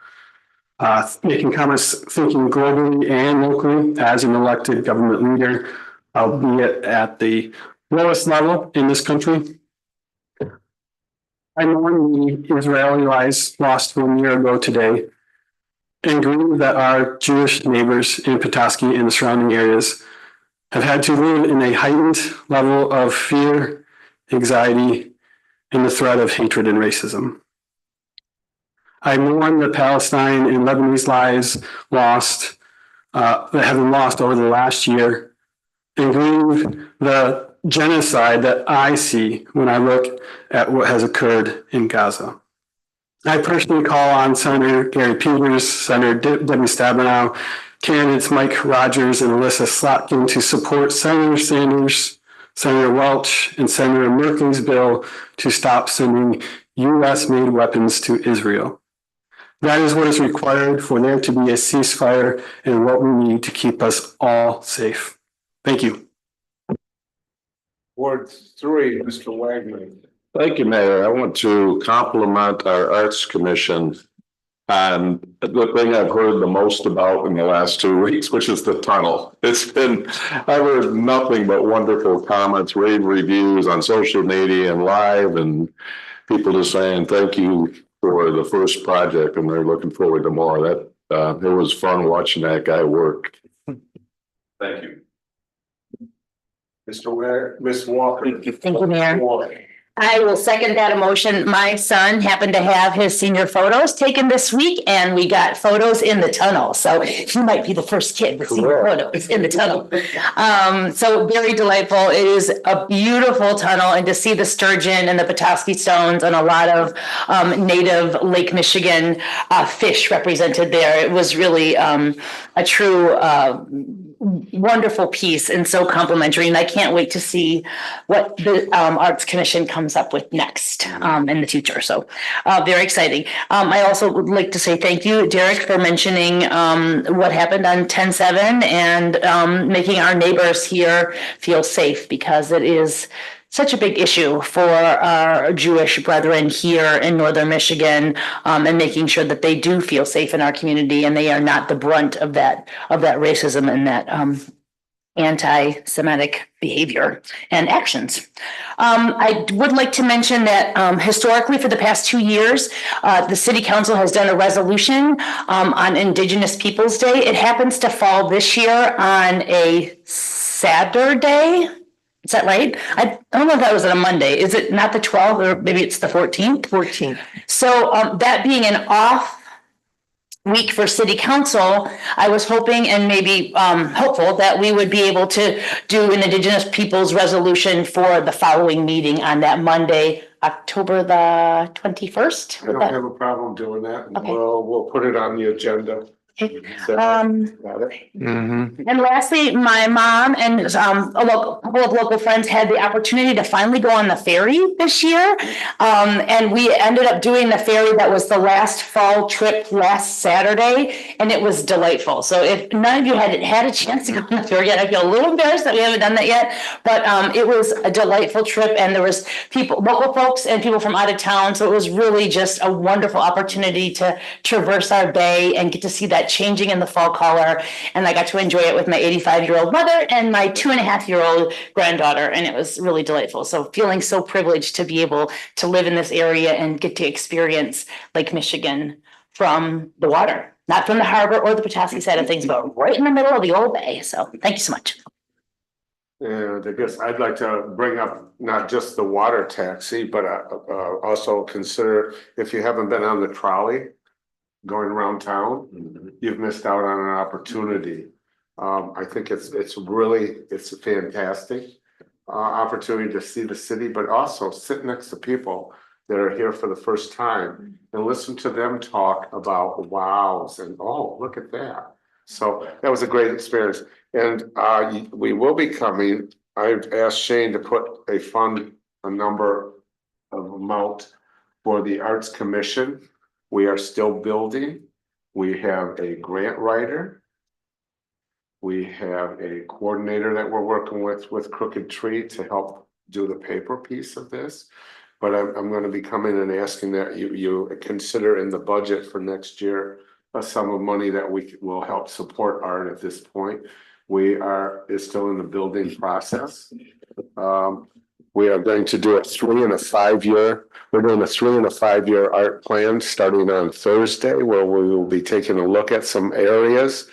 [SPEAKER 6] Making comments thinking globally and locally as an elected government leader, albeit at the lowest level in this country. I mourn the Israeli lives lost 1 year ago today, and grieve that our Jewish neighbors in Petoskey and the surrounding areas have had to live in a heightened level of fear, anxiety, and the threat of hatred and racism. I mourn the Palestine and Lebanese lives lost, that have been lost over the last year, and grieve the genocide that I see when I look at what has occurred in Gaza. I personally call on Senator Gary Peters, Senator Debbie Stabenow, candidates Mike Rogers and Alyssa Slotkin to support Senator Sanders, Senator Welch, and Senator Merkley's bill to stop sending U.S.-made weapons to Israel. That is what is required for there to be a ceasefire and what we need to keep us all safe. Thank you.
[SPEAKER 1] Ward 3, Mr. Wagner.
[SPEAKER 7] Thank you, Mayor. I want to compliment our Arts Commission on the thing I've heard the most about in the last 2 weeks, which is the tunnel. I've heard nothing but wonderful comments, rave reviews on social media and live, and people just saying thank you for the first project, and they're looking forward to more. It was fun watching that guy work. Thank you.
[SPEAKER 1] Mr. Ware, Ms. Walker.
[SPEAKER 5] Thank you, Mayor.
[SPEAKER 8] I will second that emotion. My son happened to have his senior photos taken this week and we got photos in the tunnel. So he might be the first kid with senior photos in the tunnel. So very delightful. It is a beautiful tunnel, and to see the sturgeon and the Petoskey stones and a lot of native Lake Michigan fish represented there. It was really a true wonderful piece and so complimentary. And I can't wait to see what the Arts Commission comes up with next in the future. So very exciting. I also would like to say thank you, Derek, for mentioning what happened on 10/7 and making our neighbors here feel safe, because it is such a big issue for our Jewish brethren here in northern Michigan, and making sure that they do feel safe in our community and they are not the brunt of that racism and that anti-Semitic behavior and actions. I would like to mention that historically, for the past 2 years, the City Council has done a resolution on Indigenous Peoples' Day. It happens to fall this year on a Saturday. Is that right? I don't know if that was on a Monday. Is it not the 12th, or maybe it's the 14th?
[SPEAKER 4] 14th.
[SPEAKER 8] So that being an off week for City Council, I was hoping and maybe hopeful that we would be able to do an Indigenous Peoples resolution for the following meeting on that Monday, October the 21st.
[SPEAKER 1] I don't have a problem doing that.
[SPEAKER 8] Okay.
[SPEAKER 1] We'll put it on the agenda.
[SPEAKER 8] Okay.
[SPEAKER 1] Got it?
[SPEAKER 8] And lastly, my mom and couple of local friends had the opportunity to finally go on the ferry this year. And we ended up doing the ferry that was the last fall trip last Saturday, and it was delightful. So if none of you had a chance to go on the ferry yet, I feel a little embarrassed that we haven't done that yet, but it was a delightful trip, and there was local folks and people from out of town. So it was really just a wonderful opportunity to traverse our bay and get to see that changing in the fall color. And I got to enjoy it with my 85-year-old mother and my 2.5-year-old granddaughter. And it was really delightful. So feeling so privileged to be able to live in this area and get to experience Lake Michigan from the water, not from the harbor or the Petoskey side of things, but right in the middle of the old bay. So thank you so much.
[SPEAKER 1] And I guess I'd like to bring up not just the water taxi, but also consider, if you haven't been on the trolley going around town, you've missed out on an opportunity. I think it's a fantastic opportunity to see the city, but also sit next to people that are here for the first time and listen to them talk about wows and, oh, look at that. So that was a great experience. And we will be coming. I've asked Shane to put a number of amount for the Arts Commission. We are still building. We have a grant writer. We have a coordinator that we're working with Crooked Tree to help do the paper piece of this. But I'm going to be coming and asking that you consider in the budget for next year a sum of money that will help support art at this point. It's still in the building process. We are going to do a 3 and a 5 year. We're doing a 3 and a 5 year art plan starting on Thursday, where we will be taking a look at some areas.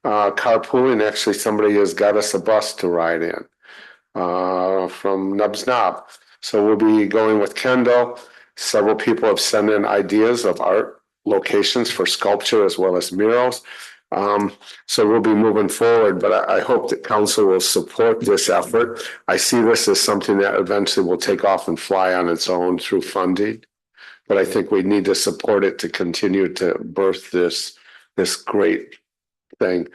[SPEAKER 1] Carpooling, actually, somebody has got us a bus to ride in from Nubs Knob. So we'll be going with Kendall. Several people have sent in ideas of art locations for sculpture as well as murals. So we'll be moving forward, but I hope that council will support this effort. I see this as something that eventually will take off and fly on its own through funding. But I think we need to support it to continue to birth this great thing.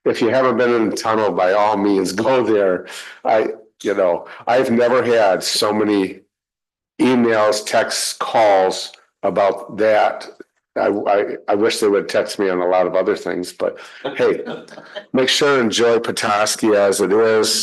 [SPEAKER 1] If you haven't been in the tunnel, by all means, go there. I've never had so many emails, texts, calls about that. I wish they would text me on a lot of other things, but hey, make sure to enjoy Petoskey as it is.